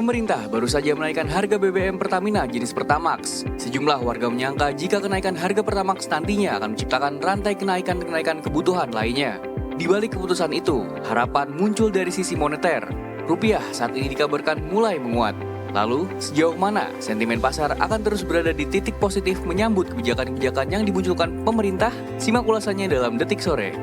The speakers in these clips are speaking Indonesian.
Pemerintah baru saja menaikkan harga BBM Pertamina jenis Pertamax. Sejumlah warga menyangka jika kenaikan harga Pertamax nantinya akan menciptakan rantai kenaikan kebutuhan lainnya. Di balik keputusan itu, harapan muncul dari sisi moneter. Rupiah saat ini dikabarkan mulai menguat. Lalu, sejauh mana sentimen pasar akan terus berada di titik positif menyambut kebijakan-kebijakan yang dimunculkan pemerintah? Simak ulasannya dalam Detik Sore.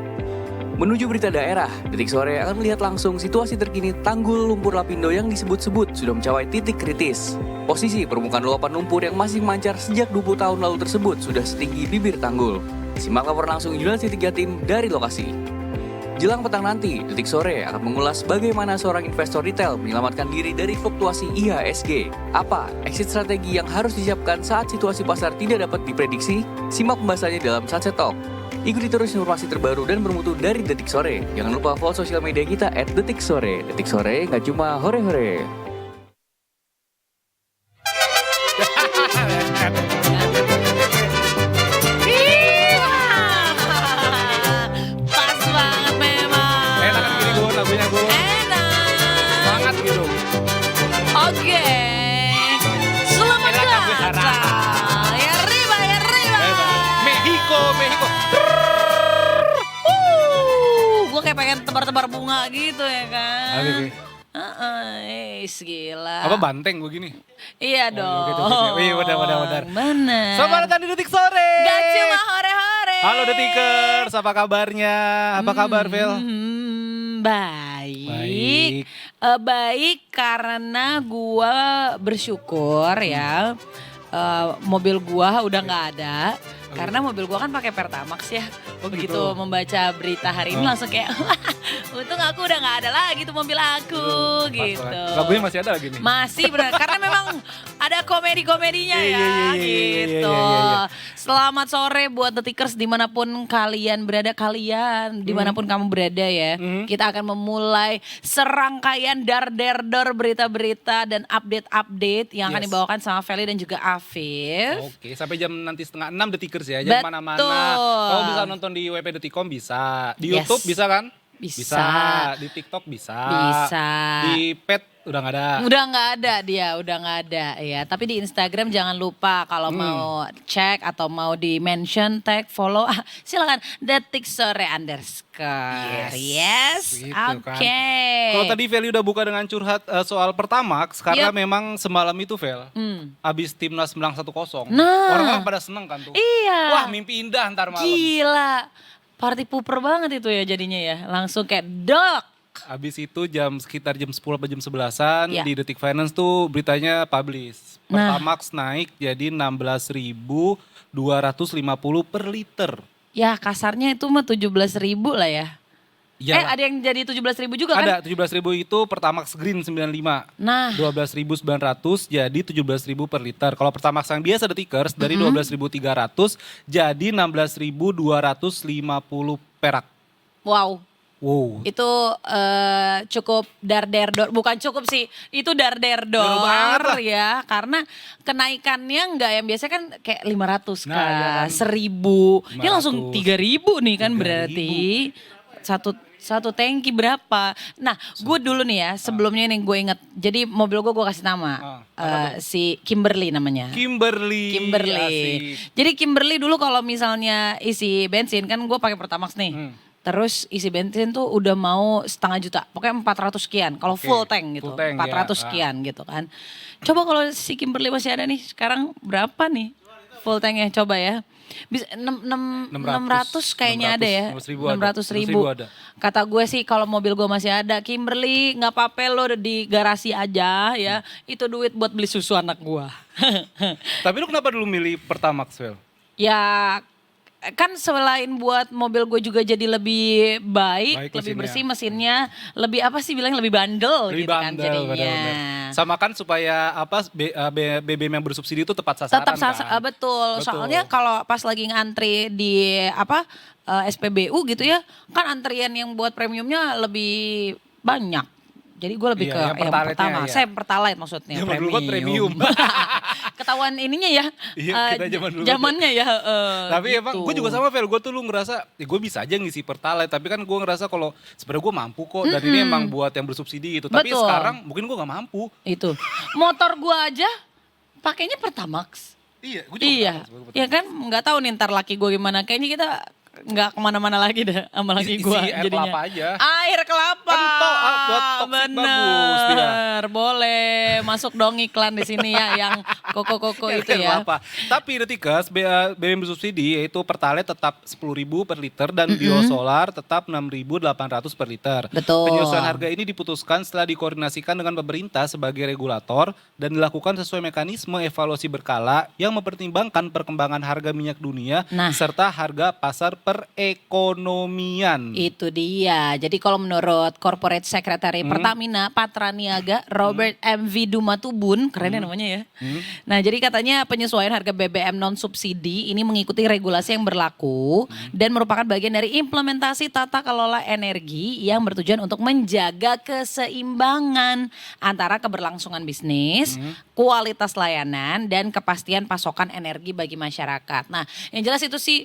Menuju berita daerah, Detik Sore akan melihat langsung situasi terkini Tanggul Lumpur Lapindo yang disebut-sebut sudah mencapai titik kritis. Posisi permukaan luapan lumpur yang masih mancar sejak 20 tahun lalu tersebut sudah setinggi bibir tanggul. Simak laporan langsung jurnalis 3 tim dari lokasi. Jelang petang nanti, Detik Sore akan mengulas bagaimana seorang investor retail menyelamatkan diri dari fluktuasi IHSG. Apa exit strategi yang harus disiapkan saat situasi pasar tidak dapat diprediksi? Simak pembahasannya dalam Sunset Talk. Ikuti terus informasi terbaru dan bermutu dari Detik Sore. Jangan lupa follow sosial media kita @detiksore. Detik Sore nggak cuma hore-hore. Pas banget memang. Enak kan gini Gun, lagunya Gun. Enak. Semangat gitu. Oke. Selamat Enak lagu datang. Sarah. Ya riba. Mexico. Gue kayak pengen tebar-tebar bunga gitu ya kan. Oke. Gila. Apa banteng begini? Iya dong. gitu. Wih, benar. Bener. Selamat datang di Detik Sore. Gak cuma hore-hore. Halo Detikers, apa kabarnya? Apa kabar, Vel? Baik. Baik karena gua bersyukur ya. Mobil gua udah nggak ada. Karena mobil gua kan pakai Pertamax ya. Oh, Begitu gitu. membaca berita hari ini langsung kayak untung aku udah nggak ada lagi tuh mobil aku Pas gitu. banget. Lagunya masih ada lagi nih. Masih benar karena memang ada komedi-komedinya ya gitu. Iya. Selamat sore buat Detikers dimanapun kalian berada dimanapun kamu berada ya. Kita akan memulai serangkaian dar-der-dor berita-berita dan update-update yang akan Yes. dibawakan sama Feli dan juga Afif. Oke, sampai jam nanti 5:30 Detikers ya. Jangan mana-mana. Betul. Kalau bisa nonton di wp.detikcom bisa. Di Yes. YouTube bisa kan? Bisa. Di TikTok bisa. Bisa. Di Pet udah nggak ada. Udah nggak ada ya. Tapi di Instagram jangan lupa kalau mau cek atau mau di mention, tag, follow, silakan Detik Sore _ Yes. Gitu Oke. kan. Kalau tadi Vel udah buka dengan curhat soal Pertamax, karena Yup. memang semalam itu Vel, abis timnas menang 1-0, Nah. orang-orang pada seneng kan tuh. Iya. Wah mimpi indah ntar malam. Gila. Party pooper banget itu ya jadinya ya. Langsung kayak dok. Abis itu sekitar jam 10 atau jam 11-an Iya. di Detik Finance tuh beritanya publish. Nah. Pertamax naik jadi 16.250 per liter. Ya kasarnya itu mah 17.000 lah ya. Iyalah. Ada yang jadi 17.000 juga kan? Ada 17.000 itu Pertamax Green 95. Nah. 12.900 jadi 17.000 per liter. Kalau Pertamax yang biasa Detikers dari 12.300 jadi 16.250 perak. Wow. Wow. Itu cukup dar-der-dor, bukan cukup sih, itu dar-der-dor Jauh banget lah. ya. Karena kenaikannya enggak yang biasa kan kayak 500 Nah, kan, iya kan. 1.000. Ini langsung 500. 3.000 nih kan 3.000. berarti. Satu tangki berapa? Nah, gue dulu nih ya, sebelumnya nih gue inget. Jadi mobil gue kasih nama, si Kimberly namanya. Kimberly. Asik. Jadi Kimberly dulu kalau misalnya isi bensin kan gue pakai Pertamax nih. Terus isi bensin tuh udah mau 500.000, pokoknya 400 sekian. Kalau Oke, full tank gitu, full tank, 400 ya. sekian gitu kan. Coba kalau si Kimberly masih ada nih, sekarang berapa nih full tanknya coba ya. Bisa 600 kayaknya ada ya. 600.000 ada. Kata gue sih kalau mobil gue masih ada, Kimberly nggak apa-apa lo di garasi aja ya. Itu duit buat beli susu anak gue. Tapi lu kenapa dulu milih Pertamax, Vel? Ya kan selain buat mobil gue juga jadi lebih baik lebih mesinnya. bersih mesinnya, lebih apa sih bilangnya lebih bandel Lebih gitu kan bandel, jadinya. benar-benar. Sama kan supaya BBM yang bersubsidi itu tepat sasaran Tetap kan? betul. Soalnya kalau pas lagi ngantri di SPBU gitu ya, kan antrian yang buat premiumnya lebih banyak. Jadi gue lebih Iya, ke yang yang Pertalite-nya, pertama. iya. Saya Pertalite maksudnya. Zaman dulu kan premium. Ketahuan ininya ya. Iya, kita zaman dulu Zamannya ya. Tapi gitu. emang gue juga sama Vel, gue tuh lu ngerasa, ya gue bisa aja ngisi Pertalite, tapi kan gue ngerasa kalau sebenarnya gue mampu kok, dan ini emang buat yang bersubsidi gitu. Tapi Betul. sekarang mungkin gue gak mampu. Itu. Motor gua aja pakainya Pertamax. Iya, gue juga Iya. Pertalite. Ya kan nggak tahu nih ntar laki gue gimana. Kayaknya kita nggak kemana-mana lagi dah sama laki Isi gue air jadinya. kelapa aja. Air kelapa. Kan buat toksik bagus dia. Bener. Boleh masuk dong iklan di sini ya yang koko-koko itu Air ya. kelapa. Tapi Detikers, BBM bersubsidi yaitu Pertalite tetap 10.000 per liter dan biosolar tetap 6.800 per liter. Betul. Penyesuaian harga ini diputuskan setelah dikoordinasikan dengan pemerintah sebagai regulator dan dilakukan sesuai mekanisme evaluasi berkala yang mempertimbangkan perkembangan harga minyak dunia Nah. serta harga pasar perekonomian. Itu dia. Jadi kalau menurut Corporate Secretary Pertamina Patra Niaga Robert MV Dumatubun, keren ya namanya ya. Nah, jadi katanya penyesuaian harga BBM non subsidi ini mengikuti regulasi yang berlaku dan merupakan bagian dari implementasi tata kelola energi yang bertujuan untuk menjaga keseimbangan antara keberlangsungan bisnis, kualitas layanan dan kepastian pasokan energi bagi masyarakat. Nah, yang jelas itu sih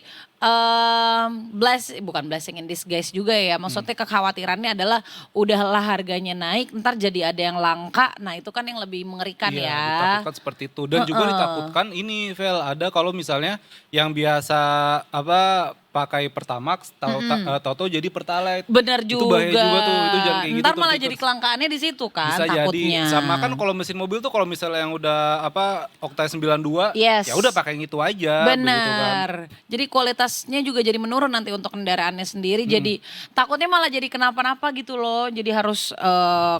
bukan blessing in disguise juga ya. Maksudnya kekhawatirannya adalah udahlah harganya naik, ntar jadi ada yang langka. Nah, itu kan yang lebih mengerikan Iya, ya. ditakutkan seperti itu. Dan juga ditakutkan ini, Vel, ada kalau misalnya yang biasa pakai Pertamax, tahu-tahu jadi Pertalite. Benar Itu juga. bahaya juga tuh, itu jangan kayak gitu Ntar tuh, malah Detikers. jadi kelangkaannya di situ kan Bisa takutnya. jadi sama kan kalau mesin mobil tuh kalau misalnya yang udah Octane 92 Yes. ya udah pakai yang itu aja begitu kan. Benar. Jadi kualitasnya juga jadi menurun nanti untuk kendaraannya sendiri. Jadi takutnya malah jadi kenapa-napa gitu loh. Jadi harus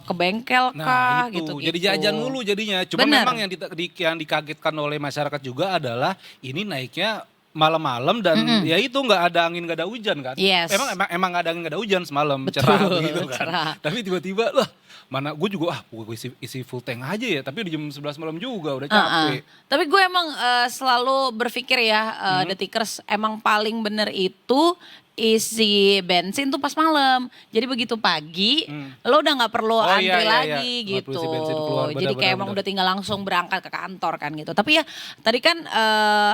ke bengkel kah Nah itu gitu-gitu. jadi jajan mulu jadinya. Cuma Bener. memang yang dikagetkan oleh masyarakat juga adalah ini naiknya malam-malam dan ya itu nggak ada angin nggak ada hujan kan. Yes. Emang nggak ada angin nggak ada hujan semalam Betul, cerah gitu kan. cerah. Tapi tiba-tiba lah mana gue juga gue isi full tank aja ya tapi di jam 11 malam juga udah capek. Tapi gue emang selalu berpikir ya Detikers emang paling bener itu isi bensin tuh pas malam. Jadi begitu pagi lo udah nggak perlu antri iya, iya. lagi Nggak perlu gitu. isi bensin keluar, Jadi kayak benar, emang benar. udah tinggal langsung berangkat ke kantor kan gitu. Tapi ya tadi kan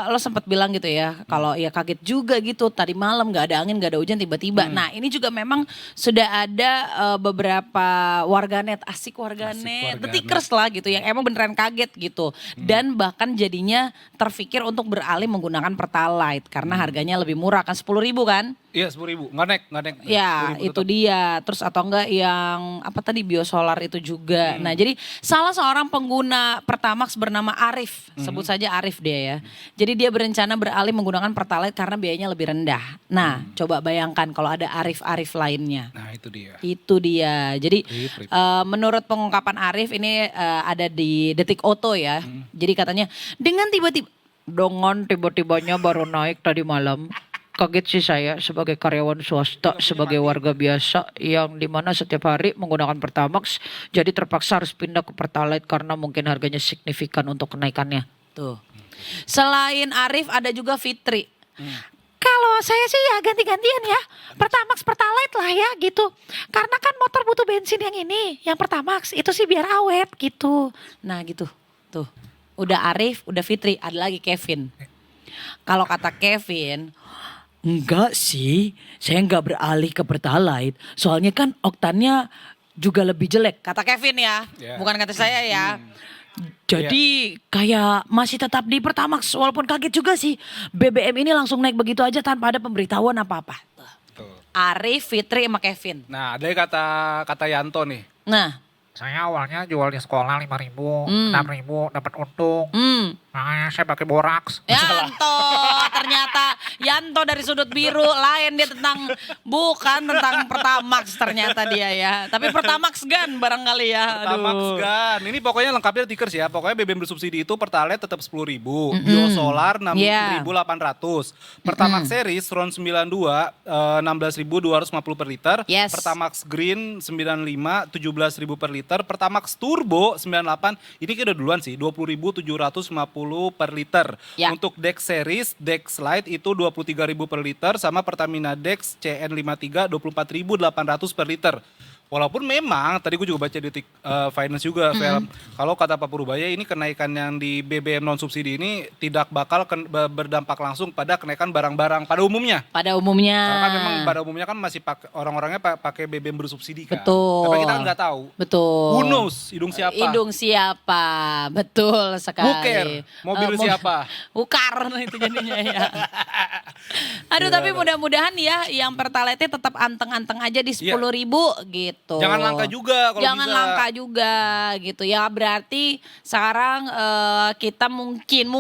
lo sempat bilang gitu ya kalau ya kaget juga gitu tadi malam nggak ada angin nggak ada hujan tiba-tiba. Nah ini juga memang sudah ada beberapa warganet asik warganet Detikers lah gitu yang emang beneran kaget gitu. Dan bahkan jadinya terfikir untuk beralih menggunakan Pertalite karena harganya lebih murah kan 10.000 kan. Iya 10.000 nggak naik. Ya 10.000 itu tetap. dia. Terus atau enggak yang apa tadi biosolar itu juga. Nah jadi salah seorang pengguna Pertamax bernama Arif. Sebut saja Arif dia ya. Jadi dia berencana beralih menggunakan Pertalite karena biayanya lebih rendah. Nah coba bayangkan kalau ada Arif-Arif lainnya. Nah itu dia. Itu dia. Jadi Rip. menurut pengungkapan Arif ini ada di Detik Auto ya. Jadi katanya dengan tiba-tibanya baru naik tadi malam. Kaget sih saya sebagai karyawan swasta, sebagai warga biasa yang dimana setiap hari menggunakan Pertamax. Jadi terpaksa harus pindah ke Pertalite karena mungkin harganya signifikan untuk kenaikannya. Tuh. Selain Arif ada juga Fitri. Kalau saya sih ya ganti-gantian ya. Pertamax Pertalite lah ya gitu. Karena kan motor butuh bensin yang ini. Yang Pertamax itu sih biar awet gitu. Nah gitu. Tuh. Udah Arif, udah Fitri. Ada lagi Kevin. Kalau kata Kevin... Enggak sih, saya enggak beralih ke Pertalite. Soalnya kan oktannya juga lebih jelek. Kata Kevin ya, Ya. bukan kata saya ya. Jadi kayak masih tetap di Pertamax walaupun kaget juga sih. BBM ini langsung naik begitu aja tanpa ada pemberitahuan apa-apa. Tuh. Arif, Fitri sama Kevin. Nah ada kata Yanto nih. Nah, Saya awalnya jual di sekolah 5.000, 6.000 dapat untung. Makanya saya pakai boraks. Yanto, ternyata Yanto dari sudut biru lain dia bukan tentang Pertamax ternyata dia ya. Tapi Pertamax Gun barangkali ya. Pertamax Gun. Ini pokoknya lengkapnya Detikers ya. Pokoknya BBM bersubsidi itu Pertalite tetap 10.000, biosolar 6.800. Pertamax series RON 92 16.250 per liter. Yes. Pertamax Green 95 17.000 per liter. Pertamax Turbo 98 ini kira duluan sih 20.750 per liter. Ya. Untuk Dex series, Dex Lite itu 23.000 per liter sama Pertamina Dex CN53 24.800 per liter. Walaupun memang tadi gue juga baca di finance juga film, kalau kata Pak Purbaya ini kenaikan yang di BBM non subsidi ini tidak bakal berdampak langsung pada kenaikan barang-barang pada umumnya. Pada umumnya. Karena kan memang pada umumnya kan masih pakai orang-orangnya pakai BBM bersubsidi kan. Betul. Tapi kita kan nggak tahu. Betul. Who knows? Hidung siapa? Hidung siapa? Betul sekali. Buker. Mobil siapa? Bukar itu jadinya ya. Aduh tapi mudah-mudahan ya yang Pertalite tetap anteng-anteng aja di 10.000 gitu. Jangan langka juga kalau Jangan bisa. langka juga gitu ya. Berarti sekarang kita mungkin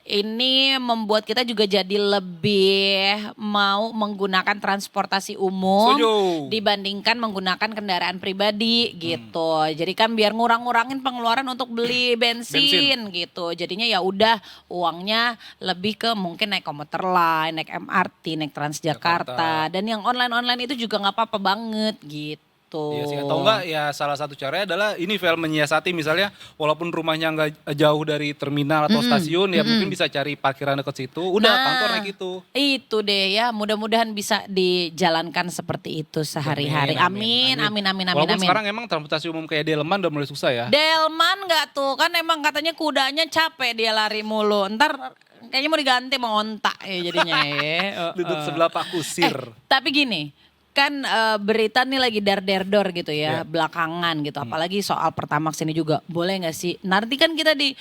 ini membuat kita juga jadi lebih mau menggunakan transportasi umum Setuju. dibandingkan menggunakan kendaraan pribadi gitu. Jadi kan biar ngurangin pengeluaran untuk beli bensin gitu. Jadinya ya udah uangnya lebih ke mungkin naik komuter lain, naik MRT, naik Transjakarta. Dan yang online itu juga nggak apa-apa banget gitu. Iya sih, atau enggak ya salah satu caranya adalah ini film menyiasati misalnya walaupun rumahnya nggak jauh dari terminal atau stasiun ya mungkin bisa cari parkiran dekat situ. Udah kantor naik itu. Itu deh ya, mudah-mudahan bisa dijalankan seperti itu sehari-hari. Amin. Walaupun sekarang emang transportasi umum kayak Delman udah mulai susah ya. Delman nggak tuh, kan emang katanya kudanya capek dia lari mulu. Ntar kayaknya mau diganti mau ontak ya jadinya ya. Duduk sebelah Pak Kusir. Tapi gini, kan berita nih lagi dar-der-dor gitu ya, belakangan gitu. Apalagi soal Pertamax ini juga, boleh gak sih? Nanti kan kita di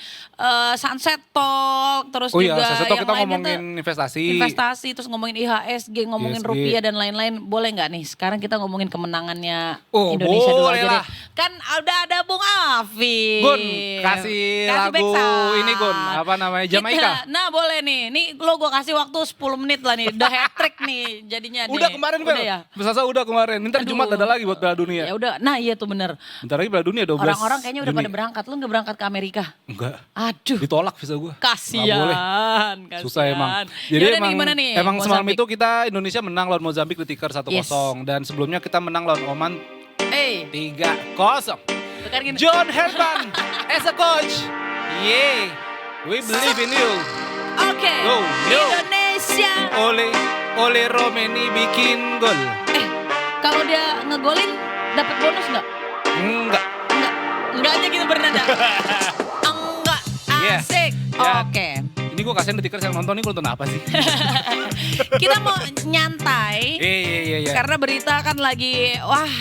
Sunset Talk, terus juga Sunset Talk yang kita lainnya ngomongin tuh investasi. terus ngomongin IHSG, ngomongin IHSG. rupiah dan lain-lain. Boleh gak nih? Sekarang kita ngomongin kemenangannya Indonesia dulu boleh aja lah. deh. Kan udah ada Bung Afi. Gun, kasih lagu backsound. ini Gun, apa namanya, Jamaika. Nah boleh nih, nih lo gue kasih waktu 10 menit lah nih, udah hat trick nih jadinya nih. Udah kemarin Bel. Udah ya? Besasa udah kemarin. Ntar Aduh. Jumat ada lagi buat Piala Dunia. Ya udah, nah iya tuh bener. Bentar lagi Piala Dunia 12 Orang-orang kayaknya udah Juni. pada berangkat, lu gak berangkat ke Amerika? Enggak. Aduh, Ditolak visa gue. kasihan. Susah emang. Jadi Jadi emang, gimana nih? emang semalam Mozambik? itu kita Indonesia menang lawan Mozambik di tiker 1-0. Yes. Dan sebelumnya kita menang lawan Oman 3-0. Tuh kan gini. John Herman as a coach. Yeah, we believe in you. Oke, Go, go. Indonesia. Ole Romeni bikin gol. Kalau dia ngegolin dapat bonus nggak? Enggak. Enggak aja gitu bernada. Enggak, Iya. asik. Ya. Oke. Ini gue kasihan di tiker yang nonton ini nonton apa sih? Kita mau nyantai. Iya. Karena berita kan lagi, wah.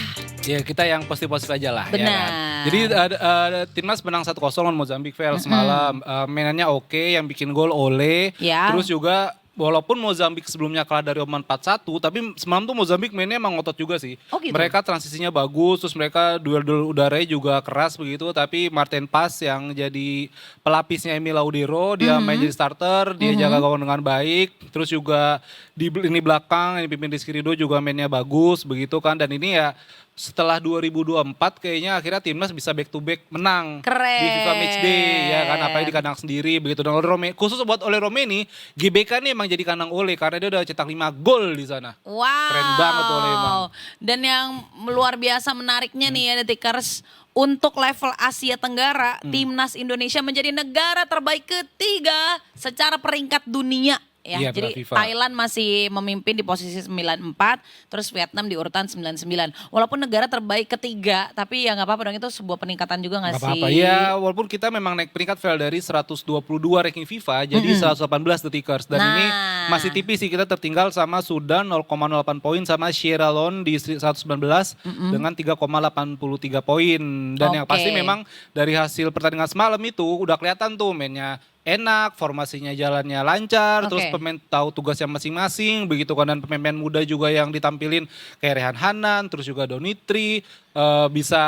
Ya kita yang positif-positif aja lah. Benar. Ya kan? Jadi Timnas menang 1-0 lawan Mozambik semalam. Mainannya oke, yang bikin gol Ole. Ya. Terus juga walaupun Mozambik sebelumnya kalah dari Oman 4-1, tapi semalam tuh Mozambik mainnya emang ngotot juga sih. Oh gitu? Mereka transisinya bagus, terus mereka duel-duel udaranya juga keras begitu, tapi Martin Paes yang jadi pelapisnya Emil Laudero, dia main jadi starter, dia jaga gawang dengan baik, terus juga di lini belakang, ini pimpin Rizky Ridho juga mainnya bagus begitu kan, dan ini ya setelah 2024 kayaknya akhirnya Timnas bisa back to back menang Keren. di FIFA Matchday ya kan, apalagi di kandang sendiri begitu. Dan khusus buat Ole Romeni, GBK nih emang jadi kandang Ole karena dia udah cetak 5 gol di sana. Wow. Keren banget Ole emang. Dan yang luar biasa menariknya nih ya Detikers, untuk level Asia Tenggara, Timnas Indonesia menjadi negara terbaik ketiga secara peringkat dunia. Ya, Iya, jadi berat FIFA. Thailand masih memimpin di posisi 94, terus Vietnam di urutan 99. Walaupun negara terbaik ketiga, tapi ya nggak apa-apa dong, itu sebuah peningkatan juga nggak Gak sih? apa-apa ya, walaupun kita memang naik peringkat Vel dari 122 ranking FIFA jadi 118 detikers. Dan ini Nah. masih tipis sih, kita tertinggal sama Sudan 0,08 poin, sama Sierra Leone di 119 dengan 3,83 poin. Dan yang pasti Oke. memang dari hasil pertandingan semalam itu udah kelihatan tuh mainnya enak, formasinya jalannya lancar, Oke. terus pemain tahu tugasnya masing-masing begitu kan, dan pemain muda juga yang ditampilin kayak Rehan Hanan, terus juga Donitri bisa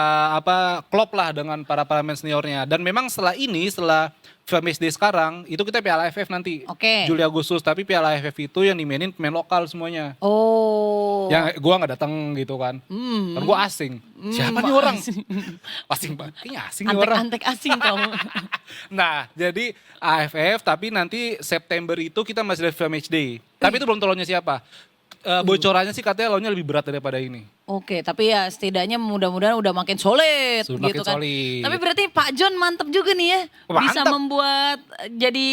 klop lah dengan para pemain seniornya. Dan memang setelah FIFA Matchday sekarang itu kita Piala AFF nanti Oke. Juli Agustus, tapi Piala AFF itu yang dimainin pemain lokal semuanya. Oh. Yang gua nggak datang gitu kan. Kan gua asing. Siapa nih orang? Asing banget. Kayaknya asing nih orang. Antek-antek asing kamu. Nah, jadi AFF tapi nanti September itu kita masih ada FIFA Matchday. Tapi itu belum tahu lawannya siapa. Bocorannya sih katanya lawannya lebih berat daripada ini. Oke, tapi ya setidaknya mudah-mudahan udah makin solid Sudah gitu makin kan. solid. Tapi berarti Pak John mantep juga nih ya. Oh, Bisa mantep. membuat jadi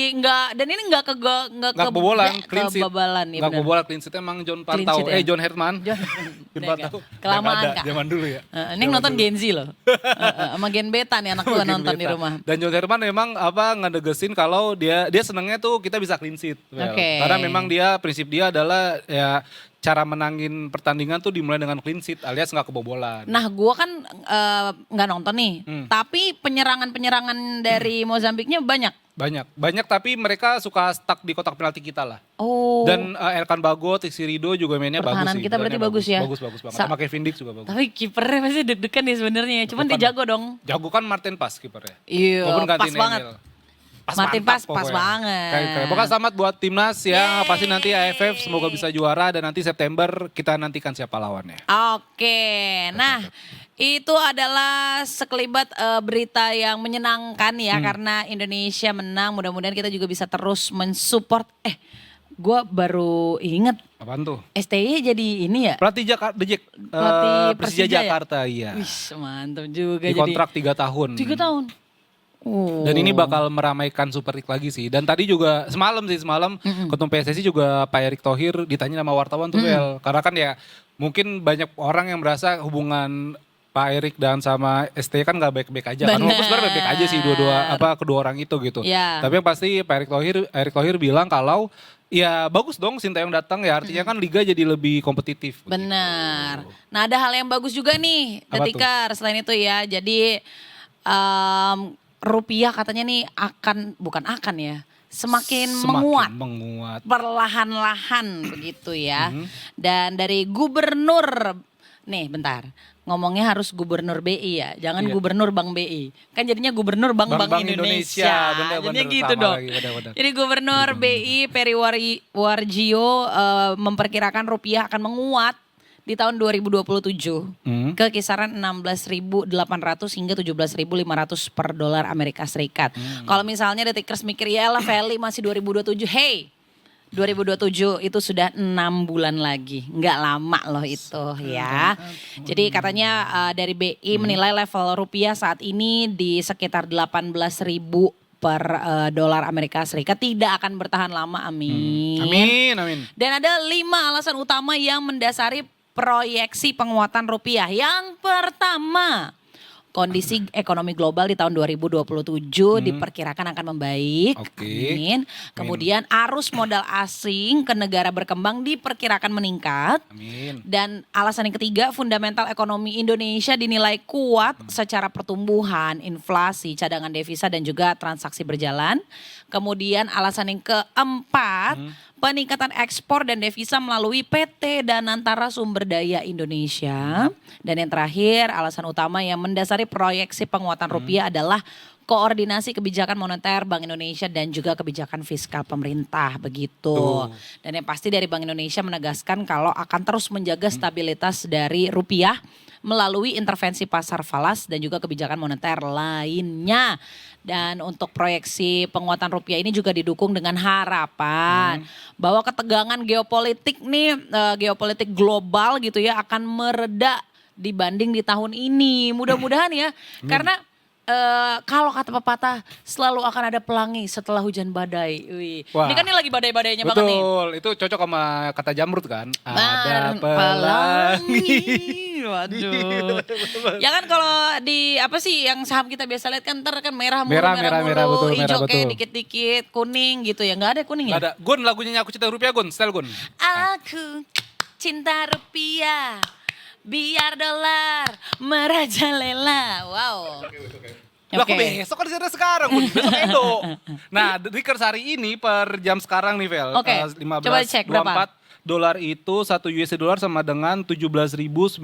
dan ini nggak Nggak kebobolan, clean sheet. kebabalan ya Nggak benar. kebobolan, clean sheet emang John Clean Pantau. sheet ya? John Herman. John John Udah Pantau. nggak? Kelamaan, Udah nggak ada, Kak. zaman dulu ya. Ini nonton Gen Z loh. Sama Gen Beta nih anak gua Makin nonton di beta. rumah. Dan John Herman memang ngedegesin kalau dia senengnya tuh kita bisa clean sheet. Vel. Oke. Karena memang prinsip dia adalah ya cara menangin pertandingan tuh dimulai dengan clean sheet alias nggak kebobolan. Nah, gua kan nggak nonton nih, tapi penyerangan-penyerangan dari Mozambiknya banyak. Banyak tapi mereka suka stuck di kotak penalti kita lah. Oh. Dan Elkan Bagot, Tixi Rido juga mainnya bagus Pertahanan sih. kita berarti Duelnya bagus ya? Bagus banget. Sa- Sama Kevin Dix juga bagus. Tapi kipernya pasti deg-degan nih sebenarnya. Cuman dia jago dong. Jago kan Martin Pas kipernya. Iya, Walaupun pas gantiin banget. Emil. Martin mantap Pas pokoknya. banget. Keren. Pokoknya selamat buat timnas ya. Pasti nanti AFF semoga bisa juara dan nanti September kita nantikan siapa lawannya. Oke, nah itu adalah sekelibat berita yang menyenangkan ya karena Indonesia menang. Mudah-mudahan kita juga bisa terus mensupport. Gue baru inget Apaan tuh? STY jadi ini ya. Pelatih Jakarta, Pelatih Persija Persija ya? Jakarta iya. Wih, mantap juga Di kontrak 3 tahun. 3 tahun. Oh. Dan ini bakal meramaikan Super League lagi sih. Dan tadi juga semalam Ketum PSSI juga Pak Erick Thohir ditanya sama wartawan tuh Vel. Karena kan ya mungkin banyak orang yang merasa hubungan Pak Erick dan sama ST kan gak baik-baik aja. Kan Bener. walaupun sebenarnya baik-baik aja sih kedua orang itu gitu. Iya. Tapi yang pasti Pak Erick Thohir bilang kalau ya bagus dong Sintayong datang ya artinya kan liga jadi lebih kompetitif. Benar. Nah ada hal yang bagus juga nih Apa Detikar selain itu ya. Jadi rupiah katanya nih semakin menguat. Perlahan-lahan begitu ya. Dan dari gubernur, nih bentar, ngomongnya harus gubernur BI ya, jangan Iya. gubernur Bank BI. Kan jadinya gubernur Bank Indonesia. Bener, Jadinya bener, gitu sama dong. lagi, bener. Jadi gubernur BI Peri Warjio memperkirakan rupiah akan menguat di tahun 2027 ke kisaran 16.800 hingga 17.500 per dolar Amerika Serikat. Kalau misalnya Detikers mikir ya lah Feli masih 2027, hey 2027 itu sudah 6 bulan lagi, nggak lama loh itu ya. Jadi katanya dari BI menilai level rupiah saat ini di sekitar 18.000 per dolar Amerika Serikat tidak akan bertahan lama, amin. Amin. Dan ada 5 alasan utama yang mendasari proyeksi penguatan rupiah. Yang pertama, kondisi ekonomi global di tahun 2027 diperkirakan akan membaik. Oke. Amin. Kemudian arus modal asing ke negara berkembang diperkirakan meningkat. Amin. Dan alasan yang ketiga, fundamental ekonomi Indonesia dinilai kuat secara pertumbuhan, inflasi, cadangan devisa dan juga transaksi berjalan. Kemudian alasan yang keempat, peningkatan ekspor dan devisa melalui PT Danantara Sumber Daya Indonesia. Dan yang terakhir, alasan utama yang mendasari proyeksi penguatan rupiah adalah koordinasi kebijakan moneter Bank Indonesia dan juga kebijakan fiskal pemerintah begitu. Dan yang pasti dari Bank Indonesia menegaskan kalau akan terus menjaga stabilitas dari rupiah melalui intervensi pasar falas dan juga kebijakan moneter lainnya. Dan untuk proyeksi penguatan rupiah ini juga didukung dengan harapan bahwa ketegangan geopolitik nih, geopolitik global gitu ya akan mereda dibanding di tahun ini. Mudah-mudahan ya, karena kalau kata pepatah selalu akan ada pelangi setelah hujan badai. Wih. Wah. Ini kan ini lagi badai-badainya banget nih. Betul, itu cocok sama kata Jamrut kan. Ada Pelangi. pelangi. Waduh. Ya kan kalau di apa sih yang saham kita biasa lihat kan ntar kan merah mulu, Merah, betul, merah, hijau kayak betul. dikit-dikit, kuning gitu ya. Nggak ada kuning ya? Ada Gun lagunya Aku Cinta Rupiah Gun, style Gun. Aku cinta rupiah, biar dolar merajalela. Wow. Lah aku Oke. besok kan disana sekarang Gun, besok Edo. Nah, Rickers hari ini per jam sekarang nih Vel. Oke, coba cek berapa? $dolar itu 1 USD dolar sama dengan 17.941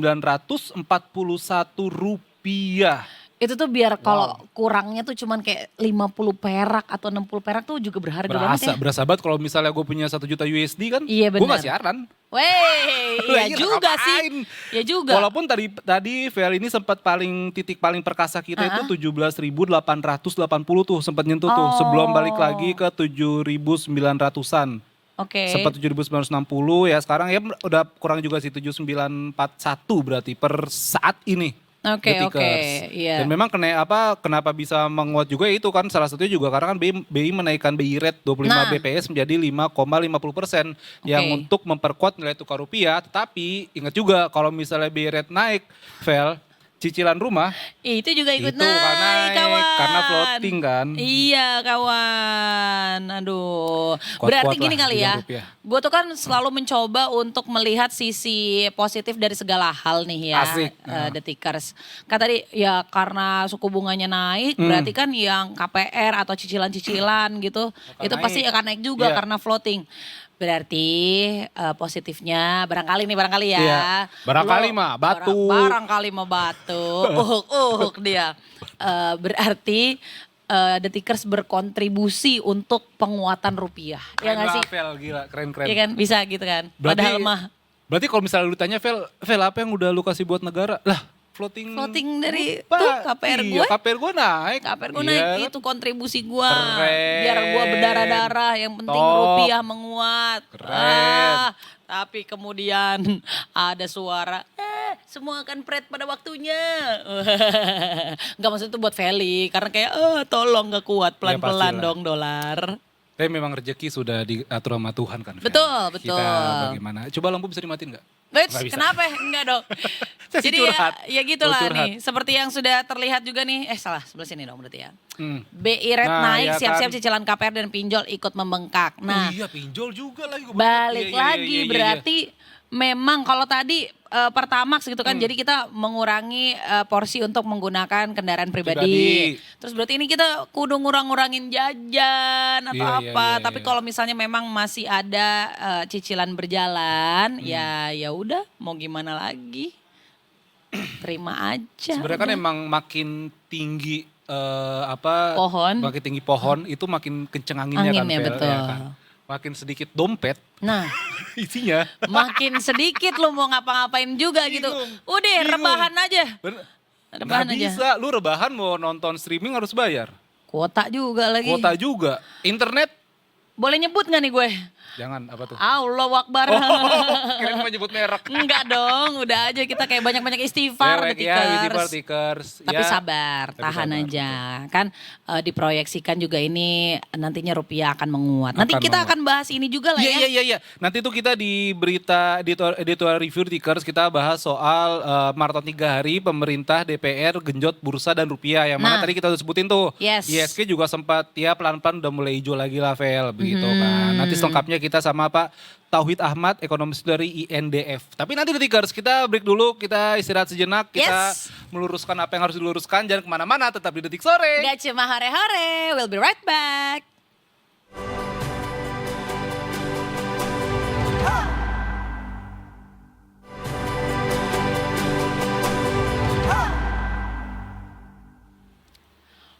rupiah. Itu tuh biar kalau kurangnya tuh cuman kayak 50 perak atau 60 perak tuh juga berharga banget ya. Berasa banget kalau misalnya gue punya 1 juta USD kan, Iya, gue benar. gak siaran. Wey, Lah, ya iya, juga ngapain? sih. Ya juga. Walaupun tadi Vel ini sempat titik paling perkasa kita itu 17.880 tuh sempat nyentuh tuh sebelum balik lagi ke 7.900-an. Oke. Sempat 7.960 ya, sekarang ya udah kurang juga sih 7.941 berarti per saat ini. Oke, Detikers. iya. Dan memang kenapa bisa menguat juga itu kan salah satunya juga karena kan BI menaikkan BI rate 25 Nah. BPS menjadi 5,50% yang Oke. untuk memperkuat nilai tukar rupiah. Tetapi ingat juga kalau misalnya BI rate naik, cicilan rumah Itu juga ikut itu naik, kawan. karena floating kan. Iya, kawan. Aduh. Kuat-kuat Berarti lah gini kali ya. dengan rupiah. Gue tuh kan selalu mencoba untuk melihat sisi positif dari segala hal nih ya. Asik. Detikers. Kan tadi ya karena suku bunganya naik, berarti kan yang KPR atau cicilan-cicilan gitu, itu naik. pasti akan naik juga Iya. karena floating. Berarti positifnya barangkali ya. Iya. Barangkali Lo- mah batu. Barangkali mah batu. Uhuk dia. Berarti Detikers berkontribusi untuk penguatan rupiah. Ya Keren nggak lah, sih? Vel, gila, keren-keren. Iya kan? Bisa gitu kan? Padahal mah Berarti kalau misalnya lu tanya Vel apa yang udah lu kasih buat negara? Lah, floating dari Pak, tuh KPR iya, gue. KPR gue naik. KPR gue Iya naik kan? itu kontribusi gue. Keren. Biar gue berdarah-darah, yang penting Top. rupiah menguat. Keren. Tapi kemudian ada suara, semua akan pret pada waktunya. Enggak, maksud itu buat Feli, karena kayak tolong gak kuat, pelan-pelan pastilah. dong dolar. Tapi memang rezeki sudah diatur sama Tuhan kan. Vel? Betul. Kita bagaimana? Coba lampu bisa dimatiin gak? Wait, Nggak bisa. kenapa? Enggak dong. Saya sih Jadi curhat. ya gitulah Mau curhat. nih. Seperti yang sudah terlihat juga nih. Salah, sebelah sini dong berarti ya. BI rate Nah, naik, ya siap-siap kan. cicilan KPR dan pinjol ikut membengkak. Nah, Oh iya, pinjol juga lagi. gua balik Iya, iya, lagi iya, iya, iya. berarti memang kalau tadi Pertamax gitu kan, jadi kita mengurangi porsi untuk menggunakan kendaraan pribadi. Terus berarti ini kita kudu ngurang-ngurangin jajan atau Iya, iya, apa. iya, Tapi iya. kalau misalnya memang masih ada cicilan berjalan, ya udah mau gimana lagi. Terima aja. Sebenarnya kan udah. emang makin tinggi Pohon. makin tinggi pohon itu makin kenceng anginnya, Anginnya, kan, Vel, betul. ya kan? Makin sedikit dompet Nah, isinya. makin sedikit lu mau ngapa-ngapain juga gitu. Udah Bingung. rebahan aja. Bener. Rebahan Nggak aja. bisa, lu rebahan mau nonton streaming harus bayar. Kuota juga lagi. Kuota juga. Internet Boleh nyebut gak nih gue? jangan apa tuh? Allah Akbar. Kirain mau nyebut merek. Enggak dong, udah aja kita kayak banyak-banyak istighfar Dewek, ya, Detikers. Tikers. Tapi ya. sabar, Tapi tahan sabar, aja. Kan diproyeksikan juga ini nantinya rupiah akan menguat. Nanti Akan kita menguat. akan bahas ini juga lah ya. Iya. Nanti tuh kita di berita editorial review Tikers kita bahas soal maraton 3 hari pemerintah DPR genjot bursa dan rupiah yang mana Nah. tadi kita udah sebutin tuh. Yes. ISG juga sempat ya pelan-pelan udah mulai hijau lagi lah Vel begitu kan. Nanti selengkapnya kita sama Pak Tauhid Ahmad, ekonomis dari INDF. Tapi nanti Tikers kita break dulu, kita istirahat sejenak, kita Yes. meluruskan apa yang harus diluruskan. Jangan kemana-mana, tetap di Detik Sore. Gak cuma hore-hore, we'll be right back.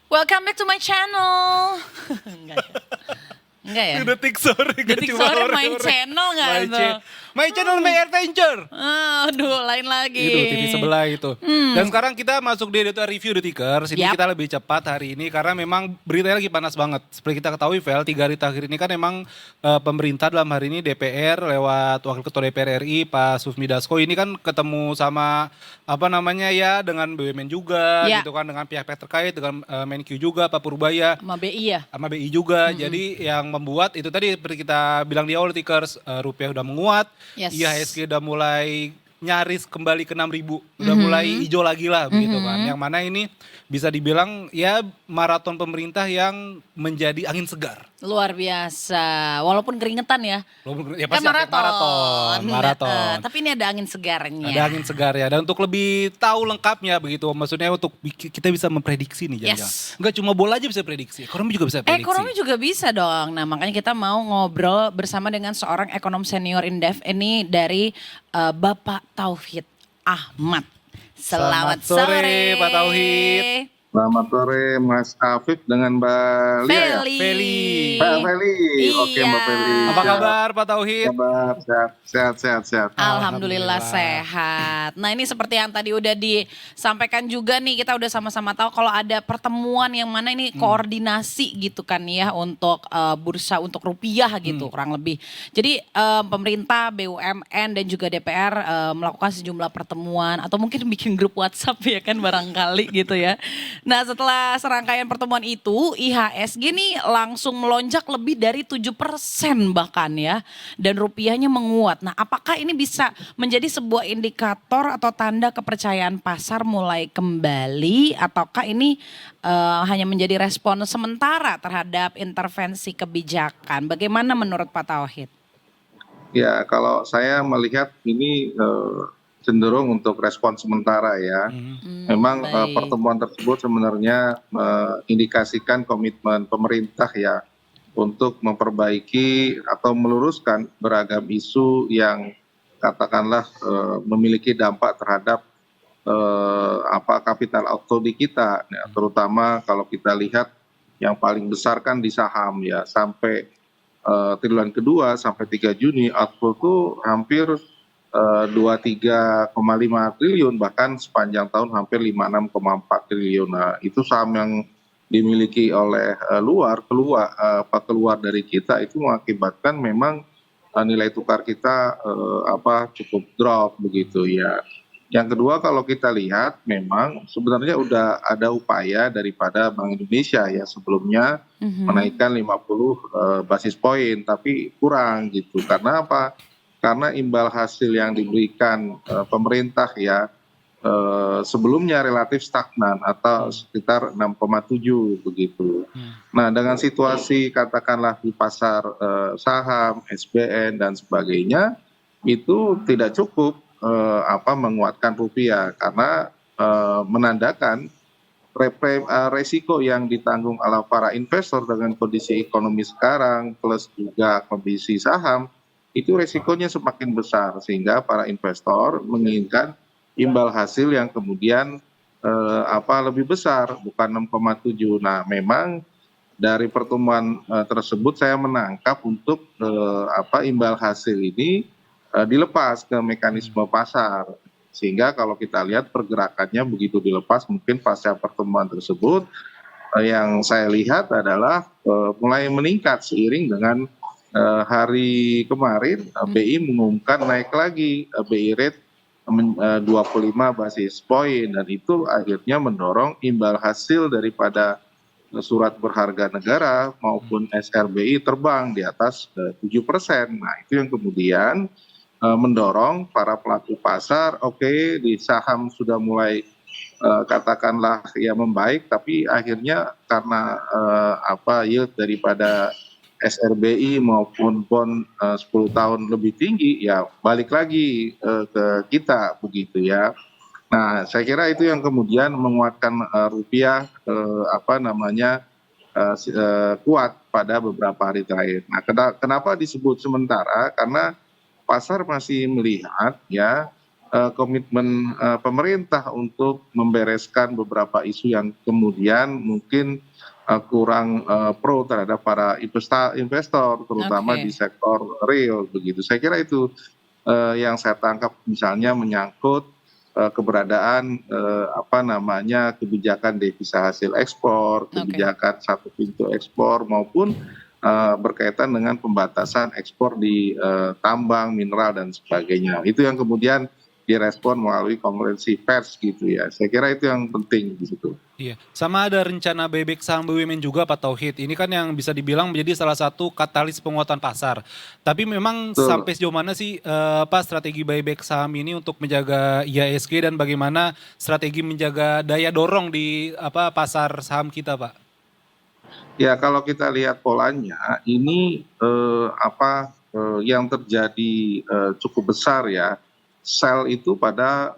Welcome back to my channel. Enggak ya? Enggak ya? Detik Sore. gak Detik cuma Sore hore-hore. main channel nggak My tuh? My channel, My Adventure. Aduh, lain lagi. Itu TV sebelah itu. Dan sekarang kita masuk di editorial review Detikers. Ini Yap. kita lebih cepat hari ini karena memang beritanya lagi panas banget. Seperti kita ketahui Vel, 3 hari terakhir ini kan emang pemerintah dalam hari ini DPR lewat Wakil Ketua DPR RI Pak Sufmi Dasko ini kan ketemu sama apa namanya ya dengan BUMN juga Ya. gitu kan, dengan pihak-pihak terkait, dengan Menq juga Pak Purbaya Sama BI ya? sama BI juga. Jadi yang membuat itu tadi seperti kita bilang di awal Tikers, rupiah udah menguat, Yes. IHSG udah mulai nyaris kembali ke 6.000, udah mulai hijau lagi lah begitu kan. Yang mana ini bisa dibilang ya maraton pemerintah yang menjadi angin segar. Luar biasa. Walaupun keringetan ya. Ya Kan pasti maraton. maraton. Tapi ini ada angin segarnya. Ada angin segar ya. Dan untuk lebih tahu lengkapnya begitu, maksudnya untuk kita bisa memprediksi nih jangan-jangan. Yes. Enggak cuma bola aja bisa prediksi, ekonomi juga bisa prediksi. Ekonomi juga bisa dong. Nah makanya kita mau ngobrol bersama dengan seorang ekonom senior Indef ini dari Bapak Tauhid Ahmad. Selamat Selamat sore, Pak Tauhid. Selamat sore Mas Afif dengan Mbak Lia ya? Feli. Mbak Feli, oke Iya. Mbak Feli. Apa kabar Pak Tauhid? Kabar sehat. Alhamdulillah sehat. Nah ini seperti yang tadi udah disampaikan juga nih, kita udah sama-sama tahu kalau ada pertemuan yang mana ini koordinasi gitu kan ya untuk bursa untuk rupiah gitu kurang lebih. Jadi pemerintah, BUMN dan juga DPR melakukan sejumlah pertemuan atau mungkin bikin grup WhatsApp ya kan barangkali gitu ya. Nah setelah serangkaian pertemuan itu IHSG nih langsung melonjak lebih dari 7% bahkan ya. Dan rupiahnya menguat. Nah apakah ini bisa menjadi sebuah indikator atau tanda kepercayaan pasar mulai kembali ataukah ini hanya menjadi respon sementara terhadap intervensi kebijakan? Bagaimana menurut Pak Tauhid? Ya kalau saya melihat ini cenderung untuk respon sementara ya. Memang pertemuan tersebut sebenarnya mengindikasikan komitmen pemerintah ya untuk memperbaiki atau meluruskan beragam isu yang katakanlah memiliki dampak terhadap capital outflow di kita, ya, terutama kalau kita lihat yang paling besar kan di saham ya, sampai triwulan kedua sampai 3 Juni outflow itu hampir 23,5 triliun, bahkan sepanjang tahun hampir 56,4 triliun. Nah itu saham yang dimiliki oleh keluar dari kita itu mengakibatkan memang nilai tukar kita cukup drop begitu ya. Yang kedua kalau kita lihat memang sebenarnya udah ada upaya daripada Bank Indonesia ya sebelumnya menaikkan 50 basis poin tapi kurang gitu. Karena apa? Karena imbal hasil yang diberikan pemerintah ya sebelumnya relatif stagnan atau sekitar 6,7 begitu. Nah dengan situasi katakanlah di pasar saham, SBN dan sebagainya itu tidak cukup menguatkan rupiah karena menandakan resiko yang ditanggung oleh para investor dengan kondisi ekonomi sekarang plus juga kondisi saham itu resikonya semakin besar sehingga para investor menginginkan imbal hasil yang kemudian lebih besar bukan 6,7. Nah memang dari pertemuan tersebut saya menangkap untuk imbal hasil ini dilepas ke mekanisme pasar sehingga kalau kita lihat pergerakannya begitu dilepas mungkin pasca pertemuan tersebut yang saya lihat adalah mulai meningkat seiring dengan hari kemarin BI mengumumkan naik lagi BI rate 25 basis poin dan itu akhirnya mendorong imbal hasil daripada surat berharga negara maupun SRBI terbang di atas 7%. Nah itu yang kemudian mendorong para pelaku pasar di saham sudah mulai katakanlah ya membaik tapi akhirnya karena yield daripada SRBI maupun bond 10 tahun lebih tinggi ya balik lagi ke kita begitu ya. Nah saya kira itu yang kemudian menguatkan rupiah kuat pada beberapa hari terakhir. Nah kenapa disebut sementara? Karena pasar masih melihat ya komitmen pemerintah untuk membereskan beberapa isu yang kemudian mungkin kurang pro terhadap para investor terutama di sektor real begitu. Saya kira itu yang saya tangkap misalnya menyangkut keberadaan kebijakan devisa hasil ekspor, kebijakan satu pintu ekspor maupun berkaitan dengan pembatasan ekspor di tambang, mineral dan sebagainya. Itu yang kemudian direspon melalui konferensi pers gitu ya. Saya kira itu yang penting di situ. Iya, sama ada rencana buyback saham BUMN juga Pak Tauhid. Ini kan yang bisa dibilang menjadi salah satu katalis penguatan pasar. Tapi memang sampai sejauh mana sih strategi buyback saham ini untuk menjaga IHSG dan bagaimana strategi menjaga daya dorong di pasar saham kita, Pak? Ya kalau kita lihat polanya ini yang terjadi cukup besar ya. Sell itu pada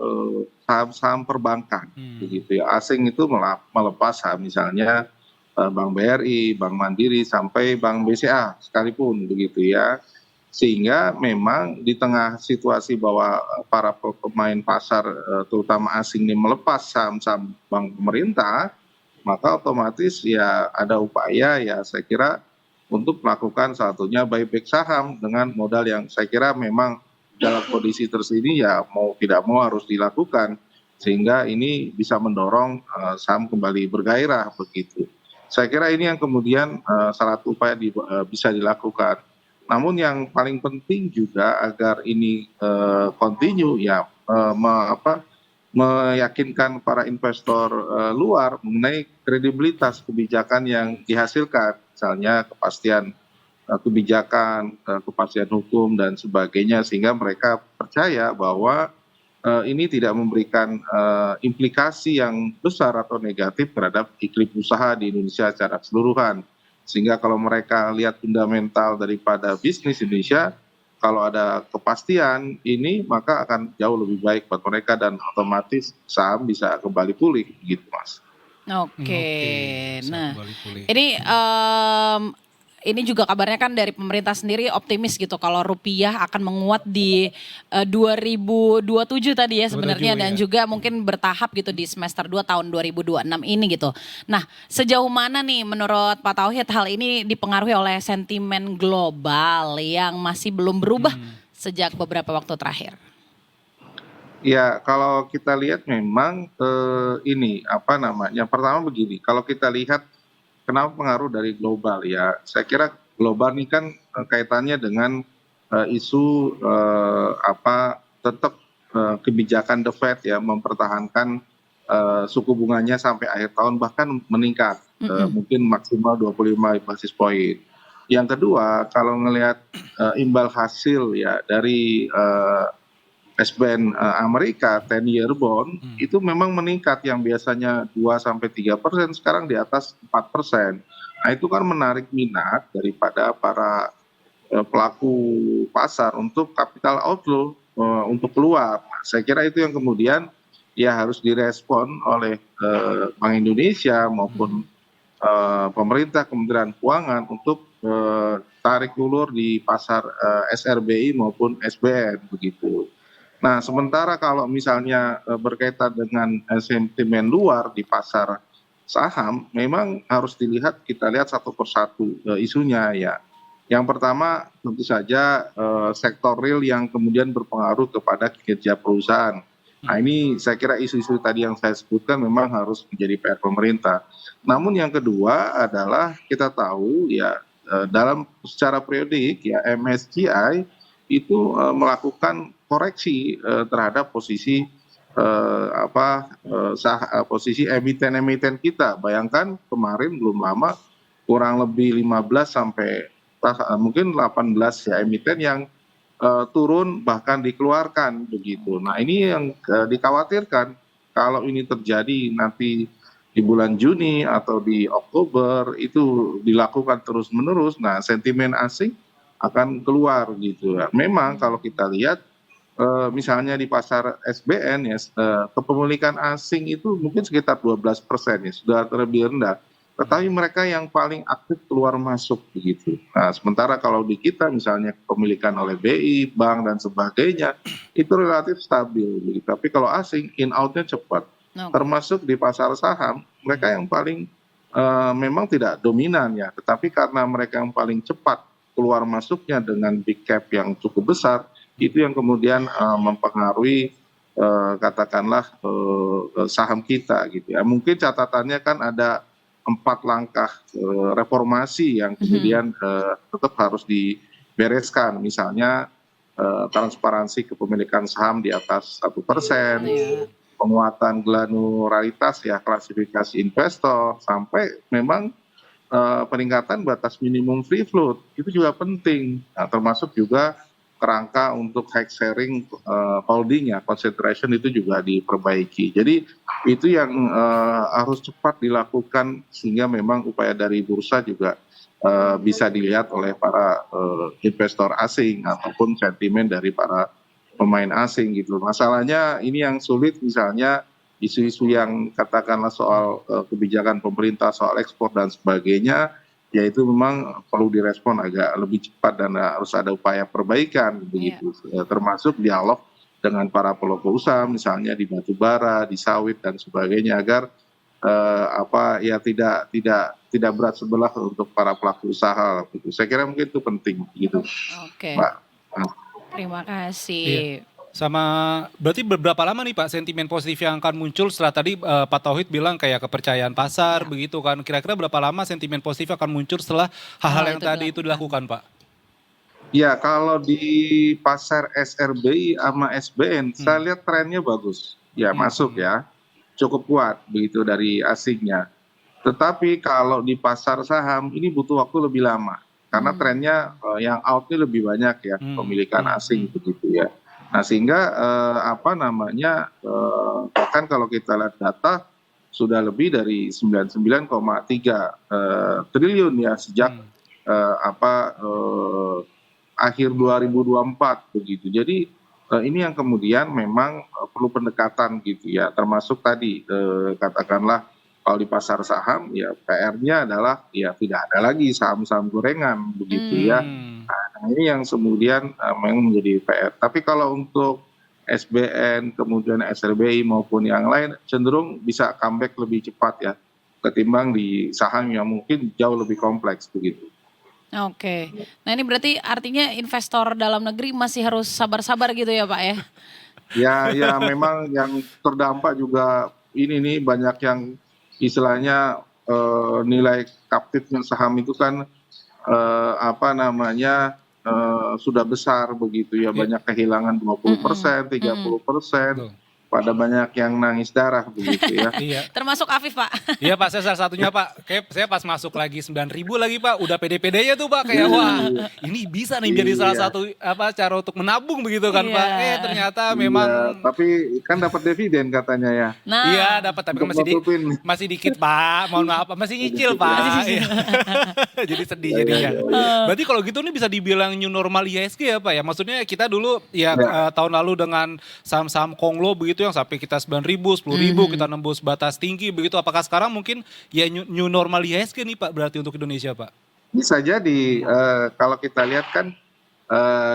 saham-saham perbankan begitu ya. Asing itu melepas saham misalnya Bank BRI, Bank Mandiri sampai Bank BCA sekalipun begitu ya. Sehingga memang di tengah situasi bahwa para pemain pasar terutama asing ini melepas saham-saham bank pemerintah maka otomatis ya ada upaya ya saya kira untuk melakukan satunya buyback saham dengan modal yang saya kira memang dalam kondisi tersini ya mau tidak mau harus dilakukan sehingga ini bisa mendorong saham kembali bergairah begitu. Saya kira ini yang kemudian salah satu upaya bisa dilakukan. Namun yang paling penting juga agar ini continue ya meyakinkan para investor luar mengenai kredibilitas kebijakan yang dihasilkan, misalnya kepastian kebijakan, kepastian hukum dan sebagainya, sehingga mereka percaya bahwa ini tidak memberikan implikasi yang besar atau negatif terhadap iklim usaha di Indonesia secara keseluruhan. Sehingga kalau mereka lihat fundamental daripada bisnis Indonesia, kalau ada kepastian ini maka akan jauh lebih baik buat mereka dan otomatis saham bisa kembali pulih gitu Mas. Oke. bisa Nah, kembali pulih. ini juga kabarnya kan dari pemerintah sendiri optimis gitu kalau rupiah akan menguat di 2027 tadi ya sebenarnya 27, dan ya. juga mungkin bertahap gitu di semester 2 tahun 2026 ini gitu. Nah, sejauh mana nih menurut Pak Tauhid hal ini dipengaruhi oleh sentimen global yang masih belum berubah sejak beberapa waktu terakhir? Ya, kalau kita lihat memang ini apa namanya? Pertama begini, kalau kita lihat kenapa pengaruh dari global ya? Saya kira global ini kan kaitannya dengan isu tetap kebijakan The Fed ya mempertahankan suku bunganya sampai akhir tahun bahkan meningkat mungkin maksimal 25 basis point. Yang kedua, kalau ngelihat imbal hasil ya dari SBN Amerika 10-year bond itu memang meningkat yang biasanya 2-3% sekarang di atas 4%. Nah itu kan menarik minat daripada para pelaku pasar untuk capital outflow untuk keluar. Nah, saya kira itu yang kemudian ya harus direspon oleh Bank Indonesia maupun pemerintah Kementerian Keuangan untuk tarik ulur di pasar SRBI maupun SBN begitu. Nah, sementara kalau misalnya berkaitan dengan sentimen luar di pasar saham, memang harus dilihat, kita lihat satu persatu isunya ya. Yang pertama tentu saja sektor real yang kemudian berpengaruh kepada kinerja perusahaan. Nah ini saya kira isu-isu tadi yang saya sebutkan memang harus menjadi PR pemerintah. Namun yang kedua adalah kita tahu ya dalam secara periodik ya MSCI itu melakukan koreksi terhadap posisi posisi emiten-emiten kita. Bayangkan kemarin belum lama kurang lebih 15 sampai mungkin 18 ya emiten yang turun bahkan dikeluarkan begitu. Nah ini yang dikhawatirkan kalau ini terjadi nanti di bulan Juni atau di Oktober itu dilakukan terus-menerus. Nah sentimen asing akan keluar gitu ya. Memang kalau kita lihat misalnya di pasar SBN ya kepemilikan asing itu mungkin sekitar 12% ya sudah terlebih rendah. Tetapi mereka yang paling aktif keluar masuk begitu. Nah sementara kalau di kita misalnya kepemilikan oleh BI, bank dan sebagainya itu relatif stabil begitu. Tapi kalau asing in outnya cepat. Termasuk di pasar saham mereka yang paling memang tidak dominan ya. Tetapi karena mereka yang paling cepat keluar masuknya dengan big cap yang cukup besar itu yang kemudian mempengaruhi katakanlah saham kita gitu ya. Mungkin catatannya kan ada 4 langkah reformasi yang kemudian tetap harus dibereskan, misalnya transparansi kepemilikan saham di atas 1%, penguatan granularitas ya klasifikasi investor, sampai memang peningkatan batas minimum free float itu juga penting, nah, termasuk juga kerangka untuk high sharing holding ya, concentration itu juga diperbaiki. Jadi itu yang harus cepat dilakukan sehingga memang upaya dari bursa juga bisa dilihat oleh para investor asing ataupun sentimen dari para pemain asing gitu. Masalahnya ini yang sulit misalnya isu-isu yang katakanlah soal kebijakan pemerintah, soal ekspor dan sebagainya, yaitu memang perlu direspon agak lebih cepat dan harus ada upaya perbaikan begitu, termasuk dialog dengan para pelaku usaha misalnya di batu bara, di sawit dan sebagainya agar apa ya tidak berat sebelah untuk para pelaku usaha gitu. Saya kira mungkin itu penting gitu, Oke, Mbak. terima kasih. Iya. Sama berarti beberapa lama nih Pak sentimen positif yang akan muncul setelah tadi Pak Tauhid bilang kayak kepercayaan pasar begitu kan. Kira-kira berapa lama sentimen positif akan muncul setelah hal-hal yang itu tadi itu dilakukan Pak? Ya kalau di pasar SRBI sama SBN, saya lihat trennya bagus. Ya masuk ya, cukup kuat begitu dari asingnya. Tetapi kalau di pasar saham ini butuh waktu lebih lama. Karena trennya yang out-nya lebih banyak ya, pemilikan asing begitu ya. Nah sehingga apa namanya, bahkan kalau kita lihat data sudah lebih dari 99,3 triliun ya sejak akhir 2024 begitu. Jadi ini yang kemudian memang perlu pendekatan gitu ya, termasuk tadi katakanlah kalau di pasar saham ya PR-nya adalah ya tidak ada lagi saham-saham gorengan begitu ya. Nah, ini yang kemudian memang menjadi PR. Tapi kalau untuk SBN, kemudian SRBI maupun yang lain cenderung bisa comeback lebih cepat ya ketimbang di saham yang mungkin jauh lebih kompleks begitu. Oke, nah ini berarti artinya investor dalam negeri masih harus sabar-sabar gitu ya Pak ya? Ya memang yang terdampak juga ini nih banyak yang istilahnya nilai kaptifnya saham itu kan apa namanya sudah besar begitu ya, banyak kehilangan 20%, 30%, pada banyak yang nangis darah begitu ya. Iya. Termasuk Afif Pak. Iya Pak, saya salah satunya Pak. Kayak saya pas masuk lagi 9.000 lagi Pak, udah pede-pedenya tuh Pak kayak wah ini bisa nih jadi salah satu cara untuk menabung begitu kan Iya. Pak. Ternyata memang Iya, tapi kan dapat dividen katanya ya. Nah, iya dapat tapi kan Untuk nutupin. masih dikit Pak. Mohon maaf masih nyicil Pak. Iya. Jadi sedih jadinya. Berarti kalau gitu nih bisa dibilang new normal IHSG ya Pak ya. Maksudnya kita dulu ya tahun lalu dengan saham-saham Konglo begitu yang sampai kita 9.000, 10.000 kita nembus batas tinggi begitu. Apakah sekarang mungkin ya new normal IHSG nih Pak berarti untuk Indonesia Pak? Bisa jadi kalau kita lihat kan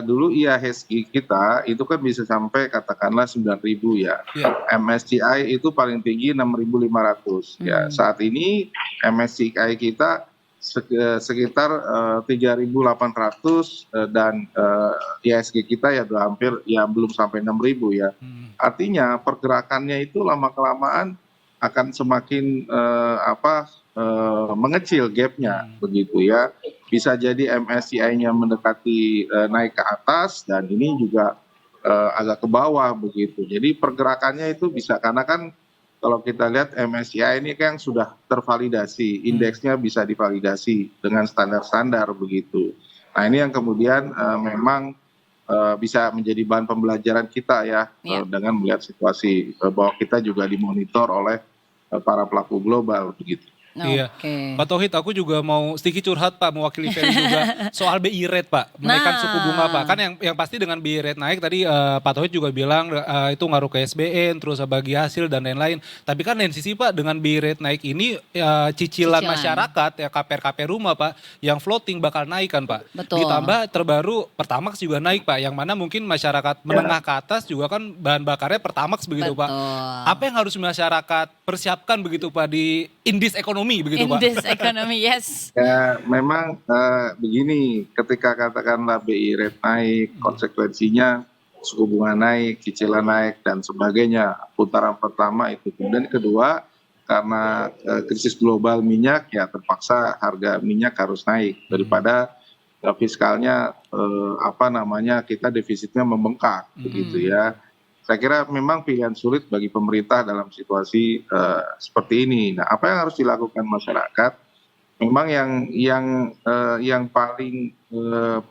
dulu IHSG kita itu kan bisa sampai katakanlah 9.000 ya. MSCI itu paling tinggi 6.500 ya. Saat ini MSCI kita sekitar 3.800 dan IHSG kita ya udah hampir ya belum sampai 6.000 ya. Artinya pergerakannya itu lama-kelamaan akan semakin mengecil gapnya begitu ya. Bisa jadi MSCI-nya mendekati naik ke atas dan ini juga agak ke bawah begitu. Jadi pergerakannya itu bisa karena kan kalau kita lihat MSCI ini kan sudah tervalidasi, indeksnya bisa divalidasi dengan standar-standar begitu. Nah ini yang kemudian memang bisa menjadi bahan pembelajaran kita ya dengan melihat situasi bahwa kita juga dimonitor oleh para pelaku global begitu. Iya, Pak Tauhid aku juga mau sedikit curhat Pak, mewakili Ferry juga soal BI rate Pak, menaikkan suku bunga Pak. Kan yang pasti dengan BI rate naik tadi Pak Tauhid juga bilang itu ngaruh ke SBN, terus bagi hasil dan lain-lain. Tapi kan lain sisi Pak dengan BI rate naik ini cicilan masyarakat ya KPR rumah Pak yang floating bakal naik kan Pak. Betul. Ditambah terbaru Pertamax juga naik Pak, yang mana mungkin masyarakat menengah ke atas juga kan bahan bakarnya Pertamax begitu Pak. Apa yang harus masyarakat persiapkan begitu Pak di indeks ekonomi begitu Pak? Indeks ekonomi, yes. Ya memang begini, ketika katakanlah BI rate naik, konsekuensinya suku bunga naik, cicilan naik dan sebagainya. Putaran pertama itu. Kemudian kedua, karena krisis global minyak ya terpaksa harga minyak harus naik daripada fiskalnya kita defisitnya membengkak begitu ya. Saya kira memang pilihan sulit bagi pemerintah dalam situasi seperti ini. Nah, apa yang harus dilakukan masyarakat? Memang yang paling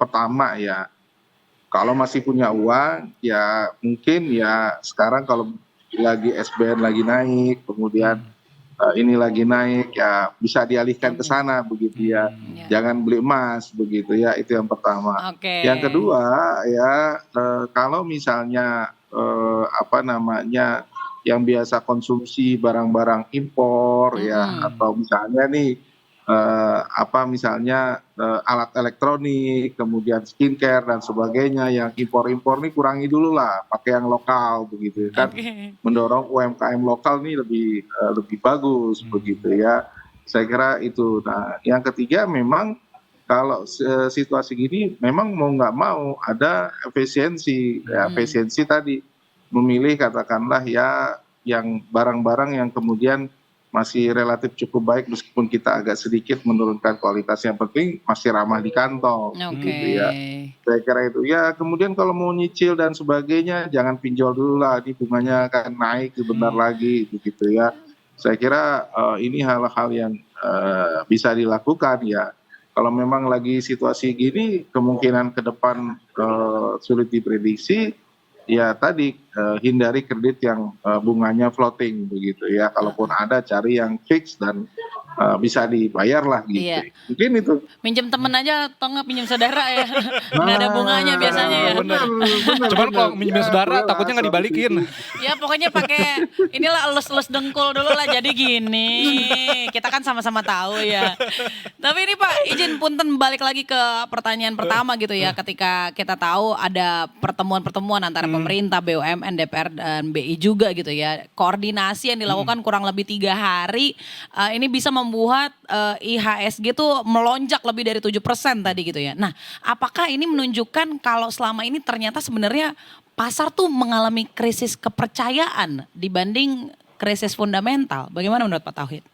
pertama ya, kalau masih punya uang, ya mungkin ya sekarang kalau lagi SBN lagi naik, kemudian ini lagi naik, ya bisa dialihkan ke sana begitu ya. Jangan beli emas begitu ya, itu yang pertama. Yang kedua ya, kalau misalnya yang biasa konsumsi barang-barang impor ya atau misalnya nih apa misalnya alat elektronik, kemudian skincare dan sebagainya yang impor-impor nih kurangi dulu lah, pakai yang lokal begitu kan, mendorong UMKM lokal nih lebih bagus begitu ya. Saya kira itu. Nah, yang ketiga memang kalau situasi gini memang mau nggak mau ada efisiensi, ya, efisiensi tadi memilih katakanlah ya yang barang-barang yang kemudian masih relatif cukup baik meskipun kita agak sedikit menurunkan kualitasnya, yang penting masih ramah di kantong gitu ya. Saya kira itu ya. Kemudian kalau mau nyicil dan sebagainya jangan pinjol dulu lah, ini bunganya akan naik sebentar lagi begitu ya. Saya kira ini hal-hal yang bisa dilakukan ya. Kalau memang lagi situasi gini kemungkinan ke depan sulit diprediksi. Ya tadi hindari kredit yang bunganya floating begitu ya. Kalaupun ada cari yang fix dan bisa dibayar lah gitu. Iya. Mungkin itu. Minjem temen aja atau nggak pinjam saudara ya. Nggak ada bunganya biasanya ya. Bener. Cuman kalau minjem saudara takutnya nggak dibalikin. Ya pokoknya pakai inilah elus-elus dengkul dulu lah, jadi gini. Kita kan sama-sama tahu ya. Tapi ini Pak, izin punten balik lagi ke pertanyaan pertama gitu ya. Ketika kita tahu ada pertemuan-pertemuan antara pemerintah, BUMN, DPR dan BI juga gitu ya. Koordinasi yang dilakukan kurang lebih 3 hari ini bisa membuat IHSG tuh melonjak lebih dari 7% tadi gitu ya. Nah, apakah ini menunjukkan kalau selama ini ternyata sebenarnya pasar tuh mengalami krisis kepercayaan dibanding krisis fundamental? Bagaimana menurut Pak Tauhid?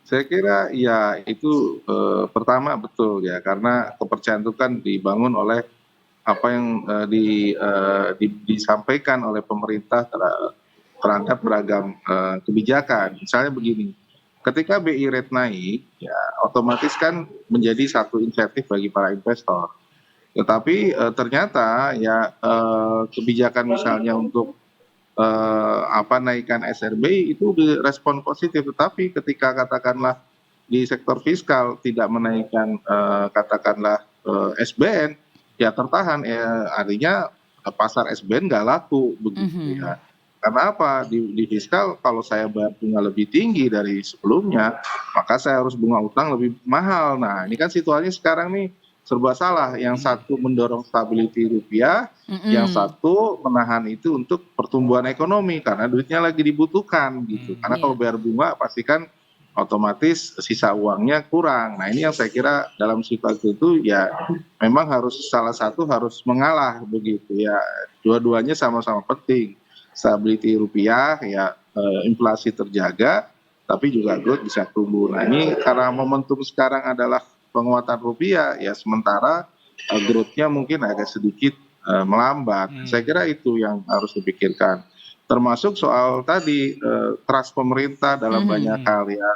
Saya kira ya itu pertama betul ya, karena kepercayaan itu kan dibangun oleh apa yang disampaikan oleh pemerintah terhadap beragam kebijakan. Misalnya begini, ketika BI rate naik, ya otomatis kan menjadi satu insentif bagi para investor. Tetapi ternyata ya kebijakan misalnya untuk naikkan SRBI itu direspon positif, tetapi ketika katakanlah di sektor fiskal tidak menaikkan katakanlah SBN, ya tertahan, artinya pasar SBN nggak laku begitu ya. Karena apa? Di fiskal kalau saya bayar bunga lebih tinggi dari sebelumnya, maka saya harus bunga utang lebih mahal. Nah ini kan situasinya sekarang nih serba salah. Yang satu mendorong stability rupiah, yang satu menahan itu untuk pertumbuhan ekonomi karena duitnya lagi dibutuhkan gitu. Karena kalau bayar bunga pasti kan otomatis sisa uangnya kurang. Nah ini yang saya kira dalam situasi itu ya memang harus salah satu harus mengalah begitu ya. Dua-duanya sama-sama penting. Stability rupiah ya, inflasi terjaga, tapi juga growth bisa tumbuh. Nah ini karena momentum sekarang adalah penguatan rupiah ya, sementara growth-nya mungkin agak sedikit melambat. Saya kira itu yang harus dipikirkan. Termasuk soal tadi trust pemerintah dalam banyak hal ya,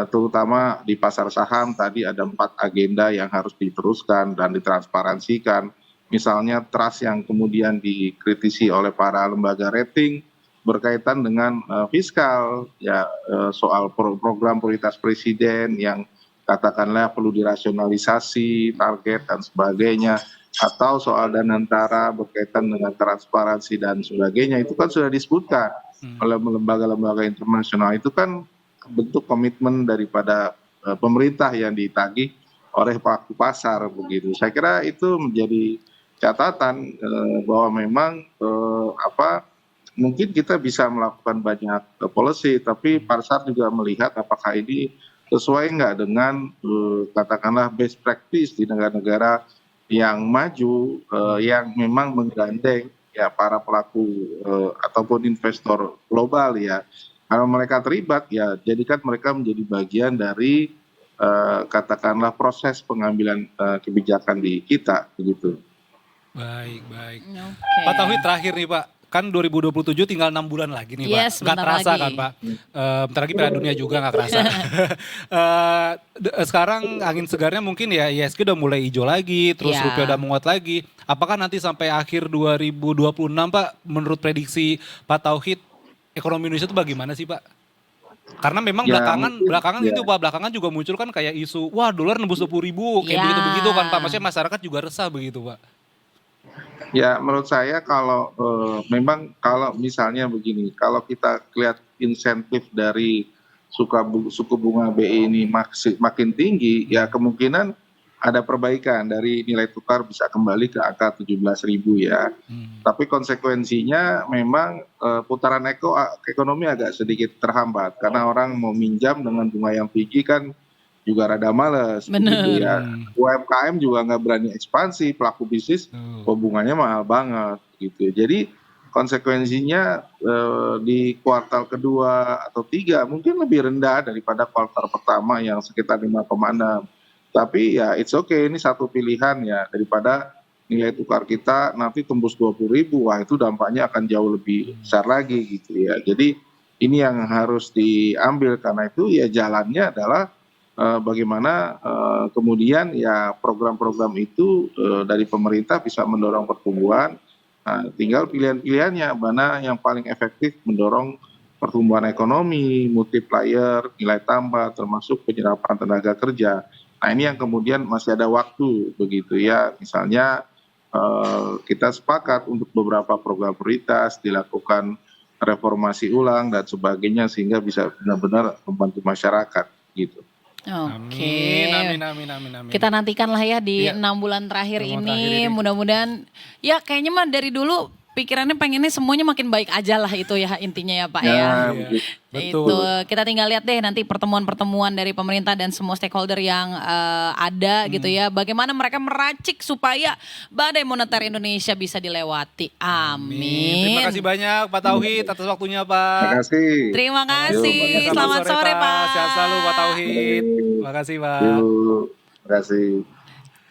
terutama di pasar saham tadi ada 4 agenda yang harus diteruskan dan ditransparansikan. Misalnya trust yang kemudian dikritisi oleh para lembaga rating berkaitan dengan fiskal ya, soal program prioritas presiden yang katakanlah perlu dirasionalisasi target dan sebagainya, atau soal danantara berkaitan dengan transparansi dan sebagainya, itu kan sudah disebutkan oleh lembaga-lembaga internasional. Itu kan bentuk komitmen daripada pemerintah yang ditagih oleh pelaku pasar begitu. Saya kira itu menjadi catatan bahwa memang mungkin kita bisa melakukan banyak policy, tapi pasar juga melihat apakah ini sesuai nggak dengan katakanlah best practice di negara-negara yang maju, yang memang menggandeng ya para pelaku ataupun investor global ya. Kalau mereka terlibat ya jadikan mereka menjadi bagian dari katakanlah proses pengambilan kebijakan di kita begitu. Baik. Pak Tauhid terakhir nih Pak, kan 2027 tinggal 6 bulan lagi nih Pak. Nggak terasa lagi. kan Pak, bentar lagi Piala Dunia juga nggak kerasa. Sekarang angin segarnya mungkin ya ISG udah mulai hijau lagi, terus rupiah udah menguat lagi. Apakah nanti sampai akhir 2026 Pak, menurut prediksi Pak Tauhid, ekonomi Indonesia itu bagaimana sih Pak? Karena memang belakangan gitu Pak, belakangan juga muncul kan kayak isu, wah dolar nembus 10.000, kayak begitu-begitu kan Pak. Maksudnya masyarakat juga resah begitu Pak. Ya menurut saya kalau memang kalau misalnya begini, kalau kita lihat insentif dari suku bunga BI ini makin tinggi, ya kemungkinan ada perbaikan dari nilai tukar bisa kembali ke angka 17.000 ya. Tapi konsekuensinya memang putaran ekonomi agak sedikit terhambat karena orang mau minjam dengan bunga yang tinggi kan juga rada males. Gitu ya. UMKM juga nggak berani ekspansi, pelaku bisnis bunganya mahal banget gitu. Jadi konsekuensinya di kuartal kedua atau tiga mungkin lebih rendah daripada kuartal pertama yang sekitar 5,6. Tapi ya it's okay, ini satu pilihan ya, daripada nilai tukar kita nanti tembus 20.000, wah itu dampaknya akan jauh lebih besar lagi gitu ya. Jadi ini yang harus diambil, karena itu ya jalannya adalah bagaimana kemudian ya program-program itu dari pemerintah bisa mendorong pertumbuhan. Nah, tinggal pilihan-pilihannya mana yang paling efektif mendorong pertumbuhan ekonomi, multiplier, nilai tambah, termasuk penyerapan tenaga kerja. Nah ini yang kemudian masih ada waktu begitu ya, misalnya kita sepakat untuk beberapa program prioritas dilakukan reformasi ulang dan sebagainya sehingga bisa benar-benar membantu masyarakat gitu. Oke. Amin. Kita nantikan lah ya di Iya. 6 bulan terakhir 6 bulan ini, terakhir ini. mudah-mudahan ya kayaknya mah dari dulu pikirannya pengennya semuanya makin baik aja lah itu ya intinya ya Pak ya. begitu. Betul. Itu kita tinggal lihat deh nanti pertemuan-pertemuan dari pemerintah dan semua stakeholder yang ada gitu ya. Bagaimana mereka meracik supaya badai moneter Indonesia bisa dilewati. Amin. Terima kasih banyak Pak Tauhid atas waktunya Pak. Terima kasih. Terima kasih. Yuk, Selamat sore Pak. Sehat selalu Pak Tauhid. Terima kasih Pak. Yuk, terima kasih.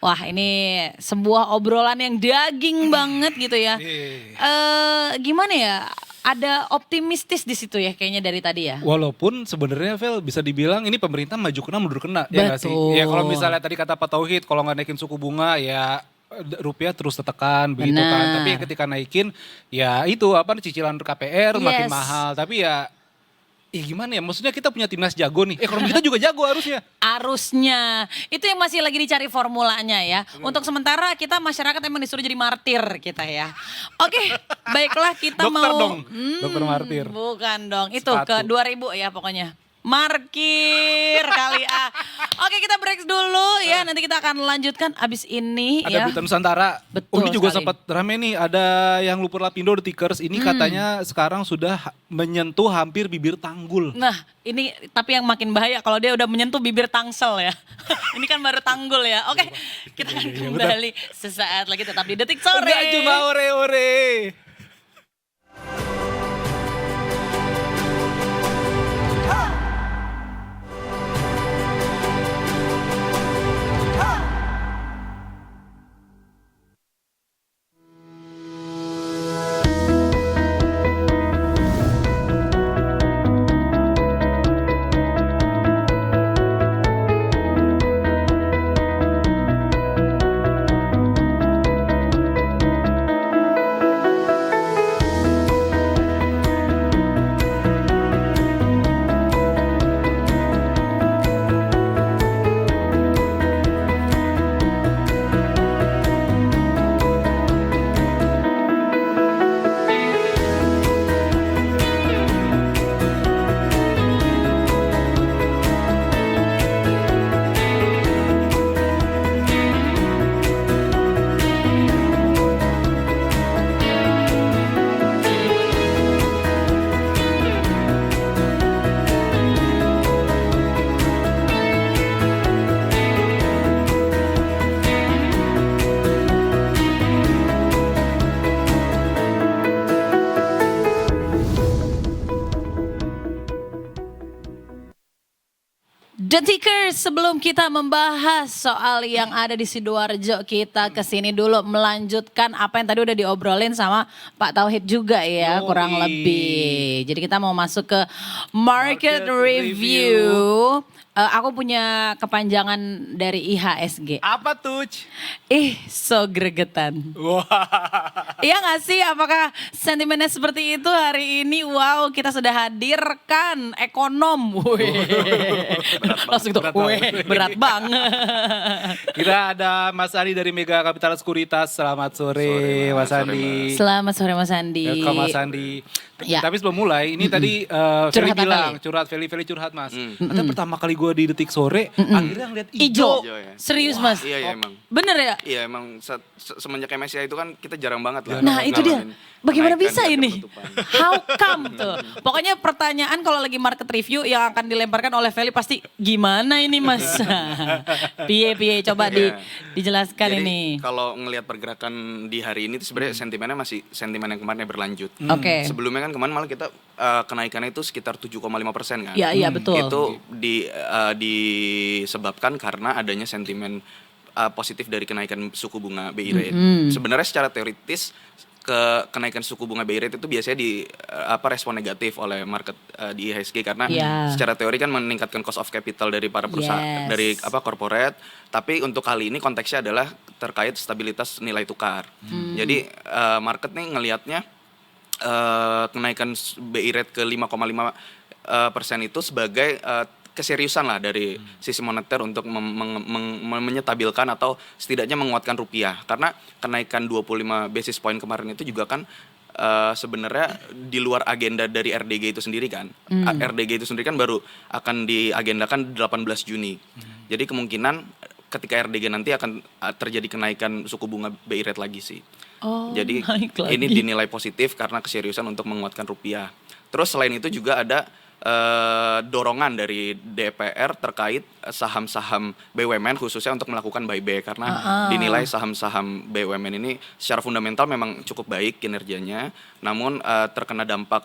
Wah ini sebuah obrolan yang daging banget gitu ya. Gimana ya? Ada optimistis di situ ya kayaknya dari tadi ya. Walaupun sebenarnya Vel bisa dibilang ini pemerintah maju kena mundur kena ya nggak sih? Betul. Ya kalau misalnya tadi kata Pak Tauhid kalau nggak naikin suku bunga ya rupiah terus tertekan begitu kan. Benar. Tapi ketika naikin ya itu apa cicilan KPR makin Yes. mahal. Tapi ya gimana ya? Maksudnya kita punya timnas jago nih. Ekonomi kita juga jago harusnya. Arusnya. Itu yang masih lagi dicari formulanya ya. Untuk sementara kita masyarakat emang disuruh jadi martir kita ya. Oke, baiklah kita Dokter mau. dong, dokter martir. Bukan dong, itu ke Sepatu. 2000 ya pokoknya. Markir kali ah. Oke kita break dulu ya, nanti kita akan lanjutkan abis ini Ada ya. Berita Nusantara. Betul Ini juga sekali. sempat rame nih. Ada yang Lupur Lapindo The Tickers. Ini katanya sekarang sudah menyentuh hampir bibir tanggul. Nah ini tapi yang makin bahaya kalau dia udah menyentuh bibir tangsel ya. Ini kan baru tanggul ya. Oke kita akan kembali sesaat lagi tetap di Detik Sore. Enggak cuma ore-ore. Detikers, sebelum kita membahas soal yang ada di Sidoarjo, kita kesini dulu melanjutkan apa yang tadi udah diobrolin sama Pak Tauhid juga ya, Yoi. kurang lebih. Jadi kita mau masuk ke market Market review. Aku punya kepanjangan dari IHSG. Apa tuh? So gregetan. Wah. Iya gak sih? Apakah sentimennya seperti itu hari ini? Wow, kita sudah hadirkan ekonom. Langsung tuh, berat banget. Kita ada Mas Andi dari Mega Capital Sekuritas. Selamat sore, Mas Andi. Selamat sore Mas Andi. Welcome Mas Andi. Ya. Tapi sebelum mulai, ini tadi Feli Curhat apa bilang, nih? Feli curhat Mas. Katanya pertama kali gue di Detik Sore, akhirnya ngeliat Ijo. Ijo ya. Serius Mas? Iya, iya emang. Bener ya? Iya emang semenjak MSCI itu kan kita jarang banget lah. Nah itu dia, bagaimana kenaikan bisa harga ini? penutupan. How come tuh? Pokoknya pertanyaan kalau lagi market review yang akan dilemparkan oleh Feli pasti gimana ini Mas? Piye coba Iya. dijelaskan Jadi, ini. kalau ngelihat pergerakan di hari ini tuh sebenarnya sentimennya masih sentimen yang kemarin yang berlanjut. Oke. Sebelumnya kan kemarin malah kita kenaikannya itu sekitar 7,5% kan. Iya betul. Itu disebabkan karena adanya sentimen positif dari kenaikan suku bunga BI rate. Sebenarnya secara teoritis kenaikan suku bunga BI rate itu biasanya respon negatif oleh market di IHSG karena Iya. secara teori kan meningkatkan cost of capital dari para perusahaan Yes. dari corporate. Tapi untuk kali ini konteksnya adalah terkait stabilitas nilai tukar. Jadi market nih ngelihatnya kenaikan BI rate ke 5,5% itu sebagai keseriusan lah dari sisi moneter untuk menyetabilkan atau setidaknya menguatkan rupiah. Karena kenaikan 25 basis point kemarin itu juga kan sebenarnya di luar agenda dari RDG itu sendiri kan. RDG itu sendiri kan baru akan diagendakan 18 Juni. Jadi kemungkinan ketika RDG nanti akan terjadi kenaikan suku bunga BI rate lagi sih. Oh, Jadi naik lagi. ini dinilai positif karena keseriusan untuk menguatkan rupiah. Terus selain itu juga ada dorongan dari DPR terkait saham-saham BUMN khususnya untuk melakukan buyback karena dinilai saham-saham BUMN ini secara fundamental memang cukup baik kinerjanya, namun terkena dampak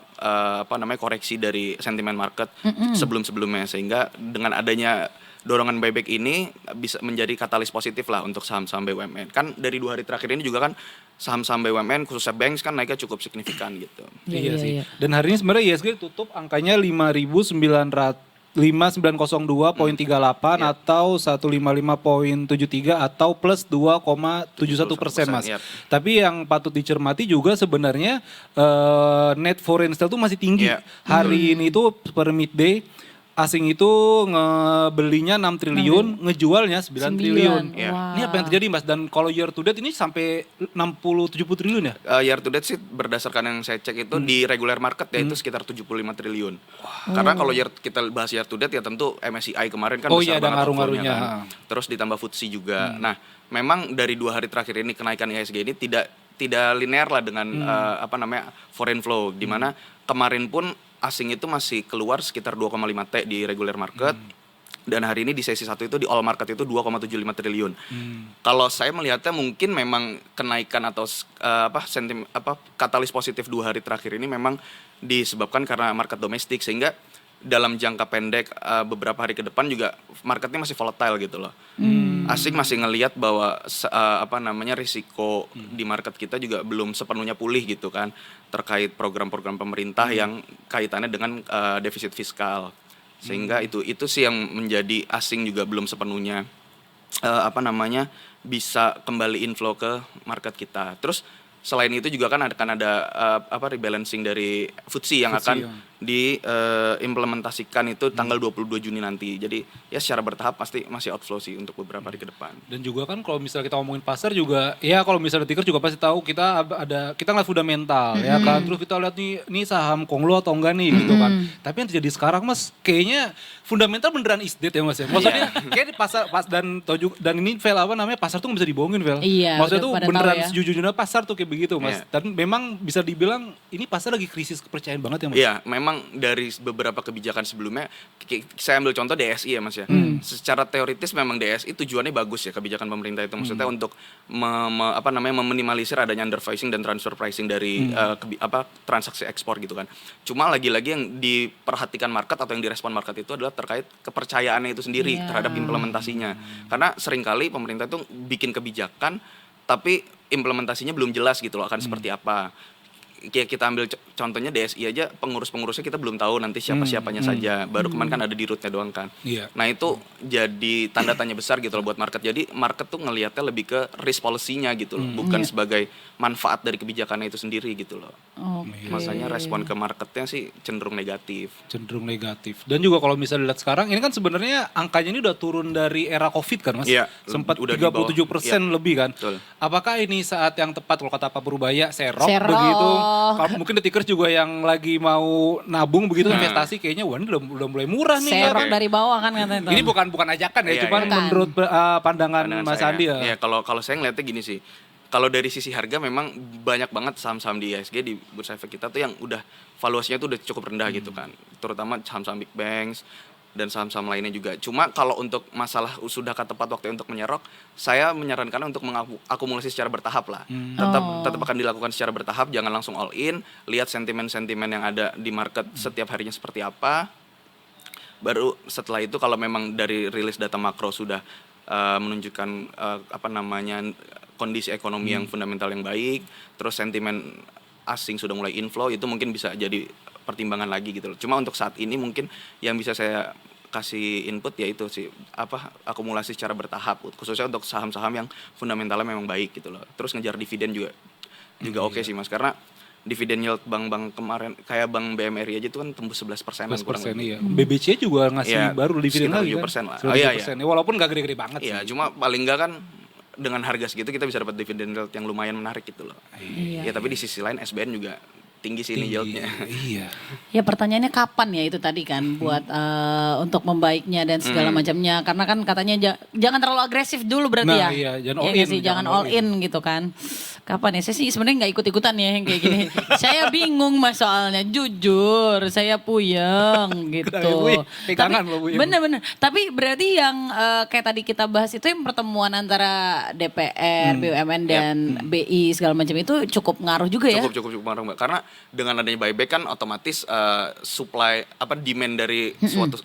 koreksi dari sentimen market sebelum-sebelumnya, sehingga dengan adanya dorongan buyback ini bisa menjadi katalis positif lah untuk saham-saham BUMN. Kan dari 2 hari terakhir ini juga kan saham-saham BUMN khususnya banks kan naiknya cukup signifikan gitu. Iya sih. Dan hari ini sebenarnya IHSG tutup angkanya 5.902.38 atau 155.73 atau plus 2,71% Mas. Yap. Tapi yang patut dicermati juga sebenarnya net foreign sale itu masih tinggi. Iya. Hari ini itu per midday asing itu ngebelinya 6 triliun, ngejualnya 9 triliun. Iya. Wow. Ini apa yang terjadi Mas? Dan kalau year to date ini sampai 60-70 triliun ya? Year to date sih berdasarkan yang saya cek itu di regular market ya itu sekitar 75 triliun. Karena kalau kita bahas year to date ya tentu MSCI kemarin kan Oh besar iya, ada banget ngaruh-ngaruhnya. outflow-nya kan. Terus ditambah FTSE juga. Nah, memang dari 2 hari terakhir ini kenaikan IHSG ini tidak linear lah dengan foreign flow, di mana kemarin pun asing itu masih keluar sekitar 2,5 T di regular market. Dan hari ini di sesi 1 itu di all market itu 2,75 triliun. Kalau saya melihatnya mungkin memang kenaikan atau katalis positif 2 hari terakhir ini memang disebabkan karena market domestik, sehingga dalam jangka pendek beberapa hari ke depan juga marketnya masih volatile gitu loh. Asing masih ngelihat bahwa risiko di market kita juga belum sepenuhnya pulih gitu kan, terkait program-program pemerintah yang kaitannya dengan defisit fiskal. Sehingga itu sih yang menjadi asing juga belum sepenuhnya bisa kembali inflow ke market kita. Terus selain itu juga kan akan ada rebalancing dari FTSE yang akan diimplementasikan itu tanggal 22 Juni nanti. Jadi ya secara bertahap pasti masih outflow sih untuk beberapa hari ke depan. Dan juga kan kalau misalnya kita ngomongin pasar juga, ya kalau misalnya Ticker juga pasti tahu kita ngeliat fundamental ya kan. Terus kita lihat nih saham konglo atau enggak nih gitu kan. Tapi yang terjadi sekarang Mas, kayaknya fundamental beneran is dead ya Mas ya. Maksudnya kayak di pasar dan ini pasar tuh nggak bisa dibohongin Vel. Iya, Maksudnya tuh udah pada beneran tahu ya. sejujurnya pasar tuh kayak begitu Mas. Iya. Dan memang bisa dibilang ini pasar lagi krisis kepercayaan banget ya Mas. Iya, memang dari beberapa kebijakan sebelumnya, saya ambil contoh DSI ya Mas ya. Secara teoritis memang DSI tujuannya bagus ya, kebijakan pemerintah itu maksudnya untuk meminimalisir adanya underpricing dan transfer pricing dari transaksi ekspor gitu kan. Cuma lagi-lagi yang diperhatikan market atau yang direspon market itu adalah terkait kepercayaannya itu sendiri terhadap implementasinya. Karena seringkali pemerintah itu bikin kebijakan tapi implementasinya belum jelas gitu loh akan seperti apa. kita ambil contohnya DSI aja, pengurus-pengurusnya kita belum tahu nanti siapa-siapanya saja. Baru kemarin kan ada di rootnya doang kan. Iya. Nah itu jadi tanda tanya besar gitu loh buat market. Jadi market tuh ngelihatnya lebih ke risk policy-nya gitu loh, bukan sebagai manfaat dari kebijakannya itu sendiri gitu loh. Oke. Makanya respon ke marketnya sih cenderung negatif. Cenderung negatif. Dan juga kalau misalnya lihat sekarang, ini kan sebenarnya angkanya ini udah turun dari era COVID kan Mas? Iya, Sempat udah di bawah. 37% lebih kan? Betul. Apakah ini saat yang tepat kalau kata Pak Purbaya, serok Serok. begitu? Kalau mungkin The Tickers juga yang lagi mau nabung begitu investasi, kayaknya wah ini udah mulai murah nih. Serok Oke. dari bawah kan katanya itu. Ini bukan ajakan ya, Iya, cuman iya. menurut pandangan Mas saya. Andi ya. Ya kalau saya ngeliatnya gini sih. Kalau dari sisi harga memang banyak banget saham-saham di IHSG di bursa efek kita tuh yang udah valuasinya tuh udah cukup rendah gitu kan. Terutama saham-saham big banks dan saham-saham lainnya juga. Cuma kalau untuk masalah sudahkah tepat waktu untuk menyerok, saya menyarankan untuk mengakumulasi secara bertahap lah. Tetap akan dilakukan secara bertahap, jangan langsung all in, lihat sentimen-sentimen yang ada di market setiap harinya seperti apa. Baru setelah itu kalau memang dari rilis data makro sudah menunjukkan kondisi ekonomi yang fundamental yang baik, terus sentimen asing sudah mulai inflow, itu mungkin bisa jadi pertimbangan lagi gitu loh. Cuma untuk saat ini mungkin yang bisa saya kasih input yaitu sih akumulasi secara bertahap, khususnya untuk saham-saham yang fundamentalnya memang baik gitu loh. Terus ngejar dividen juga oke sih Mas, karena dividen yield bank-bank kemarin kayak bank BMRI aja itu kan tembus 11% kurang 11% lebih. iya. BBC juga ngasih Iya, baru dividen sekitar lagi 7% kan. lah. Sekitar Oh, iya, 7%. Ya, walaupun gak gede-gede banget Iya, sih. cuma paling enggak kan dengan harga segitu kita bisa dapat dividen yield yang lumayan menarik gitu loh. Iya. Ya tapi di sisi lain SBN juga tinggi sih ini yieldnya. Iya. Ya pertanyaannya kapan ya itu tadi kan buat untuk membaiknya dan segala macamnya, karena kan katanya jangan terlalu agresif dulu berarti Nah, ya. iya, jangan all nggak in, sih? jangan Jangan all all in gitu kan. Kapan ya? Saya sih sebenarnya nggak ikut-ikutan ya yang kayak gini. Saya bingung Mas soalnya, jujur saya puyeng gitu. Kenapa, pegangan lo, puyeng. Bener-bener. Tapi berarti yang kayak tadi kita bahas itu yang pertemuan antara DPR, BUMN dan BI segala macam itu cukup ngaruh juga ya. Cukup ngaruh Mbak. Karena dengan adanya buyback kan otomatis demand dari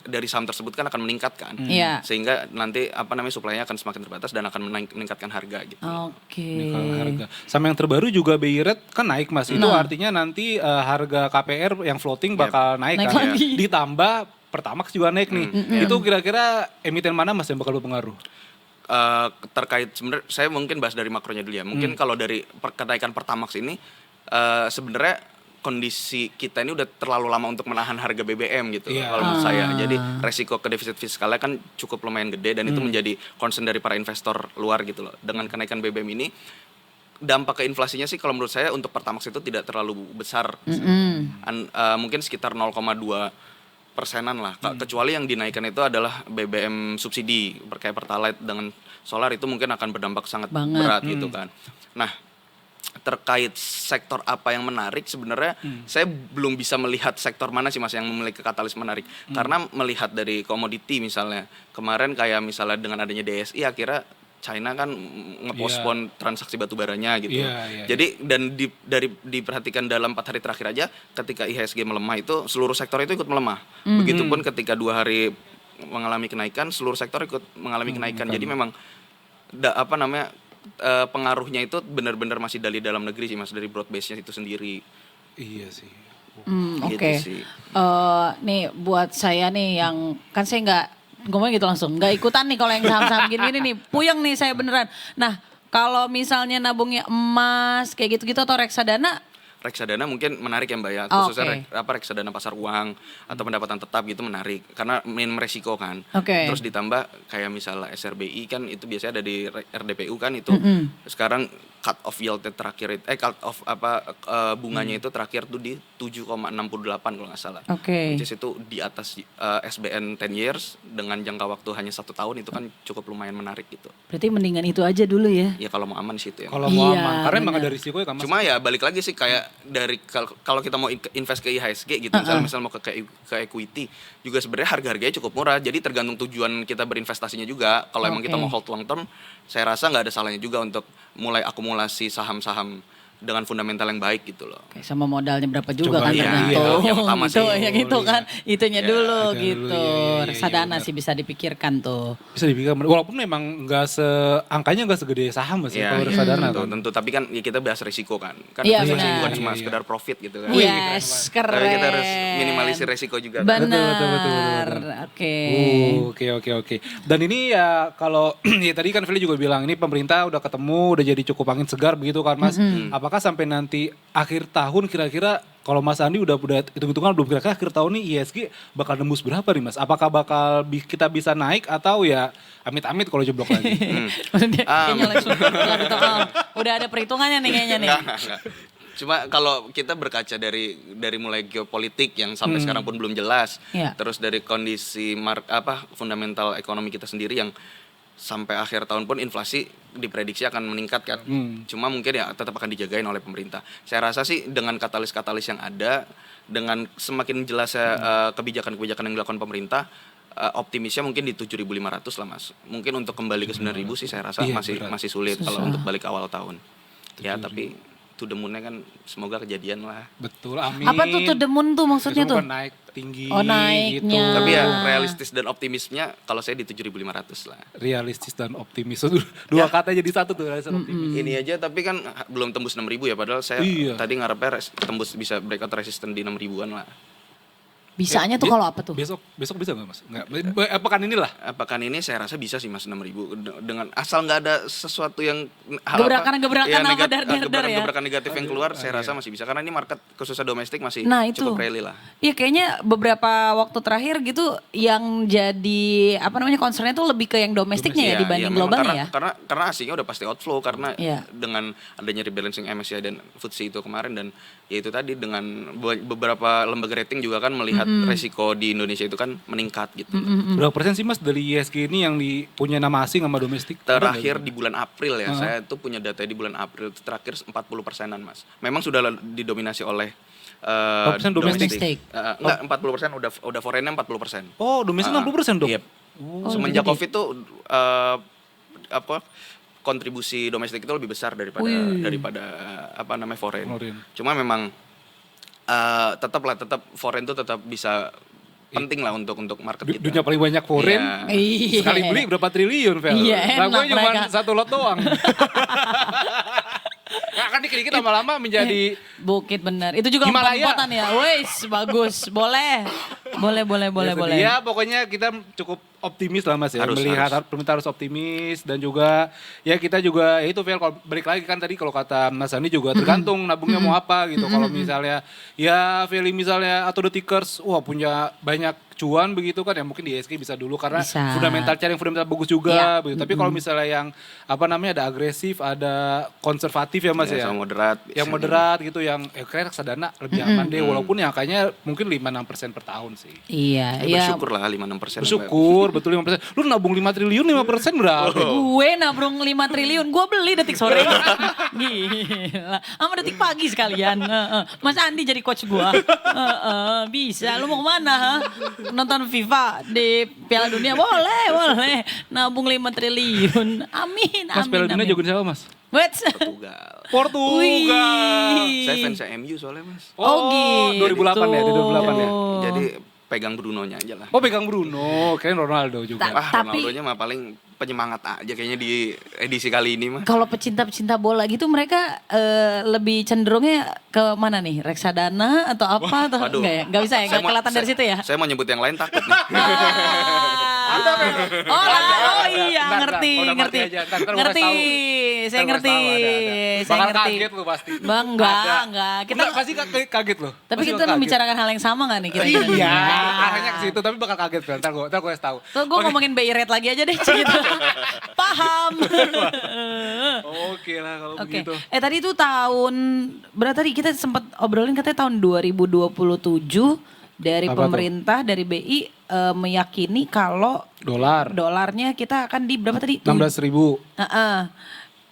dari saham tersebut kan akan meningkat kan. Iya. Sehingga nanti supply-nya akan semakin terbatas dan akan meningkatkan harga gitu. Oke. Kalau harga. Sama yang terbaru juga BI Rate kan naik Mas. Itu artinya nanti harga KPR yang floating bakal naik Naik kan. lagi. Ditambah Pertamax juga naik nih. Itu kira-kira emiten mana Mas yang bakal berpengaruh? Terkait sebenarnya saya mungkin bahas dari makronya dulu ya. Mungkin kalau dari kenaikan Pertamax ini sebenarnya kondisi kita ini udah terlalu lama untuk menahan harga BBM gitu loh, kalau menurut saya. Jadi resiko ke defisit fiskalnya kan cukup lumayan gede dan itu menjadi concern dari para investor luar gitu loh. Dengan kenaikan BBM ini dampak ke inflasinya sih kalau menurut saya untuk Pertamax itu tidak terlalu besar. Mungkin sekitar 0,2%-an lah. Kecuali yang dinaikkan itu adalah BBM subsidi kayak Pertalite dengan solar, itu mungkin akan berdampak sangat berat gitu kan. Nah, terkait sektor apa yang menarik sebenarnya saya belum bisa melihat sektor mana sih Mas yang memiliki katalis menarik. Karena melihat dari komoditi misalnya, kemarin kayak misalnya dengan adanya DSI akhirnya China kan ngepospon transaksi batubaranya gitu. Jadi dan diperhatikan dalam 4 hari terakhir aja ketika IHSG melemah itu seluruh sektor itu ikut melemah. Begitupun ketika 2 hari mengalami kenaikan, seluruh sektor ikut mengalami kenaikan. Jadi memang pengaruhnya itu benar-benar masih dari dalam negeri sih Mas, dari broad base-nya itu sendiri. Iya sih. Oke. Gitu sih. Nih buat saya nih yang kan saya nggak ngomong gitu langsung nggak ikutan nih kalau yang saham-saham gini nih puyeng nih saya beneran. Nah kalau misalnya nabungnya emas kayak gitu-gitu atau reksadana, Reksadana mungkin menarik ya Mbak ya, Oh, khususnya reksadana pasar uang atau pendapatan tetap gitu menarik karena minim resiko kan. Oke. Terus ditambah kayak misalnya SRBI kan itu biasanya ada di RDPU kan itu sekarang cut off yield terakhir bunganya itu terakhir tuh di 7,68 kalau nggak salah. Oke. Which is itu di atas SBN 10 years dengan jangka waktu hanya 1 tahun, itu kan cukup lumayan menarik gitu. berarti mendingan itu aja dulu ya. Ya kalau mau aman sih itu ya. Kalau mau Iya, aman, karena emang benar. ada risiko ya kan Mas. Cuma ya balik lagi sih kayak dari kalau kita mau invest ke IHSG gitu, misalnya mau ke equity juga sebenarnya harga-harganya cukup murah. Jadi tergantung tujuan kita berinvestasinya juga. Kalau emang kita mau hold long term, saya rasa nggak ada salahnya juga untuk mulai akumulasi saham-saham dengan fundamental yang baik gitu loh. Oke, sama modalnya berapa juga Coba kan iya, tergantung. yang utama Itu sih. yang itu kan, itunya Iya, dulu itu gitu. dulu, iya, Reksadana benar. sih bisa dipikirkan tuh. Bisa dipikir, walaupun memang angkanya nggak segede saham sih Iya, kalau reksadana tentu, kan. tentu. Tapi kan ya kita bahas resiko kan. Kan Iya, investasi benar. bukan cuma Iya, iya. sekedar profit gitu kan. Yes, keren. Tapi kita harus minimalisir resiko juga. kan. Benar. Betul. Oke. Oke. Dan ini ya kalau ya tadi kan Feli juga bilang ini pemerintah udah ketemu, udah jadi cukup angin segar begitu kan Mas. Apakah sampai nanti akhir tahun kira-kira kalau Mas Andi udah hitung-hitungan belum kira-kira akhir tahun nih ISG bakal nembus berapa nih Mas? Apakah bakal kita bisa naik atau ya amit-amit kalau jeblok lagi? Kayaknya langsung udah ada perhitungannya nih kayaknya nih. Enggak. Cuma kalau kita berkaca dari mulai geopolitik yang sampai sekarang pun belum jelas, Iya. terus dari kondisi fundamental ekonomi kita sendiri yang sampai akhir tahun pun inflasi diprediksi akan meningkat kan. Cuma mungkin ya tetap akan dijagain oleh pemerintah. Saya rasa sih dengan katalis-katalis yang ada, dengan semakin jelasnya kebijakan-kebijakan yang dilakukan pemerintah, optimisnya mungkin di 7.500 lah Mas. Mungkin untuk kembali ke 9.000 sih saya rasa Iya, masih berat. sulit Susah. kalau untuk balik awal tahun. Ya tapi to the moon-nya kan semoga kejadian lah. Betul, amin. Apa tuh to the moon tuh maksudnya tuh? Semoga naik tinggi Oh, naiknya. gitu. Tapi ya realistis dan optimisnya kalau saya di 7.500 lah. Realistis dan optimis. Dua kata jadi satu tuh, realistis dan optimis. Ini aja tapi kan belum tembus 6.000 ya padahal saya Iya. tadi ngarepnya tembus bisa breakout resisten di 6.000-an lah. Bisanya tuh kalau apa tuh? Besok bisa nggak Mas? Nggak. Pekan inilah. Pekan ini saya rasa bisa sih Mas 6.000 dengan asal nggak ada sesuatu yang Gebrakan-gebrakan apa, dar-dar ya? gebrakan negatif yang keluar saya rasa masih bisa karena ini market khususnya domestik masih Nah, itu. cukup rally lah. Iya kayaknya beberapa waktu terakhir gitu yang jadi concernnya tuh lebih ke yang domestiknya ya Iya, dibanding memang globalnya ya. karena asingnya udah pasti outflow karena Iya. dengan adanya rebalancing MSCI dan FTSE itu kemarin dan ya itu tadi dengan beberapa lembaga rating juga kan melihat resiko di Indonesia itu kan meningkat gitu. Berapa persen sih Mas dari ISG ini yang punya nama asing sama domestik? Terakhir di bulan April ya, saya tuh punya data di bulan April itu terakhir 40%-an Mas. Memang sudah didominasi oleh persen domestik? Enggak, 40% udah foreignnya 40%. Oh, domestik 60% dong? Iya. Semenjak Covid tuh kontribusi domestik itu lebih besar daripada foreign. Cuma memang tetap foreign tuh tetap bisa penting lah untuk market kita. Dunia paling banyak foreign. Iya. Sekali beli berapa triliun, Vel? Iya, Nah, gue enak cuma mereka. satu lot doang. Nah, kan dikit-dikit lama-lama menjadi Bukit bener. Itu juga Himalaya. empot-empotan ya. Wes, bagus. Boleh. Boleh. Ya pokoknya kita cukup optimis lah Mas ya. Harus. Pemerintah harus optimis dan juga ya kita juga ya itu Vel kalau balik lagi kan tadi kalau kata Mas Andi juga tergantung nabungnya mau apa gitu. Kalau misalnya ya Feli misalnya atau The Tickers wah punya banyak cuan begitu kan ya mungkin di ISG bisa dulu karena Bisa. cari yang fundamental bagus juga Ya. begitu. Tapi kalau misalnya yang ada agresif, ada konservatif ya Mas ya. Sama moderat. Yang moderat gitu yang kayaknya reksadana lebih aman deh walaupun yang angkanya mungkin 5-6% per tahun sih. Iya. Bersyukur lah 5-6%. Bersyukur betul 5%. Lu nabung 5 triliun 5% berapa? Gue nabrung 5 triliun, gue beli Detik Sore. Gila, sama Detik Pagi sekalian. Mas Andi jadi coach gue. Bisa, lu mau kemana? Ha? Nonton FIFA di Piala Dunia? Boleh. Nabung 5 triliun. Amin. Mas Piala Dunia jagoin siapa Mas? Wait. Portugal. Wih. Saya fans MU soalnya Mas. Oh, gitu. 2008 ya, di 2008 ya. Jadi pegang Bruno-nya aja lah. Oh pegang Bruno, kayaknya Ronaldo juga. Tapi- Ronaldo-nya mah paling penyemangat aja kayaknya di edisi kali ini mah. Kalau pecinta-pecinta bola gitu mereka lebih cenderungnya ke mana nih? Reksadana atau apa? Atau Waduh. enggak ya? Enggak bisa ya? Enggak kelihatan dari situ ya? Saya mau nyebut yang lain takut nih. Oh iya, Ntar, ngerti. udah mati aja. Ntar gua Ngerti, kasih tahu. saya Ntar gua ngerti. kasih tahu, ada. Saya Bakal ngerti. kaget lu pasti. Bang, enggak. Kita Pasti kaget lu. tapi Pasti kita bakal kaget. membicarakan hal yang sama gak nih kira-kira? Iya, arahnya ke situ tapi bakal kaget kan. Ntar gue kasih tahu. Tuh gue ngomongin BI rate lagi aja deh gitu. Paham. Oke lah kalau Oke. begitu. Tadi itu berarti tadi kita sempat obrolin katanya tahun 2027 dari Apa tuh? pemerintah dari BI meyakini kalau dolarnya kita akan di berapa tadi? 16.000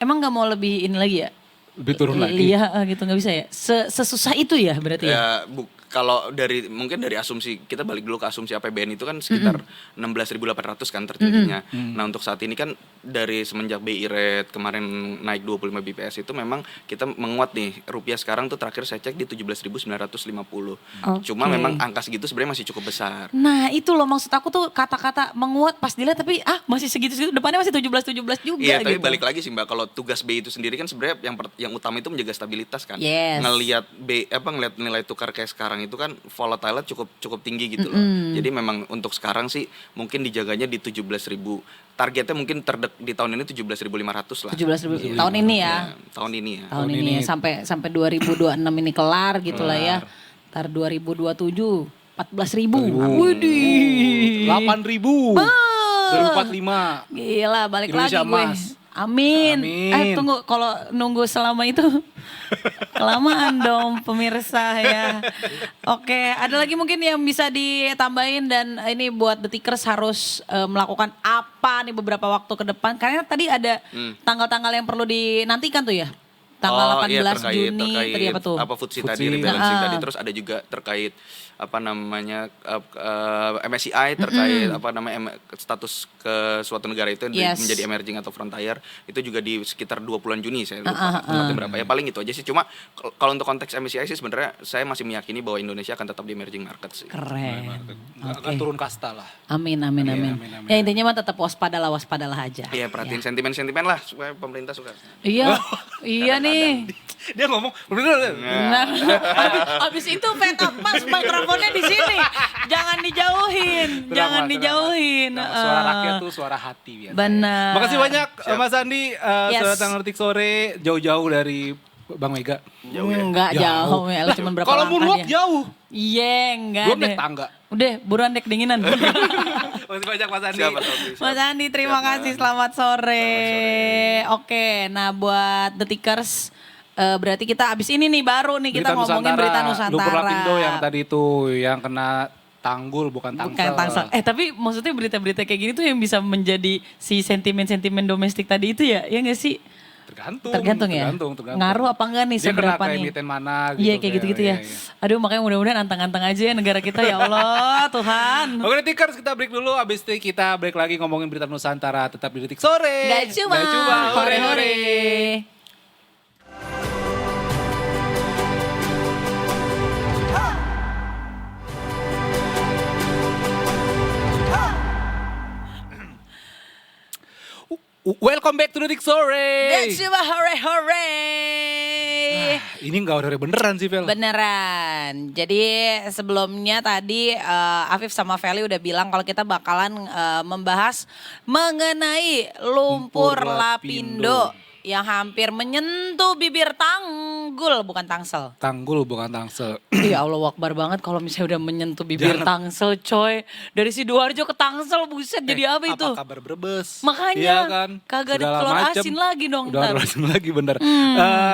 Emang nggak mau lebih ini lagi ya? lebih turun lagi. Iya gitu nggak bisa ya. Sesusah itu ya berarti ya. Ya kalau mungkin dari asumsi kita balik dulu ke asumsi APBN itu kan sekitar 16.800 kan terjadinya. Nah, untuk saat ini kan dari semenjak BI rate kemarin naik 25 BPS itu memang kita menguat nih. Rupiah sekarang tuh terakhir saya cek di 17.950. Cuma memang angka segitu sebenarnya masih cukup besar. Nah, itu loh maksud aku tuh kata-kata menguat pas dilihat tapi masih segitu-segitu, depannya masih 17 juga Iya, tapi gitu. balik lagi sih Mbak, kalau tugas BI itu sendiri kan sebenarnya yang utama itu menjaga stabilitas kan. Yes. Ngelihat ngelihat nilai tukar kayak sekarang itu kan volatile cukup tinggi gitu loh. Jadi memang untuk sekarang sih mungkin dijaganya di 17.000. Targetnya mungkin di tahun ini 17.500 lah. 17.000 tahun ini ya. Tahun ini ya. Tahun ini ya, sampai 2026 ini kelar gitu lah ya. Ntar 2027 14.000. Widih. 8.000. 2045. Gila, balik Indonesia lagi gue. emas. Amin. Amin. Tunggu, kalau nunggu selama itu kelamaan dong pemirsa ya. Oke, ada lagi mungkin yang bisa ditambahin dan ini buat Detikers harus melakukan apa nih beberapa waktu ke depan? Karena tadi ada tanggal-tanggal yang perlu dinantikan tuh ya. Tanggal 18 Juni tadi apa tuh? Apa FTSE tadi, rebalancing tadi, terus ada juga terkait apa namanya MSCI terkait status ke suatu negara itu menjadi emerging atau frontier, itu juga di sekitar 20-an Juni saya lupa tanggalnya berapa ya, paling itu aja sih. Cuma kalau untuk konteks MSCI sih sebenarnya saya masih meyakini bahwa Indonesia akan tetap di emerging market sih. Keren. Akan turun kasta lah. Amin. Ya intinya mah tetap waspadalah aja. Iya, perhatiin sentimen-sentimen lah supaya pemerintah suka. Iya, iya nih. Dia ngomong bener. Nah, abis itu fade up mas, mikrofonnya di sini, jangan dijauhin. Suara rakyat tuh suara hati biasa. Benar. Makasih banyak Mas Andi, Sobat Analitik Sore, jauh-jauh dari Bang Mega. Enggak jauh ya, cuma berapa Kalau langkah moonwalk dia. jauh. Iya, enggak Belum deh. naik tangga. Udah, buruan dek dinginan. Makasih banyak Mas Andi. Mas Andi, terima kasih. Selamat sore. Oke, nah buat Detikers, berarti kita abis ini nih baru nih kita ngomongin berita Nusantara. Lumpur Lapindo yang tadi itu yang kena tanggul bukan tangsel. Tapi maksudnya berita-berita kayak gini tuh yang bisa menjadi si sentimen-sentimen domestik tadi itu ya nggak sih? Tergantung ya. Ngaruh apa enggak nih seberapa nih? Emiten mana gitu. Iya kayak gitu-gitu ya. Aduh makanya mudah-mudahan antang-antang aja ya negara kita ya Allah Tuhan. Oke Detikers, kita break dulu, abis itu kita break lagi ngomongin berita Nusantara, tetap di Detik Sore. Gak cuma hore-hore. Welcome back to Detik Sore. Gak cuma hore-hore. Ini gak hore beneran sih Vel. Beneran. Jadi sebelumnya tadi Afif sama Feli udah bilang kalau kita bakalan membahas mengenai lumpur lapindo yang hampir menyentuh bibir tanggul bukan tangsel. Tanggul bukan tangsel. Ya Allah Akbar banget kalau misalnya udah menyentuh bibir tangsel coy. Dari Sidoarjo ke Tangsel buset jadi apa itu? Apa kabar Brebes? Makanya Iya kan? kagak ada Segala telur macem. asin lagi dong Udah ntar. telur asin lagi bener.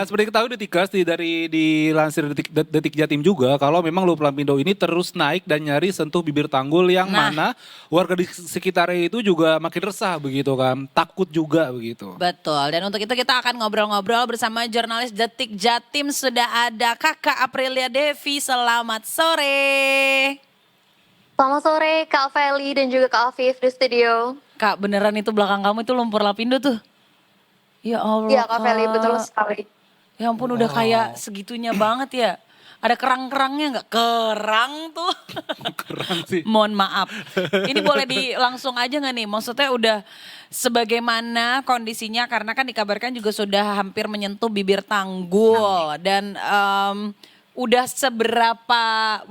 Seperti ketahui Detikers dari dilansir Detik Jatim juga kalau memang lumpur lapindo ini terus naik dan nyaris sentuh bibir tanggul yang mana warga di sekitarnya itu juga makin resah begitu kan. Takut juga begitu. Betul, dan untuk itu kita akan ngobrol-ngobrol bersama jurnalis Detik Jatim. Sudah ada Kakak Aprilia Devi, selamat sore. Selamat sore Kak Feli dan juga Kak Afif di studio. Kak beneran itu belakang kamu itu lumpur lapindo tuh? Ya Allah Iya Kak Feli, betul sekali. Ya ampun udah kayak segitunya banget ya. Ada kerang-kerangnya nggak? Kerang tuh. Keren sih. Mohon maaf. Ini boleh langsung aja nggak nih? Maksudnya udah sebagaimana kondisinya karena kan dikabarkan juga sudah hampir menyentuh bibir tanggul dan udah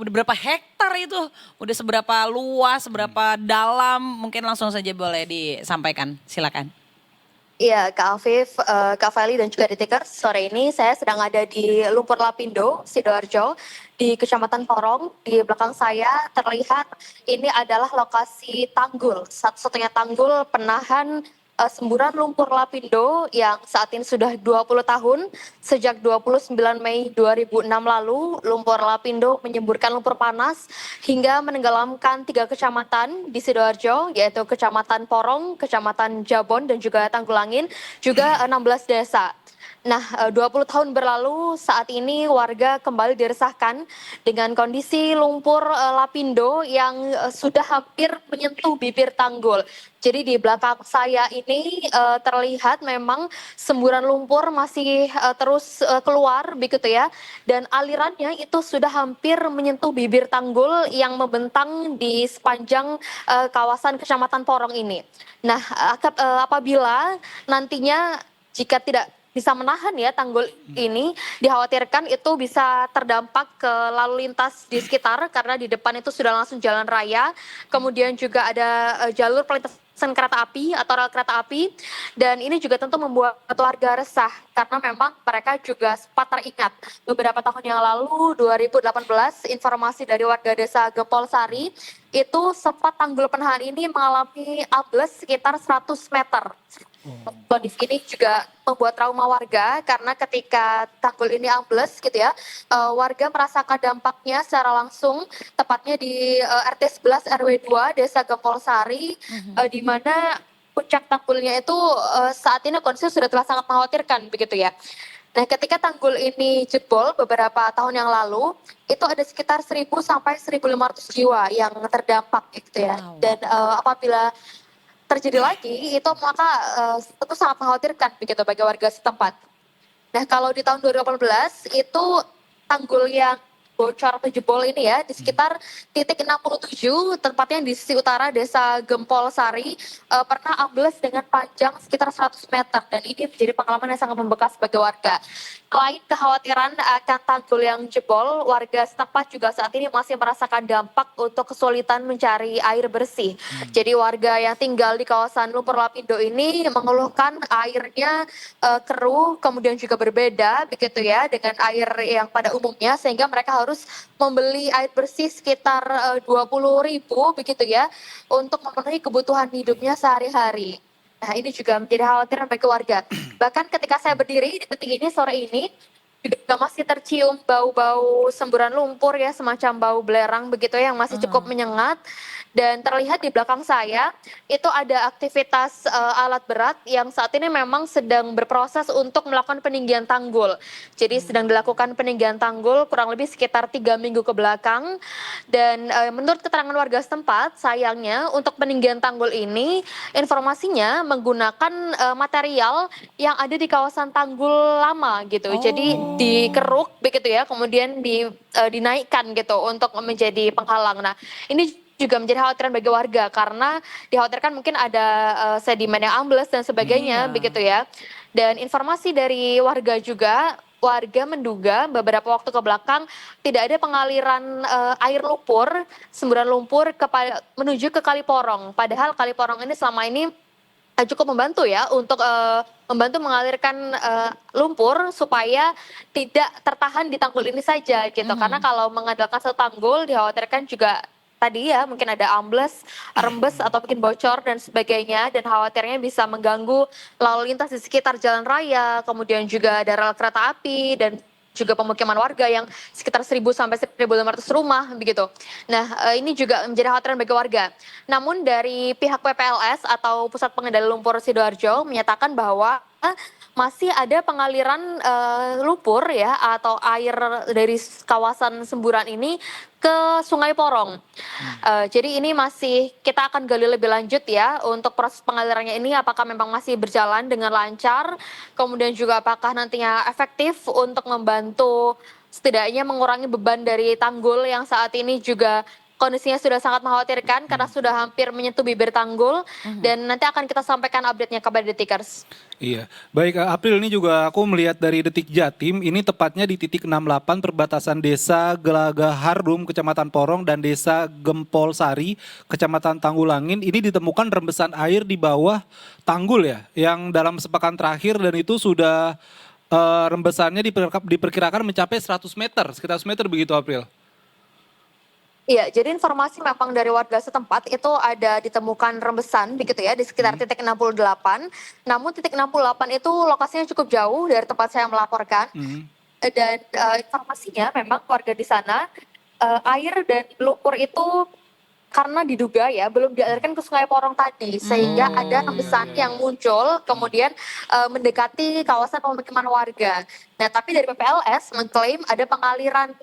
berapa hektar itu? Udah seberapa luas, seberapa dalam? Mungkin langsung saja boleh disampaikan. Silakan. Iya Kak Afif, Kak Feli dan juga Detikers, sore ini saya sedang ada di Lumpur Lapindo, Sidoarjo, di Kecamatan Porong. Di belakang saya terlihat ini adalah lokasi tanggul, satu-satunya tanggul penahan semburan lumpur lapindo yang saat ini sudah 20 tahun. Sejak 29 Mei 2006 lalu, lumpur lapindo menyemburkan lumpur panas hingga menenggelamkan 3 kecamatan di Sidoarjo, yaitu Kecamatan Porong, Kecamatan Jabon, dan juga Tanggulangin, juga 16 desa. Nah, 20 tahun berlalu saat ini warga kembali diresahkan dengan kondisi lumpur lapindo yang sudah hampir menyentuh bibir tanggul. Jadi di belakang saya ini terlihat memang semburan lumpur masih terus keluar begitu ya. Dan alirannya itu sudah hampir menyentuh bibir tanggul yang membentang di sepanjang kawasan Kecamatan Porong ini. Nah, apabila nantinya jika tidak bisa menahan ya tanggul ini, dikhawatirkan itu bisa terdampak ke lalu lintas di sekitar karena di depan itu sudah langsung jalan raya, kemudian juga ada jalur perlintasan kereta api atau rel kereta api, dan ini juga tentu membuat warga resah karena memang mereka juga sempat teringat beberapa tahun yang lalu 2018 informasi dari warga desa Gempol Sari itu sempat tanggul penahan ini mengalami ambles sekitar 100 meter. Kondisi ini juga membuat trauma warga karena ketika tanggul ini ambles gitu ya, warga merasakan dampaknya secara langsung, tepatnya di RT 11 RW 2 Desa Gempol Sari, di mana puncak tanggulnya itu saat ini kondisi sudah telah sangat mengkhawatirkan begitu ya. Nah, ketika tanggul ini jebol beberapa tahun yang lalu, itu ada sekitar 1.000 sampai 1.500 jiwa yang terdampak gitu ya. Wow. Dan apabila terjadi lagi itu maka tentu sangat mengkhawatirkan begitu bagi warga setempat. Nah, kalau di tahun 2018 itu tanggul yang bocor atau jebol ini ya di sekitar titik 67 tempatnya di sisi utara Desa Gempol Sari pernah ambles dengan panjang sekitar 100 meter dan ini menjadi pengalaman yang sangat membekas bagi warga. Selain kekhawatiran akan tanggul yang jebol, warga setempat juga saat ini masih merasakan dampak untuk kesulitan mencari air bersih. Jadi warga yang tinggal di kawasan Lumpur Lapindo ini mengeluhkan airnya keruh, kemudian juga berbeda begitu ya dengan air yang pada umumnya, sehingga mereka harus membeli air bersih sekitar 20.000 begitu ya untuk memenuhi kebutuhan hidupnya sehari-hari. Nah, ini juga menjadi khawatiran bagi warga. Bahkan ketika saya berdiri di detik ini sore ini juga masih tercium bau-bau semburan lumpur ya, semacam bau belerang begitu ya, yang masih cukup menyengat. Dan terlihat di belakang saya itu ada aktivitas alat berat yang saat ini memang sedang berproses untuk melakukan peninggian tanggul. Jadi sedang dilakukan peninggian tanggul kurang lebih sekitar 3 minggu ke belakang. Dan menurut keterangan warga setempat, sayangnya untuk peninggian tanggul ini informasinya menggunakan material yang ada di kawasan tanggul lama gitu. Jadi dikeruk begitu ya, kemudian dinaikkan gitu untuk menjadi penghalang. Nah, ini juga menjadi khawatiran bagi warga karena dikhawatirkan mungkin ada sedimen yang ambles dan sebagainya begitu ya. Dan informasi dari warga juga, warga menduga beberapa waktu ke belakang tidak ada pengaliran air lumpur, semburan lumpur menuju ke Kali Porong. Padahal Kali Porong ini selama ini cukup membantu ya untuk membantu mengalirkan lumpur supaya tidak tertahan di tanggul ini saja gitu. Karena kalau mengandalkan satu tanggul dikhawatirkan juga tadi ya mungkin ada ambles, rembes atau mungkin bocor dan sebagainya, dan khawatirnya bisa mengganggu lalu lintas di sekitar jalan raya, kemudian juga ada rel kereta api dan juga pemukiman warga yang sekitar 1.000 sampai 1.500 rumah begitu. Nah, ini juga menjadi khawatiran bagi warga. Namun dari pihak PPLS atau Pusat Pengendali Lumpur Sidoarjo menyatakan bahwa masih ada pengaliran lumpur ya atau air dari kawasan semburan ini ke Sungai Porong. Jadi ini masih kita akan gali lebih lanjut ya untuk proses pengalirannya ini, apakah memang masih berjalan dengan lancar, kemudian juga apakah nantinya efektif untuk membantu setidaknya mengurangi beban dari tanggul yang saat ini juga kondisinya sudah sangat mengkhawatirkan karena sudah hampir menyentuh bibir tanggul, dan nanti akan kita sampaikan update-nya kepada Detikers. Iya, baik April, ini juga aku melihat dari Detik Jatim, ini tepatnya di titik 68 perbatasan Desa Gelaga Harum, Kecamatan Porong, dan Desa Gempol Sari, Kecamatan Tanggulangin. Ini ditemukan rembesan air di bawah tanggul ya, yang dalam sepekan terakhir, dan itu sudah rembesannya diperkirakan mencapai 100 meter, sekitar 100 meter begitu April. Iya, jadi informasi memang dari warga setempat itu ada ditemukan rembesan begitu ya di sekitar titik 68. Namun titik 68 itu lokasinya cukup jauh dari tempat saya melaporkan. Dan informasinya memang warga di sana air dan lumpur itu karena diduga ya belum dialirkan ke Sungai Porong tadi, sehingga ada rembesan yang muncul kemudian mendekati kawasan pemukiman warga. Nah, tapi dari PPLS mengklaim ada pengaliran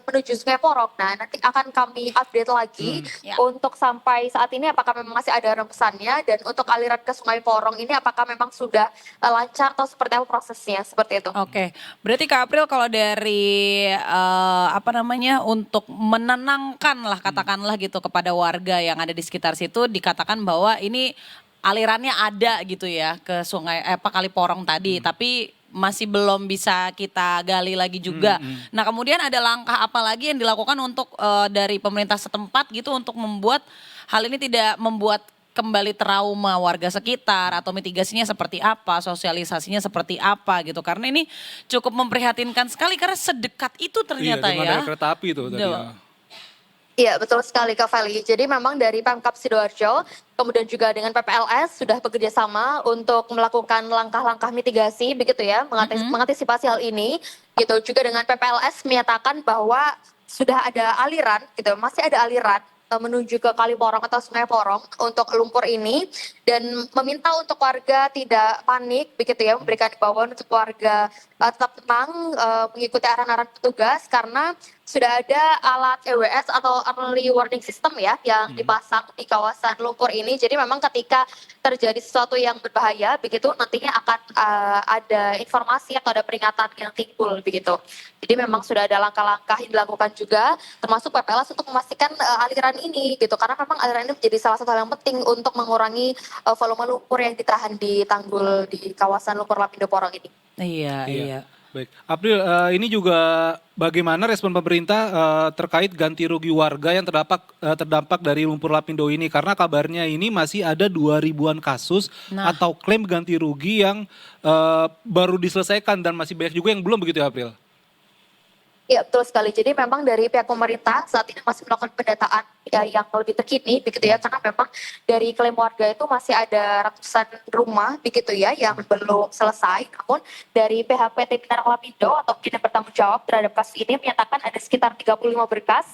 menuju Sungai Porong. Nah, nanti akan kami update lagi Ya. untuk sampai saat ini apakah memang masih ada rembesannya, dan untuk aliran ke Sungai Porong ini apakah memang sudah lancar atau seperti apa prosesnya, seperti itu. Oke, berarti Kak April kalau dari untuk menenangkan lah katakanlah gitu kepada warga yang ada di sekitar situ, dikatakan bahwa ini alirannya ada gitu ya ke sungai Kali Porong tadi, tapi masih belum bisa kita gali lagi juga. Nah, kemudian ada langkah apa lagi yang dilakukan untuk dari pemerintah setempat gitu untuk membuat hal ini tidak membuat kembali trauma warga sekitar, atau mitigasinya seperti apa, sosialisasinya seperti apa gitu. Karena ini cukup memprihatinkan sekali karena sedekat itu ternyata dengan ya. ada kereta api tuh tadi. Duh. Iya, betul sekali Kak Feli. Jadi memang dari Pemkab Sidoarjo, kemudian juga dengan PPLS sudah bekerja sama untuk melakukan langkah-langkah mitigasi begitu ya, mengantisipasi hal ini. Gitu juga dengan PPLS menyatakan bahwa sudah ada aliran gitu, masih ada aliran menuju ke Kali Porong atau Sungai Porong untuk lumpur ini, dan meminta untuk warga tidak panik begitu ya, memberikan himbauan untuk warga tetap tenang, mengikuti arahan-arahan petugas karena sudah ada alat EWS atau early warning system ya yang dipasang di kawasan lumpur ini. Jadi memang ketika terjadi sesuatu yang berbahaya begitu, nantinya akan ada informasi atau ada peringatan yang timbul begitu. Jadi memang sudah ada langkah-langkah yang dilakukan juga, termasuk PPLS untuk memastikan aliran ini gitu, karena memang aliran ini menjadi salah satu hal yang penting untuk mengurangi volume lumpur yang ditahan di tanggul di kawasan lumpur Lapindo Porong ini. Iya. Baik, April, ini juga bagaimana respon pemerintah terkait ganti rugi warga yang terdampak dari lumpur Lapindo ini? Karena kabarnya ini masih ada 2.000-an kasus atau klaim ganti rugi yang baru diselesaikan dan masih banyak juga yang belum, begitu ya April? Ya, betul sekali. Jadi memang dari pihak pemerintah saat ini masih melakukan pendataan ya, yang lebih terkini begitu ya, karena memang dari klaim warga itu masih ada ratusan rumah begitu ya yang belum selesai. Namun dari pihak PT Mineral Lapindo atau yang bertanggung jawab terhadap kasus ini menyatakan ada sekitar 35 berkas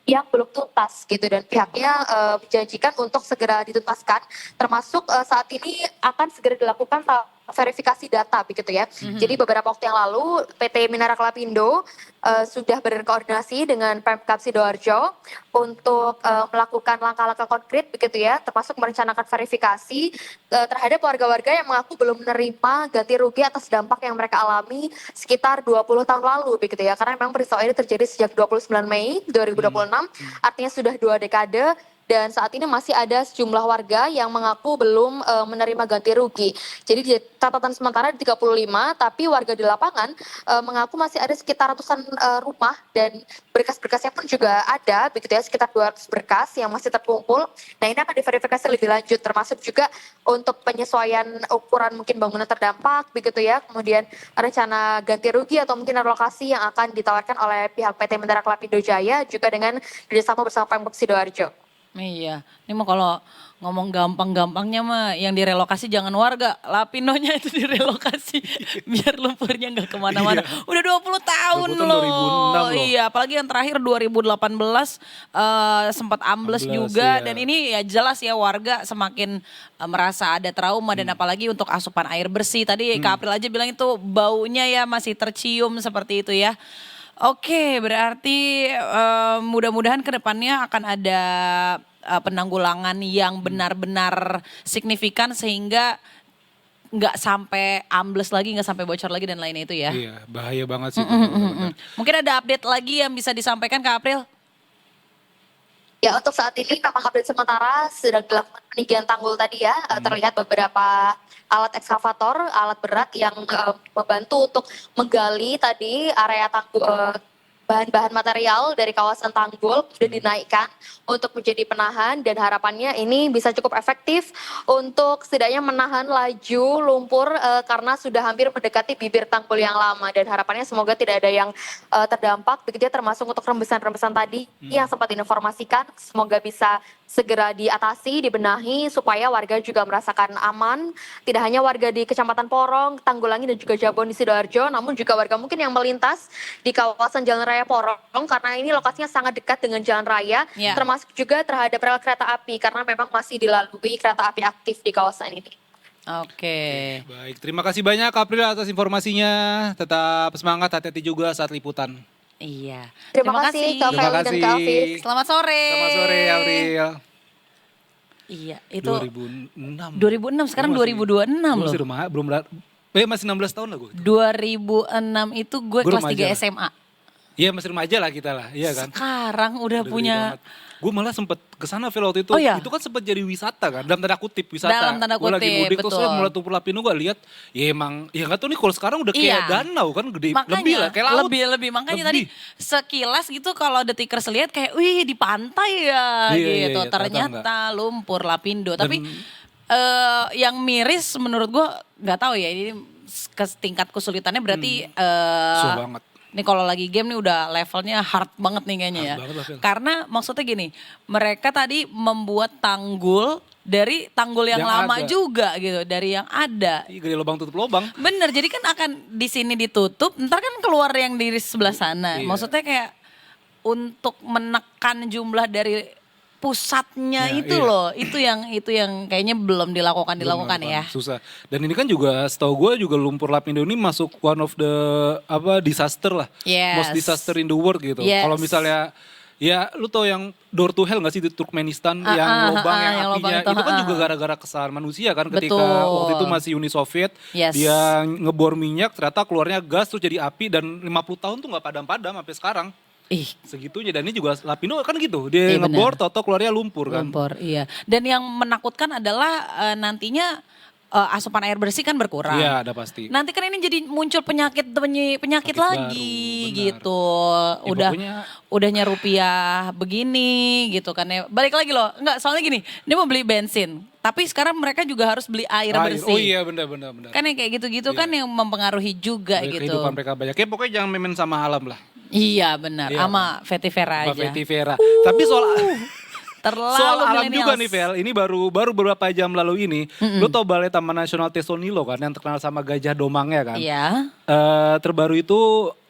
yang belum tuntas gitu, dan pihaknya menjanjikan untuk segera dituntaskan, termasuk saat ini akan segera dilakukan verifikasi data begitu ya. Jadi beberapa waktu yang lalu PT Mineral Lapindo sudah berkoordinasi dengan Pemkab Sidoarjo untuk melakukan langkah-langkah konkret begitu ya, termasuk merencanakan verifikasi terhadap warga-warga yang mengaku belum menerima ganti rugi atas dampak yang mereka alami sekitar 20 tahun lalu begitu ya. Karena memang peristiwa ini terjadi sejak 29 Mei 2026, artinya sudah 2 dekade. Dan saat ini masih ada sejumlah warga yang mengaku belum menerima ganti rugi. Jadi di catatan sementara di 35, tapi warga di lapangan mengaku masih ada sekitar ratusan rumah, dan berkas-berkasnya pun juga ada, begitu ya, sekitar 200 berkas yang masih terkumpul. Nah, ini akan diverifikasi lebih lanjut, termasuk juga untuk penyesuaian ukuran mungkin bangunan terdampak, begitu ya, kemudian rencana ganti rugi atau mungkin relokasi yang akan ditawarkan oleh pihak PT Mineral Lapindo Jaya juga dengan kerjasama bersama Pemkab Sidoarjo. Iya, ini mah kalau ngomong gampang-gampangnya mah yang direlokasi jangan warga, Lapindonya itu direlokasi biar lumpurnya nggak kemana-mana. Udah 20 tahun 20 tahun, loh. 2006 loh. Iya, apalagi yang terakhir 2018 sempat ambles juga, iya. dan ini ya jelas ya warga semakin merasa ada trauma, dan apalagi untuk asupan air bersih. Tadi Kak April aja bilang itu baunya ya masih tercium seperti itu ya. Oke, berarti mudah-mudahan ke depannya akan ada penanggulangan yang benar-benar signifikan sehingga nggak sampai ambles lagi, nggak sampai bocor lagi dan lainnya itu ya. Iya, bahaya banget sih. Mungkin ada update lagi yang bisa disampaikan Kak April? Ya, untuk saat ini memang update sementara sedang dilakukan peninggian tanggul tadi ya, terlihat beberapa alat ekskavator, alat berat yang membantu untuk menggali tadi area tanggul, bahan-bahan material dari kawasan tanggul sudah dinaikkan untuk menjadi penahan, dan harapannya ini bisa cukup efektif untuk setidaknya menahan laju lumpur karena sudah hampir mendekati bibir tanggul yang lama, dan harapannya semoga tidak ada yang terdampak begitu ya, termasuk untuk rembesan-rembesan tadi yang sempat diinformasikan, semoga bisa segera diatasi, dibenahi supaya warga juga merasakan aman. Tidak hanya warga di Kecamatan Porong, Tanggulangi dan juga Jabon di Sidoarjo, namun juga warga mungkin yang melintas di kawasan Jalan Raya Porong karena ini lokasinya sangat dekat dengan jalan raya, Ya. termasuk juga terhadap rel kereta api karena memang masih dilalui kereta api aktif di kawasan ini. Oke. Baik, terima kasih banyak April atas informasinya. Tetap semangat, hati-hati juga saat liputan. Iya. Terima kasih Kak Terima Feli dan Kak kasih. Afif. Selamat sore. Selamat sore April. Iya, itu 2006. 2006 sekarang Gua masih- 2026 gua loh. masih masih 16 tahun lah gue. 2006 itu gue Gua kelas remaja 3 lah. SMA. Iya masih remaja lah kita lah, iya kan. Sekarang udah punya Gue malah sempet kesana Vel waktu itu. Oh, iya? Itu kan sempet jadi wisata kan, dalam tanda kutip wisata. Dalam tanda Gue lagi kutip, mudik terus betul. mulai Tumpul Lapindo gue lihat, ya emang, ya nggak tahu nih kalau sekarang udah kayak Iya. danau kan gede, Makanya, lebih lah kayak laut. Lebih. Makanya tadi Lebih. sekilas gitu kalau detikers lihat kayak, wih di pantai ya Iya, iya, gitu. iya, Ternyata lumpur Lapindo. Dan- Tapi yang miris menurut gue nggak tahu ya ini tingkat kesulitannya berarti Susah banget. ini kalau lagi game nih udah levelnya hard banget nih kayaknya ya. Hard banget lah, Phil. Karena maksudnya gini, mereka tadi membuat tanggul dari tanggul yang Yang lama ada. juga gitu, dari yang ada. Iya, gede lubang tutup lubang. Bener, jadi kan akan di sini ditutup, ntar kan keluar yang di sebelah sana. Iya. Maksudnya kayak untuk menekan jumlah dari pusatnya Ya, itu iya. loh, itu yang kayaknya belum dilakukan Belum ya. Susah. Dan ini kan juga setahu gue juga lumpur Lapindo ini masuk one of the disaster lah. Yes. Most disaster in the world gitu. Yes. Kalau misalnya ya lu tau yang door to hell gak sih di Turkmenistan yang lubang yang yang lubang apinya itu, itu kan juga gara-gara kesalahan manusia kan ketika Betul. waktu itu masih Uni Soviet Yes. dia ngebor minyak ternyata keluarnya gas terus jadi api dan 50 tahun tuh nggak padam-padam sampai sekarang. Ih, Segitunya dan ini juga Lapindo kan gitu. Dia Iya, ngebor benar. toto keluarnya lumpur kan. lumpur, iya. Dan yang menakutkan adalah nantinya asupan air bersih kan berkurang. Iya, ada pasti. Nanti kan ini jadi muncul penyakit Penyakit lagi baru, benar. gitu. Ya, pokoknya- Udahnya rupiah begini gitu kan ya. Balik lagi loh. Enggak, soalnya gini, dia mau beli bensin, tapi sekarang mereka juga harus beli air bersih. Oh iya benar. Kan yang kayak gitu-gitu Iya. kan yang mempengaruhi juga Dari gitu. kehidupan mereka banyak. Ya pokoknya jangan main sama alam lah. Iya benar, Iya, sama vetiver Mbak aja. Fetty Vera. Tapi soal Terlalu alam juga millennials. nih Vel, ini baru beberapa jam lalu ini, lu tau Balai Taman Nasional Tesonilo kan yang terkenal sama gajah domangnya kan. Iya. Terbaru itu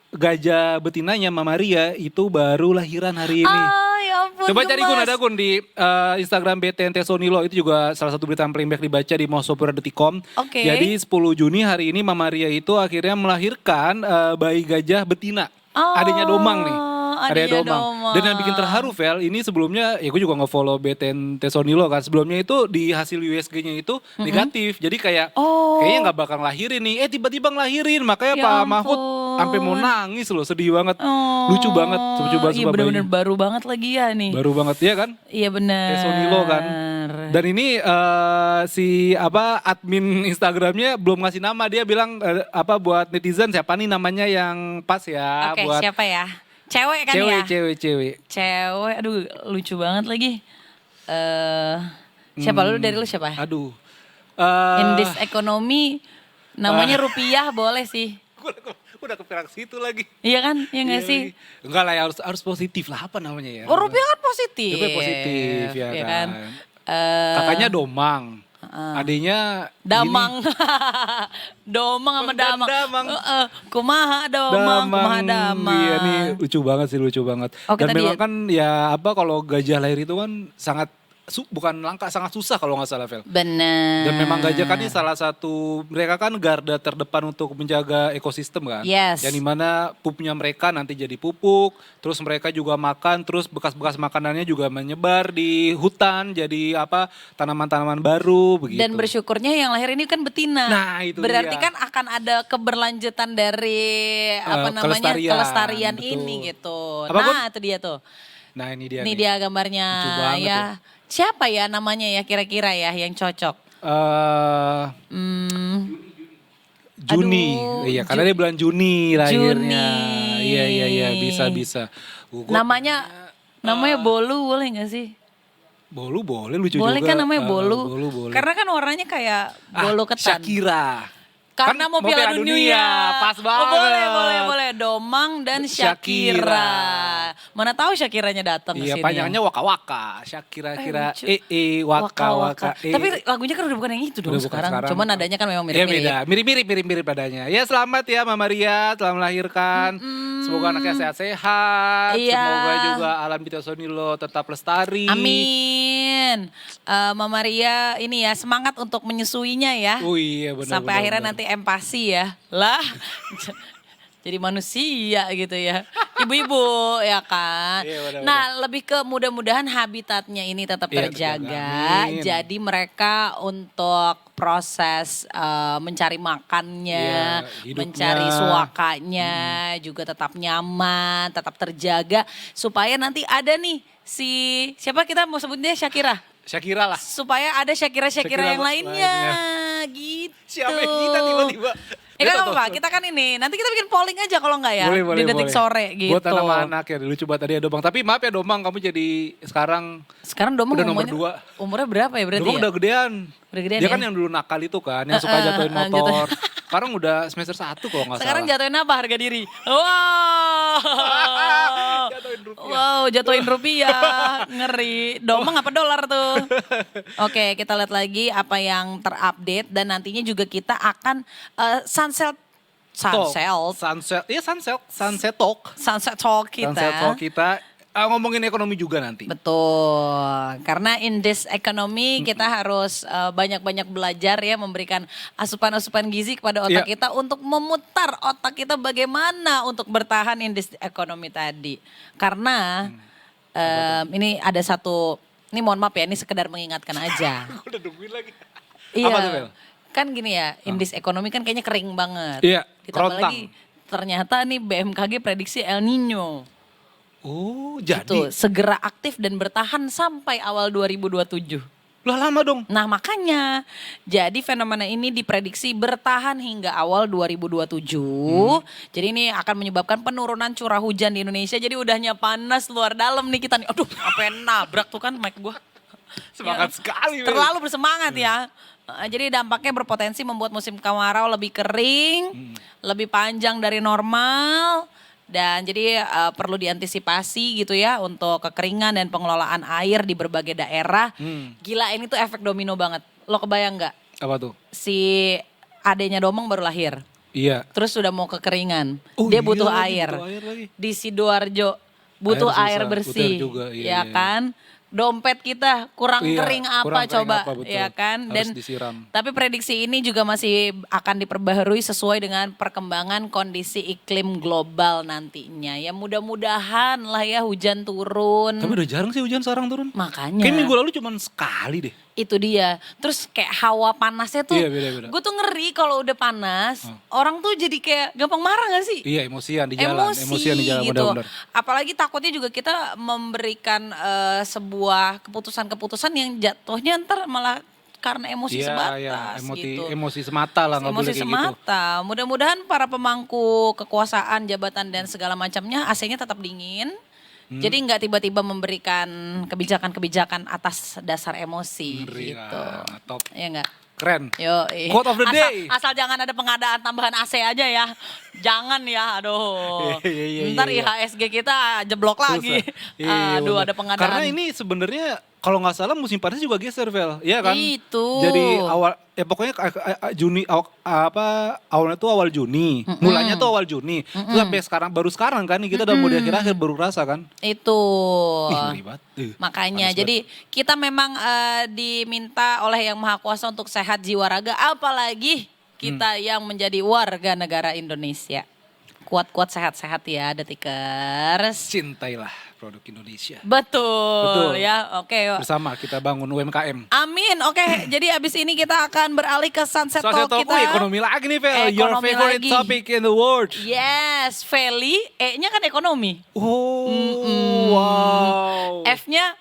gajah betinanya Mama Ria itu baru lahiran hari ini. Ya ampun, Coba cari gemes. Gun di Instagram BTN Tesonilo, itu juga salah satu berita yang paling banyak dibaca di mosopura.com. Oke. Jadi 10 Juni hari ini Mama Ria itu akhirnya melahirkan bayi gajah betina. Oh, Adanya domang nih. adanya domang. Dan yang bikin terharu Vel, ini sebelumnya ya gue juga nge-follow BTN Tesonilo kan. Sebelumnya itu di hasil USG-nya itu negatif. Jadi kayak Oh. kayaknya nggak bakal lahirin nih. Tiba-tiba ngelahirin. Makanya Ya Pak Mahfud ampun. sampai mau nangis loh, sedih banget. Oh, Lucu banget, lucu banget Iya sumpah bener-bener bayinya. baru banget lagi ya nih. Baru banget ya kan? Iya bener. Tesonilo kan. Dan ini si admin Instagramnya belum ngasih nama, dia bilang buat netizen siapa nih namanya yang pas ya. Oke, buat siapa ya? Cewek kan ya? cewek. Cewek, aduh lucu banget lagi. Siapa lu dari lu siapa? Aduh. In this economy namanya rupiah boleh sih. Udah kepikiran situ lagi. Iya kan? Iya gak Iya sih? lagi. Enggak lah ya, harus positif lah, apa namanya ya? Oh rupiah kan positif. Rupiah positif ya Iya kan. Eh, Kakaknya Domang. Adanya Damang. Domang sama Dan Damang. Damang. Kumaha Domang, kumaha Damang. Iya nih lucu banget sih, lucu banget. Oke, Dan tadi memang ya- kan ya kalau gajah lahir itu kan sangat bukan langka, sangat susah kalau nggak salah Vel. Bener. Dan memang gajah kan ini salah satu, mereka kan garda terdepan untuk menjaga ekosistem kan. Yes. Yang dimana pupnya mereka nanti jadi pupuk, terus mereka juga makan, terus bekas-bekas makanannya juga menyebar di hutan, jadi tanaman-tanaman baru begitu. Dan bersyukurnya yang lahir ini kan betina. Nah, itu berarti dia. kan akan ada keberlanjutan dari Kelestarian, kelestarian betul. ini gitu. Apa, Gun? Nah, itu dia tuh. Nah ini dia Ini nih. dia gambarnya Lucu banget ya. Siapa ya namanya ya kira-kira ya yang cocok? Hmm, Juni, Aduh, iya karena dia bulan Juni lahirnya. Juni. Iya bisa. namanya Bolu boleh gak sih? Bolu boleh, lucu Boleh juga. kan namanya Bolu. Bolu boleh. Karena kan warnanya kayak bolu ketan. Shakira. Karena mau Piala Dunia. Pas Oh, banget. boleh. Domang dan Shakira. Mana tahu Shakiranya datang ke Iya, sini. panjangannya waka-waka. Shakira kira lucu. waka-waka. Tapi lagunya kan udah bukan yang itu dong Udah bukan sekarang. sekarang. Cuman nadanya kan memang Ya mirip-mirip. beda, mirip-mirip padanya. Ya selamat ya Mama Ria telah melahirkan. Semoga anaknya sehat-sehat. Iya. Semoga juga alam Sonilo tetap lestari. Amin. Mama Ria ini ya semangat untuk menyusuinya ya. Oh iya benar. Sampai akhirnya nanti empati ya. Lah. Jadi manusia gitu ya. Ibu-ibu ya kan. Iya, benar-benar. Nah lebih ke mudah-mudahan habitatnya ini tetap Iya, terjaga. Amin. Jadi mereka untuk proses mencari makannya, Iya, hidupnya. mencari suakanya juga tetap nyaman, tetap terjaga. Supaya nanti ada nih siapa kita mau sebutnya Shakira. Shakira lah. Supaya ada Shakira-Shakira Shakira yang lainnya. lainnya. Gitu. Siapa kita tiba-tiba? Ya kan apa-apa, kita kan ini, nanti kita bikin polling aja kalau enggak ya, Boleh, di detik sore gitu. Buat anak-anak ya, lucu banget tadi ya Domang. Tapi maaf ya Domang, kamu jadi sekarang Sekarang Domang udah nomor 2. umurnya berapa ya berarti Domang ya? udah gedean. Udah gedean Dia ya? kan yang dulu nakal itu kan, yang suka jatuhin motor. Sekarang udah semester 1 kalau nggak Sekarang salah. jatuhin apa harga diri? Wow. Jatuhin rupiah. Wow, jatuhin rupiah. Ngeri. Domang apa dolar tuh? Oke, kita lihat lagi apa yang terupdate dan nantinya juga kita akan sunset Sunset Talk kita. kita. Sunset Talk kita. Ngomongin ekonomi juga nanti. Betul, karena in this economy kita harus banyak-banyak belajar ya, memberikan asupan-asupan gizi kepada otak Iya. kita untuk memutar otak kita bagaimana untuk bertahan in this economy tadi. Karena ini ada satu, ini mohon maaf ya, ini sekedar mengingatkan aja. Udah nungguin lagi. Iya, Apa tuh, Bel? kan gini ya, in this economy kan kayaknya kering banget. Iya, Ditambah kerontang. lagi ternyata nih BMKG prediksi El Nino. Oh, Itu jadi. segera aktif dan bertahan sampai awal 2027. Lah lama dong. Nah makanya, jadi fenomena ini diprediksi bertahan hingga awal 2027. Jadi ini akan menyebabkan penurunan curah hujan di Indonesia. Jadi udahnya panas luar dalam nih kita nih. Aduh, apa yang nabrak tuh kan mic gua. Semangat sekali. Bel. Terlalu bersemangat ya. Jadi dampaknya berpotensi membuat musim kemarau lebih kering, lebih panjang dari normal. Dan jadi perlu diantisipasi gitu ya untuk kekeringan dan pengelolaan air di berbagai daerah. Gila ini tuh efek domino banget. Lo kebayang nggak? Apa tuh? Si adenya Domang baru lahir. Iya. Terus sudah mau kekeringan. Oh Dia iya butuh lagi, air. butuh air lagi. Di Sidoarjo butuh Air air susah, bersih. butuh juga, iya, ya iya. kan? Dompet kita kurang Iya, kering apa kurang kering coba apa, betul. ya kan? Harus disiram. Tapi prediksi ini juga masih akan diperbaharui sesuai dengan perkembangan kondisi iklim global nantinya. Ya mudah-mudahan lah ya hujan turun. Tapi udah jarang sih hujan sekarang turun. Makanya. Kayak minggu lalu cuma sekali deh. Itu dia. Terus kayak hawa panasnya tuh. Iya, beda-beda. Gue tuh ngeri kalau udah panas. Orang tuh jadi kayak gampang marah gak sih? Iya, emosian di jalan. Emosian di jalan, gitu. benar-benar. Apalagi takutnya juga kita memberikan sebuah keputusan-keputusan yang jatuhnya ntar malah karena emosi sebatas gitu. Emosi semata lah, nggak boleh Emosi kayak gitu. semata. Mudah-mudahan para pemangku kekuasaan, jabatan dan segala macamnya AC-nya tetap dingin. Jadi nggak tiba-tiba memberikan kebijakan-kebijakan atas dasar emosi Ngeri gitu. lah, top. Iya nggak? Keren. Yo, Quote of the day. Asal jangan ada pengadaan tambahan AC aja ya. Jangan ya, aduh. Iya, Ntar iya. IHSG kita jeblok lagi. Iya, Aduh, bener. ada pengadaan. Karena ini sebenarnya kalau nggak salah musim panas juga geser, Vel. Iya kan? Itu. Jadi awal pokoknya Juni awalnya tuh awal Juni. Mulanya tuh awal Juni. Terus sampai sekarang sekarang kan kita udah mau di akhir-akhir baru rasa kan. Itu. Ih, ngeri banget. Makanya Panas jadi kita memang diminta oleh Yang Maha Kuasa untuk sehat jiwa raga, apalagi kita yang menjadi warga negara Indonesia. Kuat-kuat sehat-sehat ya Detikers. Cintailah produk Indonesia. Betul, Betul. ya. Oke. Bersama kita bangun UMKM. Amin. Oke, jadi abis ini kita akan beralih ke Sunset Sunset Talk Talk, kita. ekonomi lagi nih, Vel. Your Ekonomi favorite lagi. topic in the world. Yes, Feli, E-nya kan ekonomi. Oh, wow. F-nya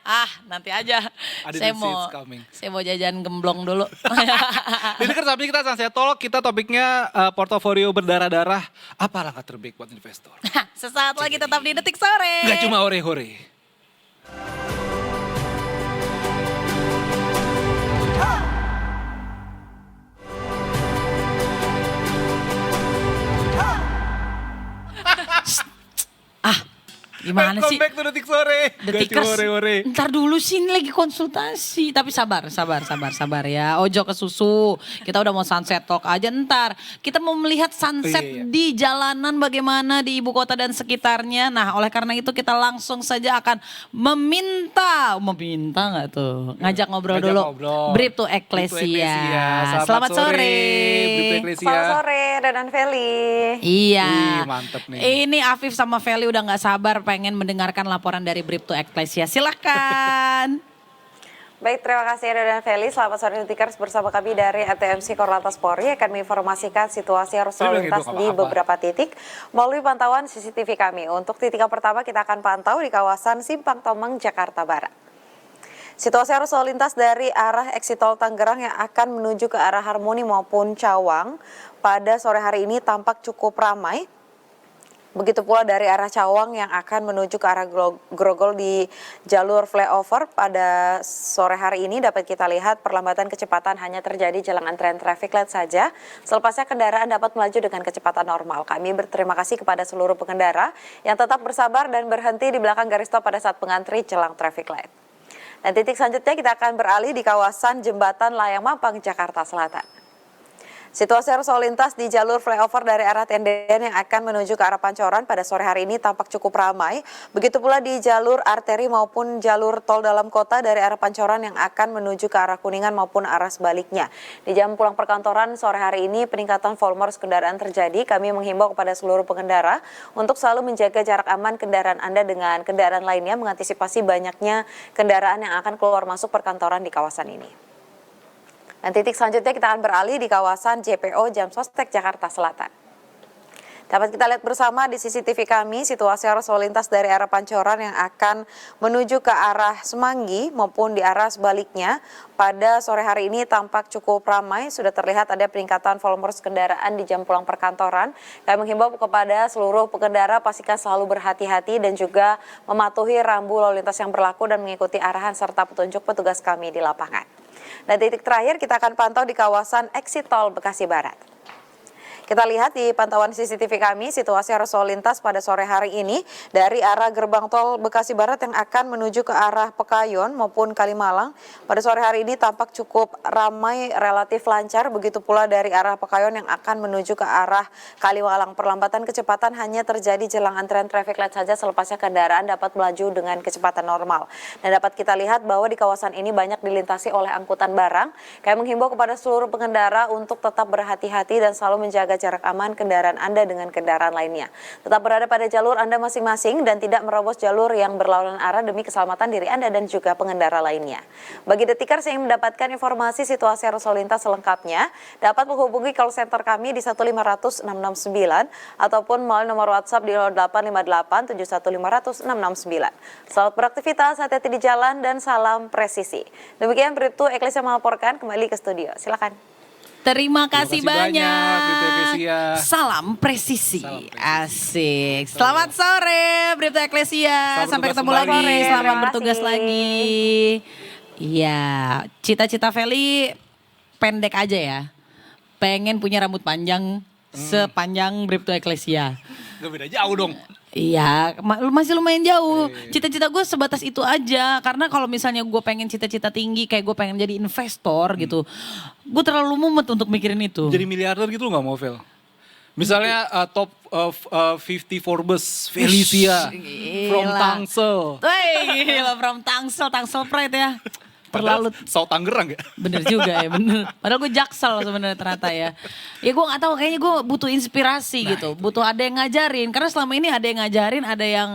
nanti aja. I Saya didn't see mau it's coming. saya mau jajan gemblong dulu. Jadi kan saat ini kita Sunset Talk, kita topiknya portofolio berdarah-darah. Apa langkah terbaik buat investor? Sesaat lagi tetap di Detik Sore. Gak cuma ore-hore. Gimana Welcome sih? back to Detik Sore. Detikers, Gak cuma ore-ore. ntar dulu sih ini lagi konsultasi. Tapi sabar ya. Ojo ke susu. Kita udah mau sunset talk aja ntar. Kita mau melihat sunset Iya. di jalanan bagaimana di ibu kota dan sekitarnya. Nah oleh karena itu kita langsung saja akan meminta nggak tuh? Ngajak ngobrol Ngajak dulu. ngobrol. Bribtu Bribtu Ecclesia. Selamat sore. Bribtu Ecclesia. Selamat sore, Dan Feli. Iya. Wih, mantep nih. Ini Afif sama Feli udah nggak sabar pengen mendengarkan laporan dari Bribtu Ecclesia. Silakan. Baik, terima kasih Dan Feli. Selamat sore Detikers, bersama kami dari ATMC Korlantas Polri akan menginformasikan situasi arus lalu lintas di beberapa titik melalui pantauan CCTV kami. Untuk titik yang pertama kita akan pantau di kawasan Simpang Tomang, Jakarta Barat. Situasi arus lalu lintas dari arah exit tol Tangerang yang akan menuju ke arah Harmoni maupun Cawang pada sore hari ini tampak cukup ramai. Begitu pula dari arah Cawang yang akan menuju ke arah Grogol di jalur flyover pada sore hari ini dapat kita lihat perlambatan kecepatan hanya terjadi jelang antrean traffic light saja. Selepasnya kendaraan dapat melaju dengan kecepatan normal. Kami berterima kasih kepada seluruh pengendara yang tetap bersabar dan berhenti di belakang garis stop pada saat mengantri jelang traffic light. Dan titik selanjutnya kita akan beralih di kawasan Jembatan Layang Mampang, Jakarta Selatan. Situasi arus lalu lintas di jalur flyover dari arah Tendean yang akan menuju ke arah Pancoran pada sore hari ini tampak cukup ramai. Begitu pula di jalur arteri maupun jalur tol dalam kota dari arah Pancoran yang akan menuju ke arah Kuningan maupun arah sebaliknya. Di jam pulang perkantoran sore hari ini peningkatan volume arus kendaraan terjadi. Kami menghimbau kepada seluruh pengendara untuk selalu menjaga jarak aman kendaraan Anda dengan kendaraan lainnya mengantisipasi banyaknya kendaraan yang akan keluar masuk perkantoran di kawasan ini. Dan titik selanjutnya kita akan beralih di kawasan JPO Jam Sostek, Jakarta Selatan. Dapat kita lihat bersama di CCTV kami situasi arus lalu lintas dari arah Pancoran yang akan menuju ke arah Semanggi maupun di arah sebaliknya. Pada sore hari ini tampak cukup ramai, sudah terlihat ada peningkatan volume arus kendaraan di jam pulang perkantoran. Kami menghimbau kepada seluruh pengendara pastikan selalu berhati-hati dan juga mematuhi rambu lalu lintas yang berlaku dan mengikuti arahan serta petunjuk petugas kami di lapangan. Dan titik terakhir kita akan pantau di kawasan exit tol Bekasi Barat. Kita lihat di pantauan CCTV kami situasi arus lalu lintas pada sore hari ini dari arah gerbang tol Bekasi Barat yang akan menuju ke arah Pekayon maupun Kalimalang. Pada sore hari ini tampak cukup ramai, relatif lancar. Begitu pula dari arah Pekayon yang akan menuju ke arah Kalimalang. Perlambatan kecepatan hanya terjadi jelang antrean traffic light saja, selepasnya kendaraan dapat melaju dengan kecepatan normal. Dan dapat kita lihat bahwa di kawasan ini banyak dilintasi oleh angkutan barang. Kami menghimbau kepada seluruh pengendara untuk tetap berhati-hati dan selalu menjaga jarak aman kendaraan Anda dengan kendaraan lainnya. Tetap berada pada jalur Anda masing-masing dan tidak merobos jalur yang berlawanan arah demi keselamatan diri Anda dan juga pengendara lainnya. Bagi Detikers yang mendapatkan informasi situasi arus lalu lintas selengkapnya, dapat menghubungi call center kami di 1500669 ataupun melalui nomor WhatsApp di 0858 71500669. Selamat beraktivitas, hati-hati di jalan dan salam presisi. Demikian Bribtu Ecclesia melaporkan, kembali ke studio. Silakan. Terima kasih banyak. Bribtu Ecclesia. Salam presisi. Salam presisi. Asik. Selamat sore Bribtu Ecclesia. Selamat Sampai bertugas ketemu kembali. lagi. Selamat Terima bertugas kasih. lagi. Iya, cita-cita Feli pendek aja ya. Pengen punya rambut panjang sepanjang Bribtu Ecclesia. Gak beda jauh dong. Iya, masih lumayan jauh. Cita-cita gue sebatas itu aja. Karena kalau misalnya gue pengen cita-cita tinggi, kayak gue pengen jadi investor gitu. Gue terlalu mumet untuk mikirin itu. Jadi miliarder gitu lo gak mau, Vel? Misalnya top 50 Forbes, Felicia, from Gila. Tangsel. Wih, gila from Tangsel Pride ya. Terlalu Sau Tangerang ya? bener juga ya, bener. Padahal gue jaksel sebenarnya ternyata ya. Ya gue gak tahu, kayaknya gue butuh inspirasi gitu. Butuh ada yang ngajarin. Karena selama ini ada yang ngajarin, ada yang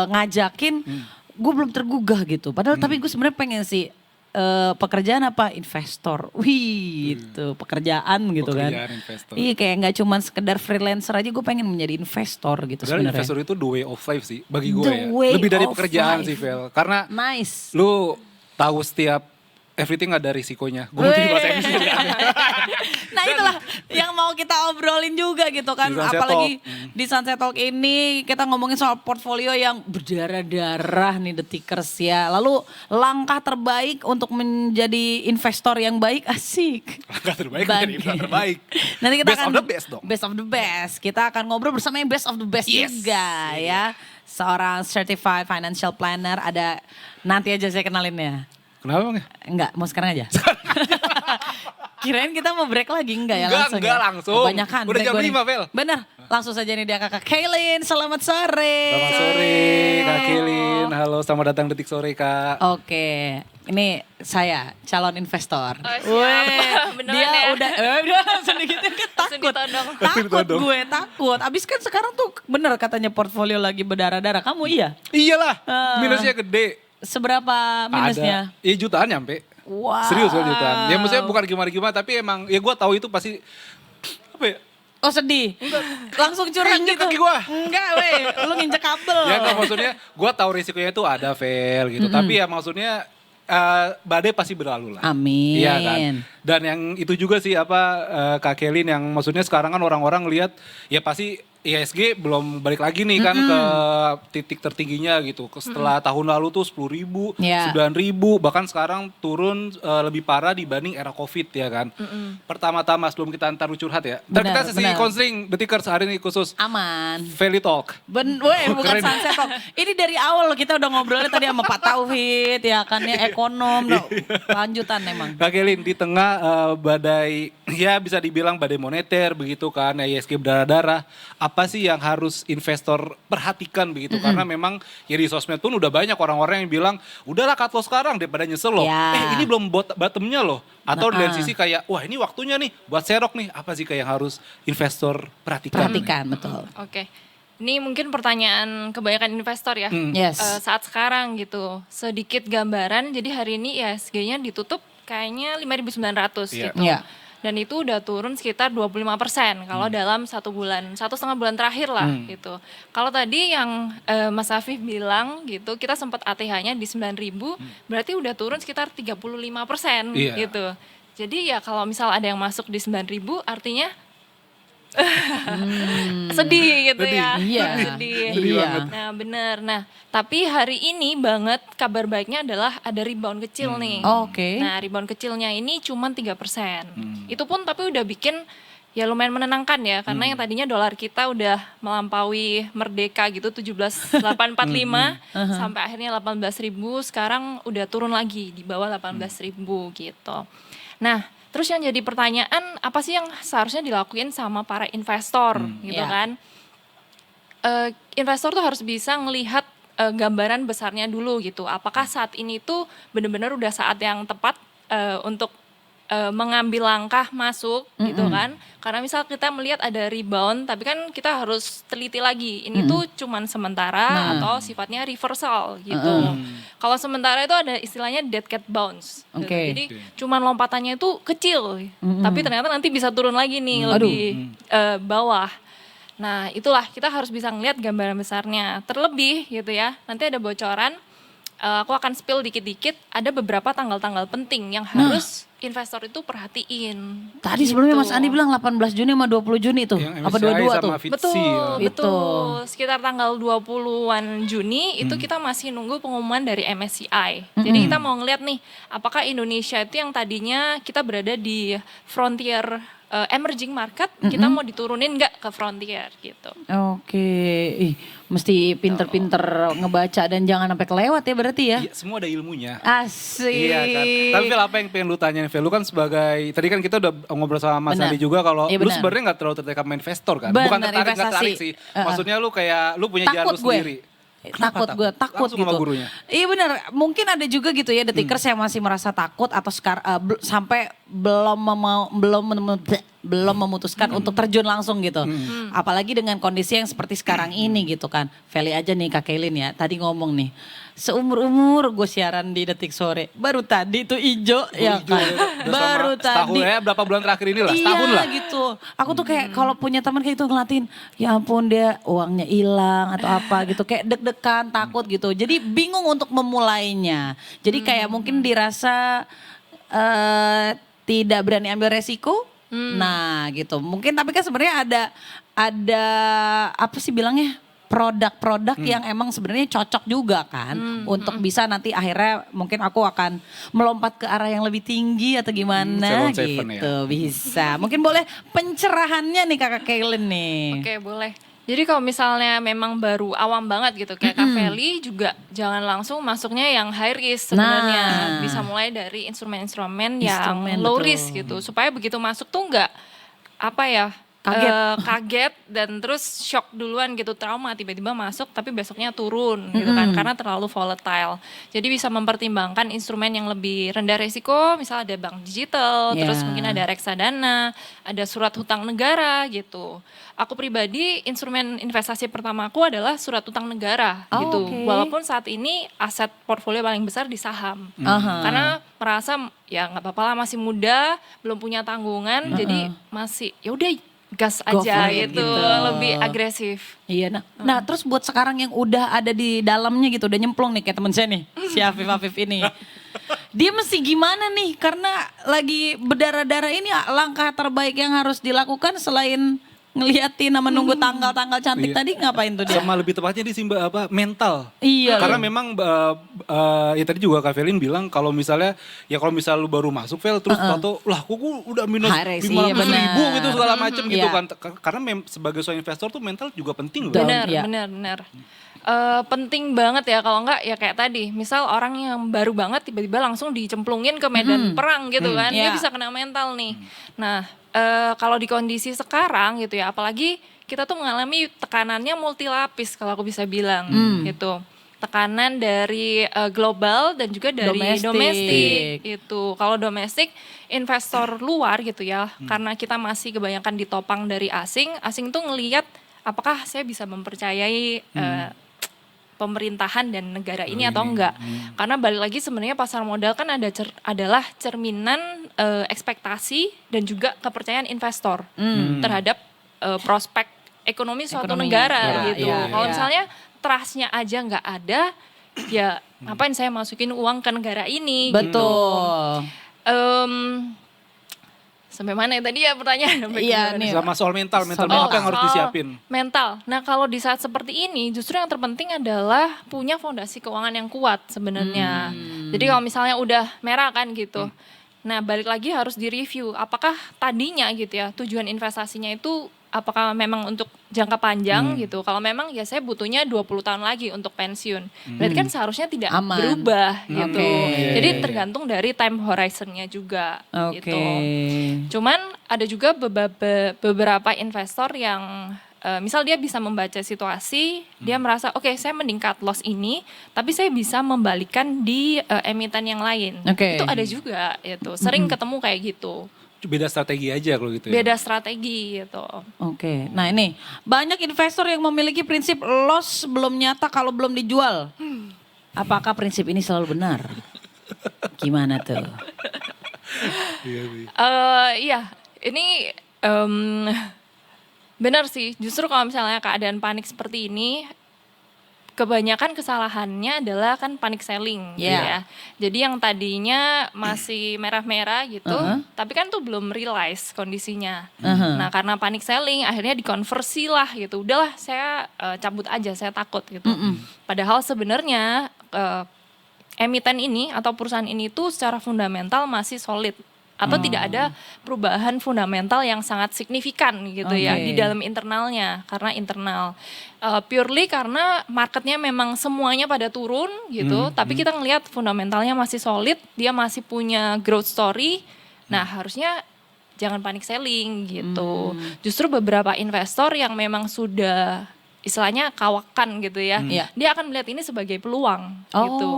ngajakin. Gue belum tergugah gitu. Padahal tapi gue sebenarnya pengen sih pekerjaan apa? Investor. Wih itu pekerjaan gitu Pekerjaan kan. investor. Iya kayak gak cuman sekedar freelancer aja, gue pengen menjadi investor gitu Sebenarnya sebenarnya. investor itu the way of life sih bagi gue The ya. way Lebih dari of pekerjaan life. sih, Vel. Karena Nice. lu tahu setiap everything ada risikonya. Gue mau jadi bahasa Inggris ya. Nah itulah yang mau kita obrolin juga gitu kan. Di Sunset Apalagi Talk. di Sunset Talk ini kita ngomongin soal portfolio yang berdarah-darah nih Detikers ya. Lalu langkah terbaik untuk menjadi investor yang baik, asik. Langkah terbaik menjadi investor terbaik. Nanti kita Best akan of the best dong. Best of the best. Kita akan ngobrol bersama yang best of the best Yes. juga ya. seorang certified financial planner. Ada nanti aja saya kenalin ya. Kenapa Bang? Enggak, mau sekarang aja. Kirain kita mau break lagi, enggak ya langsung Enggak ya? langsung. Kebanyakan. Udah break jam gua nih. 5, Vel. Bener, langsung saja nih dia kakak Kaylin, selamat sore. Selamat sore Kak Kelin. Halo, selamat datang Detik Sore Kak. Oke, ini saya calon investor. siap. Weh, Beneran dia ya? udah langsung digituin kan Langsung takut. ditodong. Takut gue, takut. Abis kan sekarang tuh bener katanya portfolio lagi berdarah-darah. Kamu iya? Iyalah, Ah. minusnya gede. Seberapa minusnya? Ada, ya jutaan nyampe. Wow. Serius kan jutaan. Ya maksudnya bukan gimana-gimana, tapi emang ya gue tahu itu pasti apa ya? Oh sedih? Langsung curhat Injek gitu? kaki gua. Enggak weh, lu nginjek kabel. Ya nggak, maksudnya gue tahu risikonya itu ada fail gitu. Tapi ya maksudnya badai pasti berlalu lah. Amin. Iya kan. Dan yang itu juga sih Kak Kelin yang maksudnya sekarang kan orang-orang lihat ya pasti IHSG belum balik lagi nih kan ke titik tertingginya gitu. Setelah tahun lalu tuh 10.000, Ya. 9.000, bahkan sekarang turun lebih parah dibanding era Covid ya kan. Pertama-tama sebelum kita ntar curhat ya. Ntar Benar, kita sesi benar. counseling Detikers hari ini khusus Aman. Value Talk. Bukan Keren. sunset talk. Ini dari awal loh kita udah ngobrolnya tadi sama Pak Tauhid ya kan ya ekonom. No. Lanjutan emang. Kak Kelin, di tengah badai, ya bisa dibilang badai moneter begitu kan, IHSG berdarah-darah, apa sih yang harus investor perhatikan begitu? Karena memang ya di sosmed pun udah banyak orang-orang yang bilang, udahlah cut loss sekarang daripada nyesel loh. Ya. Ini belum bottomnya loh. Atau dari Nah, sisi kayak, wah ini waktunya nih buat serok nih. Apa sih kayak yang harus investor perhatikan? Perhatikan betul. Oke. Ini mungkin pertanyaan kebanyakan investor ya. Yes. Saat sekarang gitu. Sedikit gambaran, jadi hari ini IHSG-nya ditutup kayaknya 5.900 Iya. gitu. Iya. Dan itu udah turun sekitar 25% kalau dalam 1,5 bulan terakhir lah gitu. Kalau tadi yang Mas Afif bilang gitu, kita sempat ATH-nya di 9.000, berarti udah turun sekitar 35% Iya. gitu. Jadi ya kalau misal ada yang masuk di 9.000 artinya sedih gitu Sedih. ya. Iya. Sedih. Sedih Iya. banget. Nah bener. Nah tapi hari ini banget kabar baiknya adalah ada rebound kecil nih. Oke. Nah rebound kecilnya ini cuma 3%. Itu pun tapi udah bikin ya lumayan menenangkan ya. Karena yang tadinya dolar kita udah melampaui merdeka gitu 17.845 sampai akhirnya 18.000. Sekarang udah turun lagi di bawah 18.000 gitu. Nah terus yang jadi pertanyaan apa sih yang seharusnya dilakuin sama para investor gitu Iya. kan? Investor tuh harus bisa ngelihat gambaran besarnya dulu gitu. Apakah saat ini tuh benar-benar udah saat yang tepat untuk mengambil langkah masuk gitu kan? Karena misal kita melihat ada rebound, tapi kan kita harus teliti lagi. Ini tuh cuman sementara atau sifatnya reversal gitu. Kalau sementara itu ada istilahnya dead cat bounce. Gitu. Oke. Jadi cuman lompatannya itu kecil, tapi ternyata nanti bisa turun lagi nih lebih bawah. Nah itulah kita harus bisa ngelihat gambaran besarnya. Terlebih gitu ya, nanti ada bocoran, aku akan spill dikit-dikit, ada beberapa tanggal-tanggal penting yang harus investor itu perhatiin. Tadi sebelumnya Mas Gitu. Andi bilang 18 Juni sama 20 Juni tuh. Yang Apa MSCI 22 tuh? sama FTSE Betul, ya. Gitu. betul. Sekitar tanggal 20-an Juni itu kita masih nunggu pengumuman dari MSCI. Jadi kita mau ngeliat nih, apakah Indonesia itu yang tadinya kita berada di frontier emerging market, kita mau diturunin nggak ke frontier gitu. Oke. Ih, mesti pinter-pinter ngebaca dan jangan sampai kelewat ya berarti ya. Iya, semua ada ilmunya. Asik. Iya kan. Tapi Vel, apa yang pengen lu tanyain Vel? Lu kan sebagai, tadi kan kita udah ngobrol sama Mas Benar. Andi juga kalau Iya, lu benar. sebenarnya gak terlalu tertarik sama investor kan? Benar, Bukan tertarik, gak investasi. tertarik sih. Maksudnya lu kayak, lu punya jalan lu Takut gue. sendiri. Takut gue, takut Langsung gitu. sama gurunya. Iya benar, mungkin ada juga gitu ya detikers yang masih merasa takut atau sampai belum memutuskan untuk terjun langsung gitu. Apalagi dengan kondisi yang seperti sekarang ini gitu kan. Feli aja nih Kak Kelin ya, tadi ngomong nih. Seumur-umur gue siaran di Detik Sore, baru tadi tuh ijo ya Hijau kan. ya, udah Baru selama setahun tadi. ya, berapa bulan terakhir ini lah, setahun Iya lah. gitu. Aku tuh kayak kalau punya teman kayak itu ngelatin, ya ampun dia uangnya hilang atau apa gitu. Kayak deg-degan, takut gitu. Jadi bingung untuk memulainya. Jadi kayak mungkin dirasa tidak berani ambil resiko. Nah gitu. Mungkin tapi kan sebenarnya ada apa sih bilangnya? Produk-produk yang emang sebenarnya cocok juga kan untuk bisa nanti akhirnya mungkin aku akan melompat ke arah yang lebih tinggi atau gimana Seven gitu ya. bisa mungkin boleh pencerahannya nih Kakak Kaylin nih. Oke, boleh. Jadi kalau misalnya memang baru awam banget gitu kayak Kak Feli juga jangan langsung masuknya yang high risk sebenarnya. Nah. Bisa mulai dari instrumen-instrumen yang Instrumen, low betul. risk gitu supaya begitu masuk tuh nggak apa ya kaget dan terus shock duluan gitu, trauma tiba-tiba masuk tapi besoknya turun gitu kan karena terlalu volatile. Jadi bisa mempertimbangkan instrumen yang lebih rendah risiko, misal ada bank digital, terus mungkin ada reksadana, ada surat hutang negara gitu. Aku pribadi instrumen investasi pertamaku adalah surat hutang negara gitu. Walaupun saat ini aset portfolio paling besar di saham. Karena merasa ya nggak apa-apa lah, masih muda, belum punya tanggungan, jadi masih ya udah gas Go aja for it gitu, gitu. lebih agresif. Iya, nah terus buat sekarang yang udah ada di dalamnya gitu, udah nyemplung nih kayak temen saya nih, si Afif ini. Dia mesti gimana nih, karena lagi berdarah-darah ini langkah terbaik yang harus dilakukan selain ngeliatin sama nunggu tanggal-tanggal cantik tadi ngapain tuh dia? Sama lebih tepatnya di mental. Iya. Karena memang ya tadi juga Kak Felin bilang kalau misalnya lu baru masuk Fel terus tahu lah kok udah minus High risk, 500 iya, ribu benar. gitu segala macam gitu Iya. kan. Karena sebagai seorang investor tuh mental juga penting loh. Down, iya. Benar. Penting banget ya, kalau enggak ya kayak tadi misal orang yang baru banget tiba-tiba langsung dicemplungin ke medan perang gitu kan, dia Iya. bisa kena mental nih. Nah kalau di kondisi sekarang gitu ya, apalagi kita tuh mengalami tekanannya multilapis kalau aku bisa bilang gitu, tekanan dari global dan juga dari domestik itu. Kalau domestik investor luar gitu ya, karena kita masih kebanyakan ditopang dari asing tuh ngelihat apakah saya bisa mempercayai pemerintahan dan negara ini atau enggak. Karena balik lagi sebenarnya pasar modal kan adalah cerminan ekspektasi dan juga kepercayaan investor terhadap prospek ekonomi suatu negara gitu. Kalau misalnya trustnya aja nggak ada, ya ngapain saya masukin uang ke negara ini? Betul. Gitu. Sampai mana ya tadi ya pertanyaan? Iya nih. Sama soal mental apa yang harus soal disiapin? Mental. Nah kalau di saat seperti ini justru yang terpenting adalah punya fondasi keuangan yang kuat sebenarnya. Jadi kalau misalnya udah merah kan gitu. Nah balik lagi harus direview apakah tadinya gitu ya tujuan investasinya itu apakah memang untuk jangka panjang gitu. Kalau memang ya saya butuhnya 20 tahun lagi untuk pensiun. Berarti kan seharusnya tidak Aman. berubah gitu. Oke. Jadi tergantung dari time horizon-nya juga gitu. Cuman ada juga beberapa investor yang misal dia bisa membaca situasi, dia merasa oke, saya mending cut loss ini, tapi saya bisa membalikan di emiten yang lain. Oke. Itu ada juga itu. Sering ketemu kayak gitu. Beda strategi aja kalau gitu ya. Beda strategi gitu. Oke, nah ini banyak investor yang memiliki prinsip loss belum nyata kalau belum dijual. Apakah prinsip ini selalu benar? Gimana tuh? Iya, ini benar sih. Justru kalau misalnya keadaan panik seperti ini, kebanyakan kesalahannya adalah kan panic selling gitu ya. Jadi yang tadinya masih merah-merah gitu, tapi kan tuh belum realize kondisinya. Nah karena panic selling akhirnya dikonversi lah gitu. Udahlah saya cabut aja, saya takut gitu. Padahal sebenarnya emiten ini atau perusahaan ini tuh secara fundamental masih solid. Atau tidak ada perubahan fundamental yang sangat signifikan gitu ya di dalam internalnya, karena internal purely karena marketnya memang semuanya pada turun gitu, tapi kita ngelihat fundamentalnya masih solid, dia masih punya growth story. Nah harusnya jangan panic selling gitu. Justru beberapa investor yang memang sudah istilahnya kawakan gitu ya, dia akan melihat ini sebagai peluang gitu.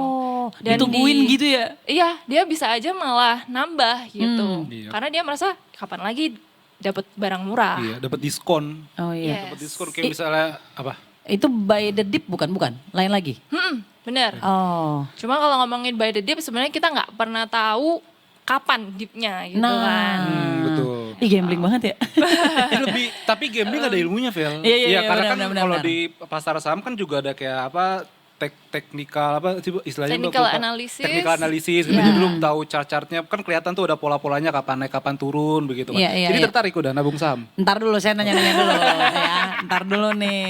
Dan ditungguin gitu ya? Iya, dia bisa aja malah nambah gitu. Karena dia merasa kapan lagi dapat barang murah. Iya, dapat diskon. Oh iya. Dapat diskon kayak misalnya apa? Itu by the dip bukan? Lain lagi? Bener. Oh. Cuma kalau ngomongin by the dip sebenarnya kita nggak pernah tahu kapan dipnya gitu kan. Betul. Ih gambling banget ya. Tapi gambling ada ilmunya, Vel. Iya, Karena kan benar, kalau benar. di pasar saham kan juga ada kayak apa teknikal apa sih istilahnya Technical lupa. analysis. Technical analysis gitu. Jadi lu tahu chart-chartnya kan kelihatan tuh ada pola-polanya kapan naik kapan turun begitu kan. Jadi tertarik udah nabung saham. Ntar dulu saya nanya-nanya dulu ya. Ntar dulu nih.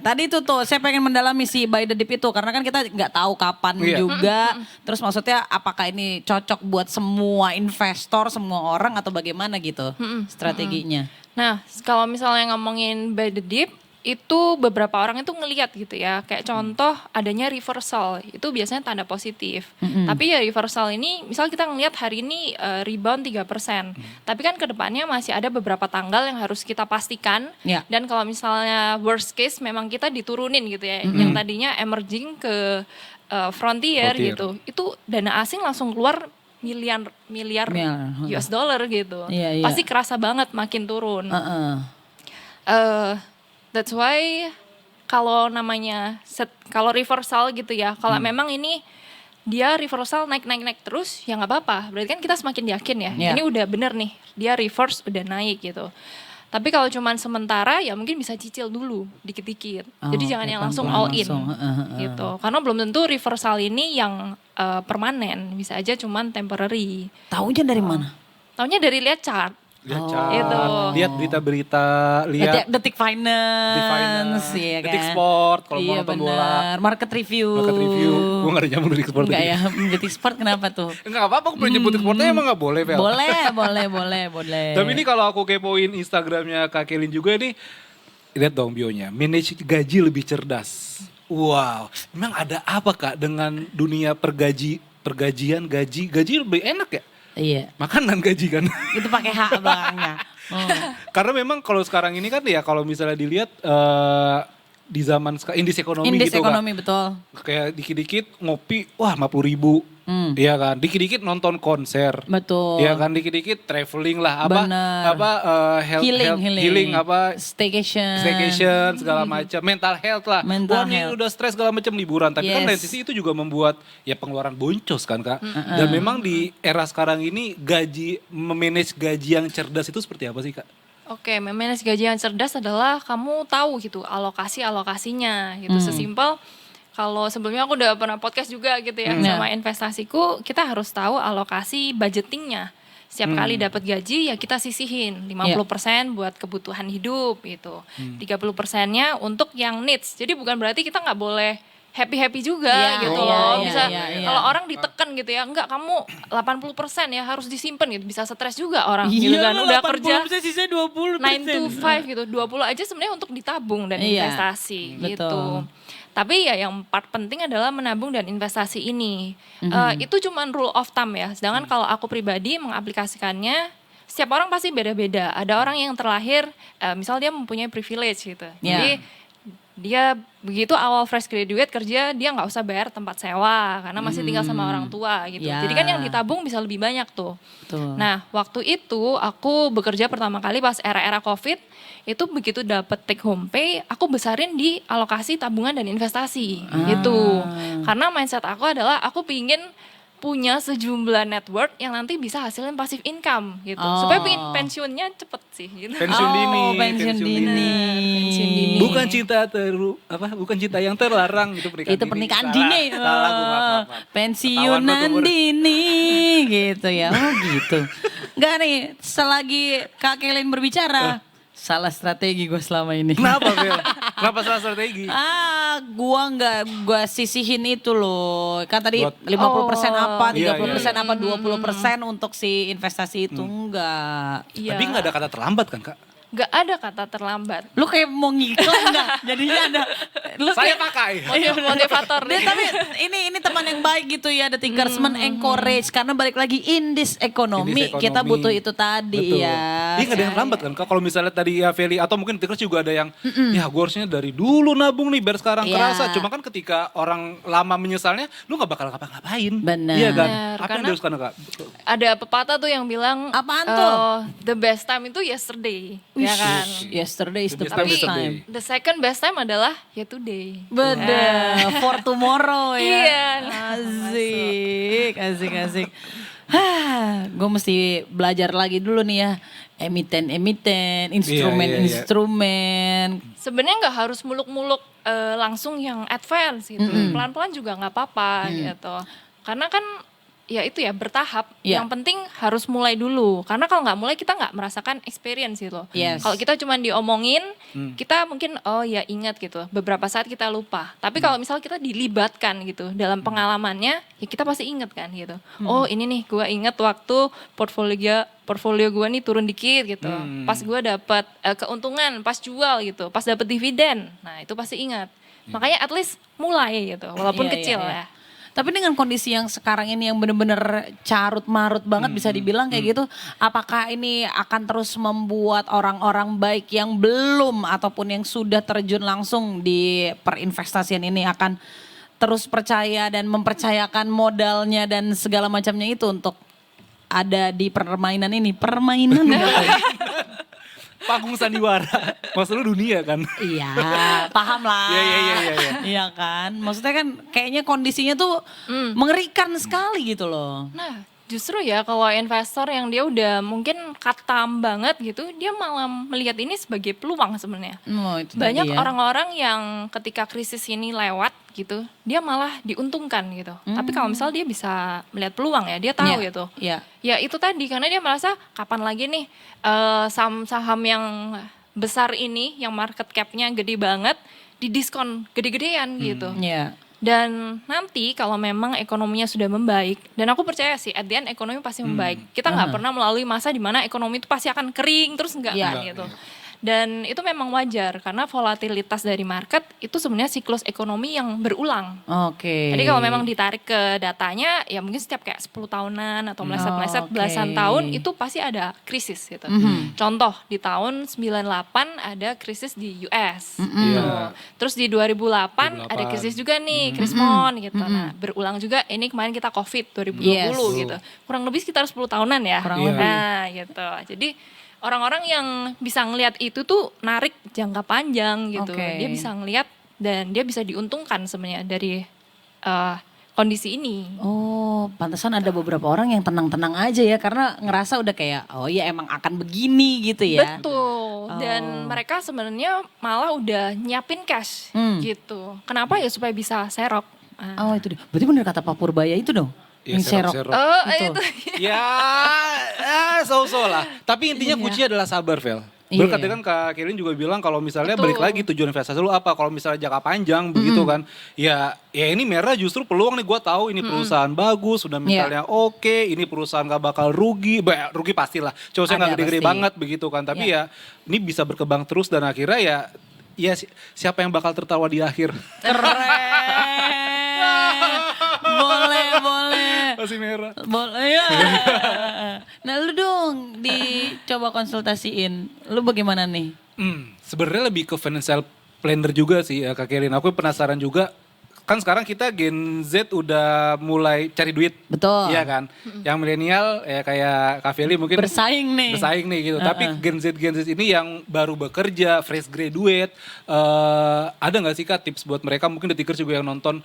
Tadi itu tuh saya pengen mendalami si buy the dip itu karena kan kita nggak tahu kapan juga. Terus maksudnya apakah ini cocok buat semua investor, semua orang atau bagaimana gitu strateginya. Nah, kalau misalnya ngomongin by the dip, itu beberapa orang itu ngelihat gitu ya, kayak contoh adanya reversal, itu biasanya tanda positif. Tapi ya reversal ini, misal kita ngelihat hari ini rebound 3%, tapi kan kedepannya masih ada beberapa tanggal yang harus kita pastikan. Ya. Dan kalau misalnya worst case memang kita diturunin gitu ya, yang tadinya emerging ke frontier gitu, itu dana asing langsung keluar miliar US dollar gitu. Iya, iya. Pasti kerasa banget makin turun. That's why kalau namanya kalau reversal gitu ya, kalau memang ini dia reversal naik terus ya nggak apa-apa. Berarti kan kita semakin yakin ya, Yeah. ini udah bener nih, dia reverse udah naik gitu. Tapi kalau cuman sementara ya mungkin bisa cicil dulu dikit-dikit. Jadi jangan yang langsung all in gitu. Karena belum tentu reversal ini yang permanen, bisa aja cuman temporary. Taunya dari mana? Taunya dari lihat chart. Lihat chart, Itu. lihat berita-berita, lihat Detik Finance, iya kan? Detik Sport, kalau mau Iya nonton bola. benar. Market review. Gue gak ada nyambung Detik Sport. Enggak ya, Detik Sport kenapa tuh? Enggak apa-apa, aku pernah nyebut Detik Sportnya emang gak boleh, Vel. Boleh. Tapi ini kalau aku kepoin Instagramnya Kak Kelin juga nih, lihat dong bionya, manage gaji lebih cerdas. Wow, memang ada apa Kak dengan dunia pergajian gaji lebih enak ya? Iya. Makanan gaji kan. Itu pakai hak belakangnya. Karena memang kalau sekarang ini kan ya kalau misalnya dilihat di zaman indeks ekonomi Indeks gitu ekonomi Kak. betul. Kayak dikit-dikit ngopi, wah 50.000. Iya kan, dikit-dikit nonton konser. Betul. Iya kan, dikit-dikit traveling lah, Bener. healing apa staycation segala macam, mental health lah. Mental Wah, ini health. udah stres segala macam liburan, tapi kan Yes. dari sisi itu juga membuat ya pengeluaran boncos kan Kak. Dan memang di era sekarang ini memanage gaji yang cerdas itu seperti apa sih Kak? Oke, memanage gaji yang cerdas adalah kamu tahu gitu alokasinya gitu. Sesimpel kalau sebelumnya aku udah pernah podcast juga gitu ya sama investasiku, kita harus tahu alokasi budgetingnya. Setiap kali dapat gaji ya kita sisihin 50% buat kebutuhan hidup gitu. 30%-nya untuk yang needs. Jadi bukan berarti kita nggak boleh happy juga gitu loh. Bisa kalau orang diteken gitu ya, enggak kamu 80% ya harus disimpan gitu. Bisa stres juga orang gitu kan. Udah kerja sisa 20%. 9 to 5 gitu. 20 aja sebenarnya untuk ditabung dan investasi gitu. Tapi ya yang part penting adalah menabung dan investasi ini. Itu cuman rule of thumb ya. Sedangkan kalau aku pribadi mengaplikasikannya, setiap orang pasti beda-beda. Ada orang yang terlahir, misal dia mempunyai privilege gitu. Jadi dia begitu awal fresh graduate kerja, dia nggak usah bayar tempat sewa karena masih tinggal sama orang tua gitu. Jadi kan yang ditabung bisa lebih banyak tuh. Nah waktu itu aku bekerja pertama kali pas era-era COVID, itu begitu dapat take home pay, aku besarin di alokasi tabungan dan investasi gitu. Karena mindset aku adalah aku pingin punya sejumlah network yang nanti bisa hasilin passive income gitu. Supaya pensiunnya cepet sih gitu. Pensiun dini. Pensiun dini. Bukan bukan cinta yang terlarang, itu pernikahan Itu dini. pernikahan Salah, dini. Salah, aku maaf. Pensiunan Ketahuan banget umur. dini gitu ya. Oh gitu. Enggak nih, selagi Kak Kelin berbicara, salah strategi gue selama ini. Kenapa Vel? Kenapa salah strategi? Gua sisihin itu loh. Kan tadi 50% apa, 30% apa, 20% untuk si investasi itu enggak. Iya. Tapi nggak ada kata terlambat kan Kak? Gak ada kata terlambat. Lu kayak mau ngiklan enggak? Jadinya ada. Lu Saya kayak, pakai. Motivator Dia, nih. tapi ini teman yang baik gitu ya, The Thinkers encourage karena balik lagi indeks ekonomi, Indeks kita ekonomi. butuh itu tadi ya. Ini nggak ada yang terlambat kan Kak? Kalau misalnya tadi ya Feli atau mungkin Tickers juga ada yang ya gue harusnya dari dulu nabung nih biar sekarang Iya. kerasa. Cuma kan ketika orang lama menyesalnya, lu nggak bakal ngapa-ngapain. Benar. Iya kan? Benar, Apa yang karena- diharuskan Kak? Ada pepatah tuh yang bilang Apaan tuh? the best time itu yesterday, ya kan? Yesterday is the The best time best is the time. day. The second best time adalah ya today. Bener, for tomorrow ya. Iya. Asik. Gue mesti belajar lagi dulu nih ya. Emiten, instrumen. Sebenarnya nggak harus muluk-muluk langsung yang advance gitu. Pelan-pelan juga nggak apa-apa gitu. Karena kan ya itu ya bertahap. Iya. Yang penting harus mulai dulu. Karena kalau nggak mulai kita nggak merasakan experience gitu. Yes. Kalau kita cuma diomongin, kita mungkin oh ya ingat gitu. Beberapa saat kita lupa. Tapi kalau misal kita dilibatkan gitu dalam pengalamannya, ya kita pasti ingat kan gitu. Oh ini nih gue ingat waktu portfolio gue nih turun dikit gitu. Pas gue dapat keuntungan, pas jual gitu, pas dapat dividen. Nah itu pasti ingat. Makanya at least mulai gitu, walaupun Iya, kecil iya. ya. Tapi dengan kondisi yang sekarang ini yang benar-benar carut marut banget bisa dibilang kayak gitu, apakah ini akan terus membuat orang-orang baik yang belum ataupun yang sudah terjun langsung di perinvestasian ini akan terus percaya dan mempercayakan modalnya dan segala macamnya itu untuk ada di permainan ini, permainan Panggung sandiwara. Maksud lu dunia kan? Iya, paham lah. Iya. Iya kan, maksudnya kan kayaknya kondisinya tuh mengerikan sekali gitu loh. Nah, justru ya kalau investor yang dia udah mungkin katam banget gitu, dia malah melihat ini sebagai peluang sebenarnya. Oh, itu Banyak tadi ya. orang-orang yang ketika krisis ini lewat gitu, dia malah diuntungkan gitu. Tapi kalau misal dia bisa melihat peluang ya, dia tahu Iya, gitu. iya. Ya itu tadi karena dia merasa kapan lagi nih saham-saham yang besar ini, yang market cap-nya gede banget, didiskon gede-gedean gitu. Iya. Dan nanti kalau memang ekonominya sudah membaik, dan aku percaya sih at the end ekonomi pasti membaik. Kita nggak pernah melalui masa di mana ekonomi itu pasti akan kering terus enggak Iya. kan gitu. Dan itu memang wajar karena volatilitas dari market itu sebenarnya siklus ekonomi yang berulang. Oke. Jadi kalau memang ditarik ke datanya ya mungkin setiap kayak 10 tahunan atau meleset-meleset Oke. belasan tahun itu pasti ada krisis gitu. Contoh di tahun 98 ada krisis di US. gitu. Iya. Terus di 2008 ada krisis juga nih, krismon gitu. Nah, berulang juga ini kemarin kita Covid 2020 Yes. gitu. Kurang lebih sekitar 10 tahunan ya. Kurang lebih. Nah, gitu. Jadi orang-orang yang bisa ngelihat itu tuh narik jangka panjang gitu. Oke. Dia bisa ngelihat dan dia bisa diuntungkan sebenarnya dari kondisi ini. Oh, pantesan ada beberapa orang yang tenang-tenang aja ya karena ngerasa udah kayak oh ya emang akan begini gitu ya. Betul. Dan mereka sebenarnya malah udah nyiapin cash gitu. Kenapa ya supaya bisa serok. Oh itu dia. Berarti bener kata Pak Purbaya itu dong. Iya, Yang serok. serok-serok. Oh, Itu. itu. Ya, so-so lah. Tapi intinya kuncinya adalah sabar, Vel. Iya. Berkat kan Kak Kirin juga bilang kalau misalnya Betul. balik lagi tujuan investasi lu apa? Kalau misalnya jangka panjang begitu kan. Ya ini merah justru peluang nih, gue tahu ini perusahaan bagus, sudah misalnya oke, ini perusahaan gak bakal rugi. Rugi pastilah. Coba saya Ada gak gede-gede pasti. banget begitu kan. Tapi ya ini bisa berkembang terus dan akhirnya ya siapa yang bakal tertawa di akhir? Boleh. Masih merah. Boleh ya. Nah lu dong dicoba konsultasiin. Lu bagaimana nih? Sebenarnya lebih ke financial planner juga sih ya Kak Kirin. Aku penasaran juga. Kan sekarang kita Gen Z udah mulai cari duit. Betul. Iya kan. Yang milenial ya kayak Kak Feli mungkin Bersaing nih. bersaing nih gitu. Tapi Gen Z ini yang baru bekerja, fresh graduate, ada nggak sih Kak tips buat mereka? Mungkin The Tickers juga yang nonton,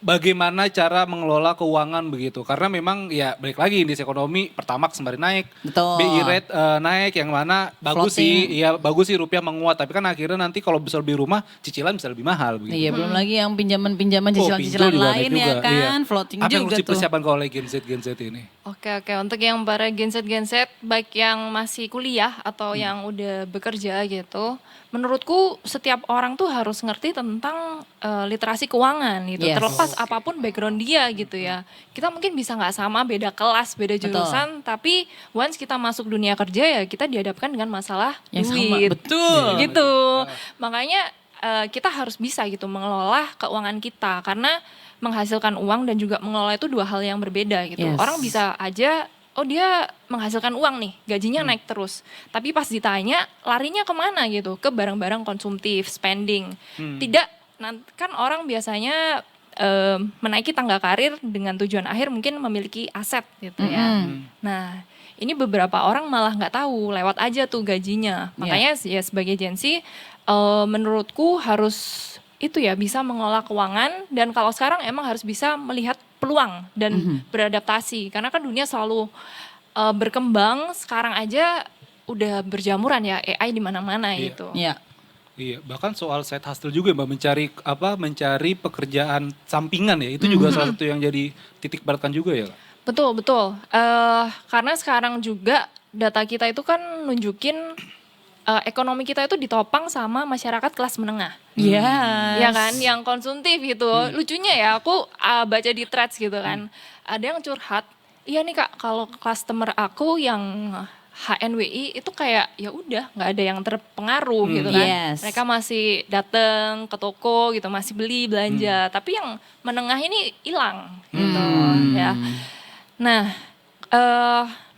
bagaimana cara mengelola keuangan begitu? Karena memang ya balik lagi indeks ekonomi Pertamax kemarin naik, Betul. BI rate naik, yang mana bagus Floating. sih, ya bagus sih rupiah menguat. Tapi kan akhirnya nanti kalau bisa beli rumah, cicilan bisa lebih mahal begitu. Iya belum lagi yang pinjaman Oh, cicilan-cicilan pinjol juga lain naik ya juga, kan. iya. Floating Apa yang juga harus tuh. dipersiapkan kalau oleh Gen Z ini? Oke, untuk yang para Gen Z baik yang masih kuliah atau yang udah bekerja gitu, menurutku setiap orang tuh harus ngerti tentang literasi keuangan gitu. Yes. Terlepas apapun background dia gitu ya. Kita mungkin bisa nggak sama, beda kelas, beda jurusan, tapi once kita masuk dunia kerja ya kita dihadapkan dengan masalah Yang sama, duit. betul. Gitu. Makanya kita harus bisa gitu mengelola keuangan kita karena menghasilkan uang dan juga mengelola itu dua hal yang berbeda gitu. Yes. Orang bisa aja oh dia menghasilkan uang nih, gajinya naik terus. Tapi pas ditanya larinya kemana gitu, ke barang-barang konsumtif, spending. Tidak, kan orang biasanya menaiki tangga karir dengan tujuan akhir mungkin memiliki aset gitu ya. Nah ini beberapa orang malah nggak tahu, lewat aja tuh gajinya. Makanya ya sebagai Gen Z, menurutku harus itu ya bisa mengelola keuangan dan kalau sekarang emang harus bisa melihat peluang dan beradaptasi karena kan dunia selalu berkembang. Sekarang aja udah berjamuran ya AI di mana-mana gitu. Iya. Iya, bahkan soal side hustle juga Mbak, mencari pekerjaan sampingan ya, itu juga salah satu yang jadi titik beratkan juga ya. Betul, betul. Karena sekarang juga data kita itu kan nunjukin ekonomi kita itu ditopang sama masyarakat kelas menengah. Ya kan, yang konsumtif gitu. Lucunya ya, aku baca di threads gitu kan. Ada yang curhat, iya nih Kak, kalau customer aku yang HNWI itu kayak ya udah nggak ada yang terpengaruh gitu kan. Yes. Mereka masih datang ke toko gitu, masih beli belanja. Tapi yang menengah ini hilang gitu ya. Nah,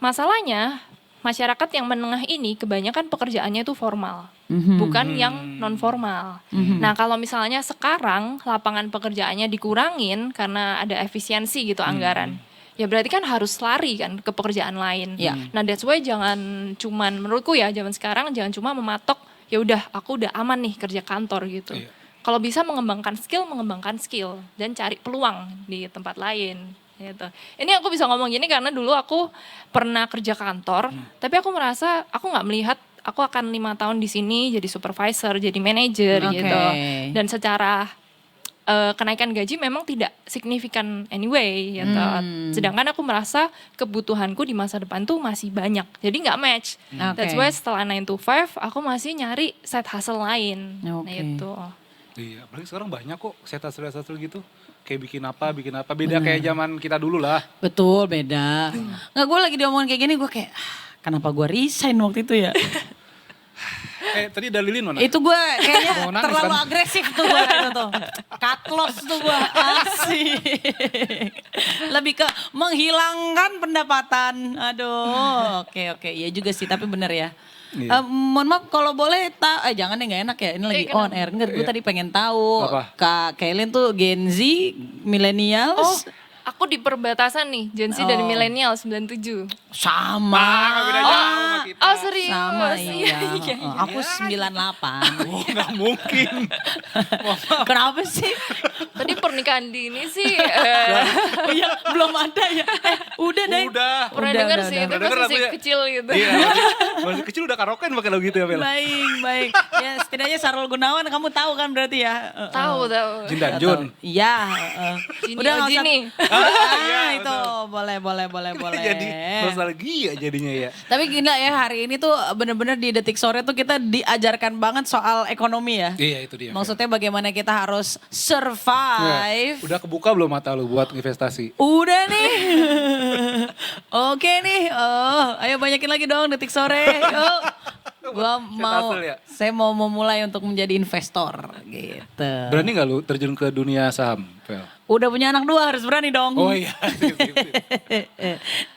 masalahnya masyarakat yang menengah ini kebanyakan pekerjaannya itu formal, bukan yang non formal. Nah, kalau misalnya sekarang lapangan pekerjaannya dikurangin karena ada efisiensi gitu anggaran. Ya berarti kan harus lari kan ke pekerjaan lain. Nah, that's why jangan cuman menurutku ya zaman sekarang jangan cuma mematok ya udah aku udah aman nih kerja kantor gitu. Kalau bisa mengembangkan skill dan cari peluang di tempat lain gitu. Ini aku bisa ngomong gini karena dulu aku pernah kerja kantor, tapi aku merasa aku nggak melihat aku akan 5 tahun di sini jadi supervisor, jadi manajer gitu. Dan secara kenaikan gaji memang tidak signifikan anyway gitu. Sedangkan aku merasa kebutuhanku di masa depan tuh masih banyak. Jadi nggak match. That's why setelah 9 to 5 aku masih nyari side hustle lain. Nah itu. Iya, apalagi sekarang banyak kok side hustle gitu. Kayak bikin apa. Beda kayak zaman kita dulu lah. Betul, beda. Nggak, gue lagi diomongin kayak gini, gue kayak, kenapa gue resign waktu itu ya? Tadi dalilin mana? Itu gue kayaknya Mau nangis terlalu kan? agresif tuh gue itu tuh. Cut loss tuh gue, asik. Lebih ke menghilangkan pendapatan. Aduh, oke. Iya juga sih, tapi bener ya. Mohon maaf kalau boleh jangan deh, nggak enak ya, ini lagi on air. Enggak, gue tadi pengen tahu Kak Kailin tuh Gen Z, millennials. Aku di perbatasan nih, Gen Z dan milenial 97. Sama. Beda jauh sama kita. Oh serius? Sama iya. Iya. Aku 98. Oh, nggak mungkin. Kenapa sih? Tadi pernikahan dini sih. Oh iya, belum ada ya. Udah deh. Udah. Pernah dengar sih, itu Pernah denger masih lagunya. kecil gitu. Iya, masih kecil udah karaokean pakai lagu gitu ya, Bel. Baik. Ya setidaknya Sarul Gunawan kamu tahu kan berarti ya? Tahu. Jin dan Jun. Iya. Udah nggak usah. Ah, itu boleh. Jadi nostalgia jadinya ya. Tapi gila ya, hari ini tuh bener-bener di Detik Sore tuh kita diajarkan banget soal ekonomi ya. Iya, itu dia. Maksudnya bagaimana kita harus survive. Udah kebuka belum mata lu buat investasi? Udah nih. Oke nih. Ayo banyakin lagi dong Detik Sore. Saya mau memulai untuk menjadi investor gitu. Berani nggak lu terjun ke dunia saham, Vel? Udah punya anak 2 harus berani dong. Oh iya.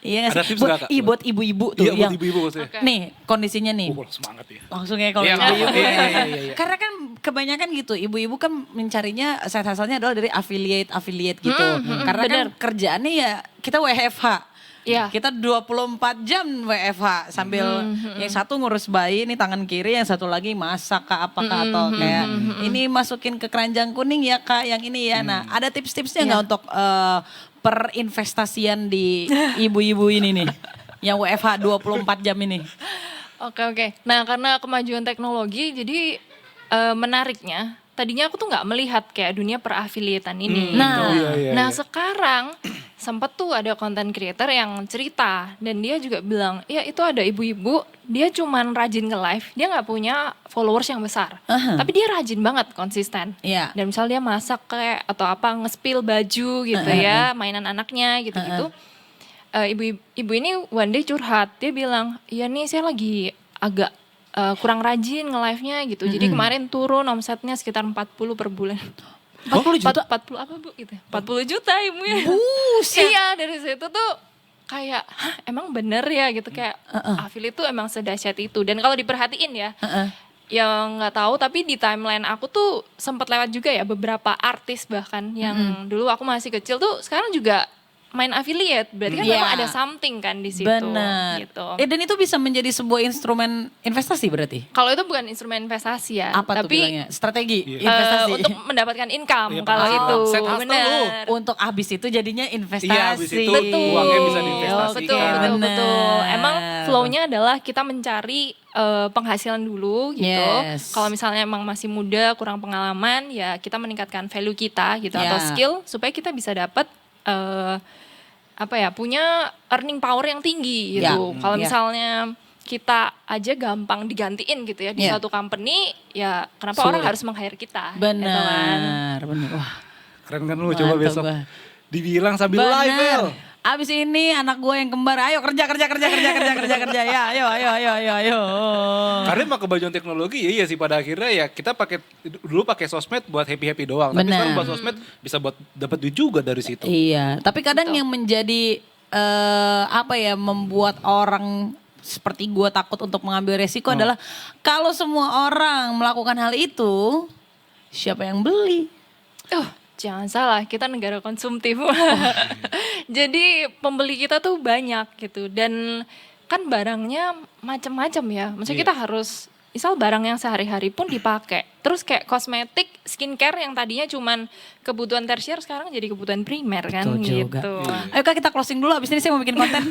Iya Ada tips nggak, Kak? Buat ibu-ibu tuh. Iya, buat yang, ibu-ibu maksudnya. Nih kondisinya nih. Semangat ya. Langsung ya kalau Iya, ibu-ibu. iya. Karena kan kebanyakan gitu, ibu-ibu kan mencarinya side hustle-nya adalah dari affiliate gitu. Karena kan kerjaannya ya kita WFH. Iya. Kita 24 jam WFH sambil yang satu ngurus bayi, ini tangan kiri, yang satu lagi masak kah apakah atau kayak ini masukin ke keranjang kuning ya Kak, yang ini ya. Nah, ada tips-tipsnya nggak untuk perinvestasian di ibu-ibu ini nih? Yang WFH 24 jam ini. Oke. Nah, karena kemajuan teknologi jadi menariknya tadinya aku tuh nggak melihat kayak dunia perafiliatan ini. Nah, sekarang sempet tuh ada content creator yang cerita dan dia juga bilang, ya itu ada ibu-ibu, dia cuman rajin nge-live, dia nggak punya followers yang besar, tapi dia rajin banget, konsisten. Dan misal dia masak kayak atau apa nge-spill baju gitu ya, mainan anaknya gitu-gitu. Ibu ini one day curhat, dia bilang, iya nih saya lagi agak kurang rajin nge-live-nya gitu. Jadi kemarin turun omsetnya sekitar 40 per bulan. 40 juta? 40 apa Bu gitu. 40 juta ibunya. Iya, dari situ tuh kayak emang bener ya gitu, kayak affiliate itu emang sedahsyat itu. Dan kalau diperhatiin ya, yang nggak tahu tapi di timeline aku tuh sempat lewat juga ya beberapa artis bahkan yang dulu aku masih kecil tuh sekarang juga main affiliate, berarti kan Iya. memang ada something kan di situ. Benar. Gitu. Dan itu bisa menjadi sebuah instrumen investasi berarti? Kalau itu bukan instrumen investasi ya, Apa tuh tapi bilangnya? Strategi eh, investasi. untuk mendapatkan income Iya, kalau paham. itu. Set hustle lu. Benar. Untuk habis itu jadinya investasi. Iya, habis itu Betul. uangnya bisa Oh, diinvestasikan. betul, betul. Benar. Emang flow-nya adalah kita mencari penghasilan dulu gitu. Yes. Kalau misalnya emang masih muda, kurang pengalaman, ya kita meningkatkan value kita gitu atau Ya. skill supaya kita bisa dapat punya earning power yang tinggi Ya. gitu. Kalau Ya. misalnya kita aja gampang digantiin gitu ya di Ya. suatu company, ya kenapa Sulit. orang harus meng-hire kita? gitu kan. Benar, benar. Wah, Keren kan lu coba mantap besok. gua. Dibilang sambil live, El. Abis ini anak gue yang kembar, ayo kerja. Ya, ayo. Karena emang kebajuan teknologi iya sih pada akhirnya ya kita dulu pakai sosmed buat happy doang. Tapi Benar. sekarang buat sosmed bisa buat dapat duit juga dari situ. Iya, tapi kadang yang menjadi membuat orang seperti gue takut untuk mengambil resiko adalah kalau semua orang melakukan hal itu, siapa yang beli? Jangan salah, kita negara konsumtif. Jadi pembeli kita tuh banyak gitu dan kan barangnya macam-macam ya. Maksudnya kita harus misal barang yang sehari-hari pun dipakai. Terus kayak kosmetik, skincare yang tadinya cuman kebutuhan tersier sekarang jadi kebutuhan primer kan Betul juga. gitu. Ayo Kak, kita closing dulu, abis ini saya mau bikin konten.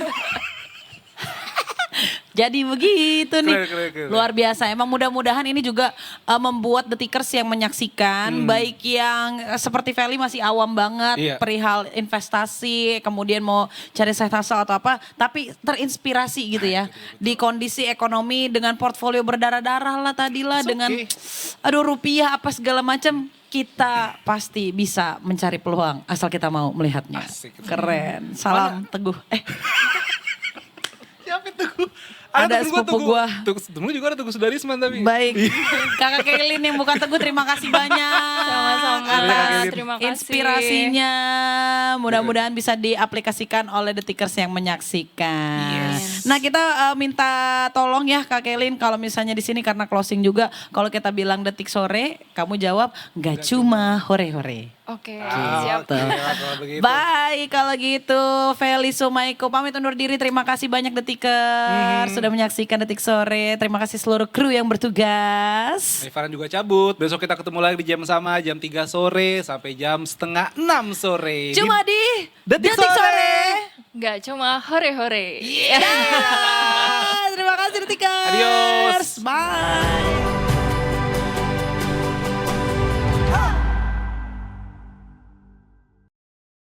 Jadi begitu nih, Keren. luar biasa. Emang mudah-mudahan ini juga membuat detikers yang menyaksikan, baik yang seperti Feli masih awam banget Iya. perihal investasi, kemudian mau cari side hustle atau apa, tapi terinspirasi gitu ya. Di kondisi ekonomi dengan portfolio berdarah-darah lah tadi lah, It's dengan okay. aduh rupiah apa segala macam. Kita pasti bisa mencari peluang asal kita mau melihatnya. Asik. Keren. Salam Teguh. Siapa Teguh? Ada sepupu gua. Temen juga ada Teguh Sudarisman tapi. Baik, Kakak Kailin yang bukan Teguh, terima kasih banyak Sama-sama. atas Terima kasih. inspirasinya. Mudah-mudahan bisa diaplikasikan oleh detikers yang menyaksikan. Nah kita minta tolong ya Kak Kailin, kalau misalnya di sini karena closing juga, kalau kita bilang detik sore, kamu jawab nggak cuma hore-hore. Oke, Ah, siap. oke, kalau begitu. Baik kalau gitu, Feli Sumaiko pamit undur diri. Terima kasih banyak detikers sudah menyaksikan Detik Sore. Terima kasih seluruh kru yang bertugas. Farhan juga cabut. Besok kita ketemu lagi di jam sama, jam 3 sore sampai jam 5:30 sore. Cuma di Detik Detik Sore. Sore. Nggak cuma hore-hore. Terima kasih detikers. Adios. Bye.